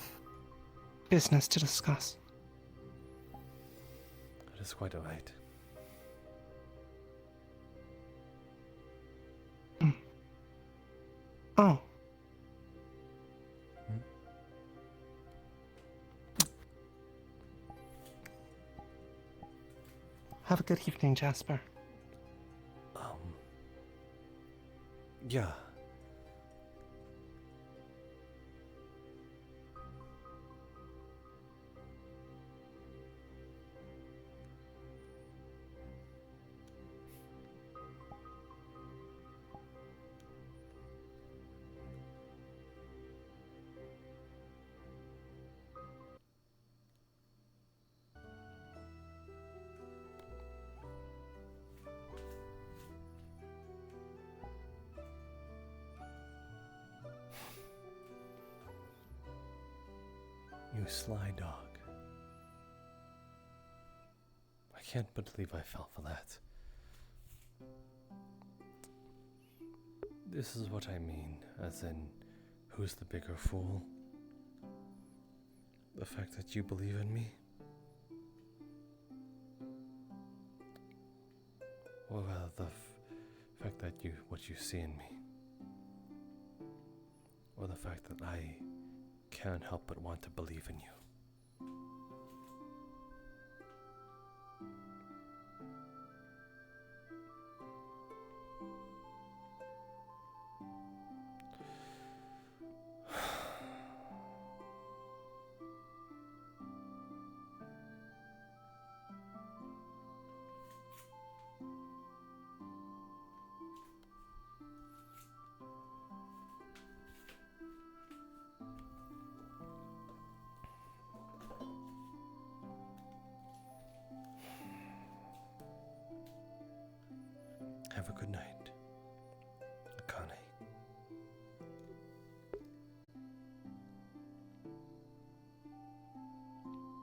business to discuss. That is quite alright. Oh. Have a good evening, Jasper. Yeah. You sly dog. I can't believe I fell for that. This is what I mean, as in, who's the bigger fool? The fact that you believe in me? Or rather, the fact that what you see in me? Or the fact that I can't help but want to believe in you? Have a good night.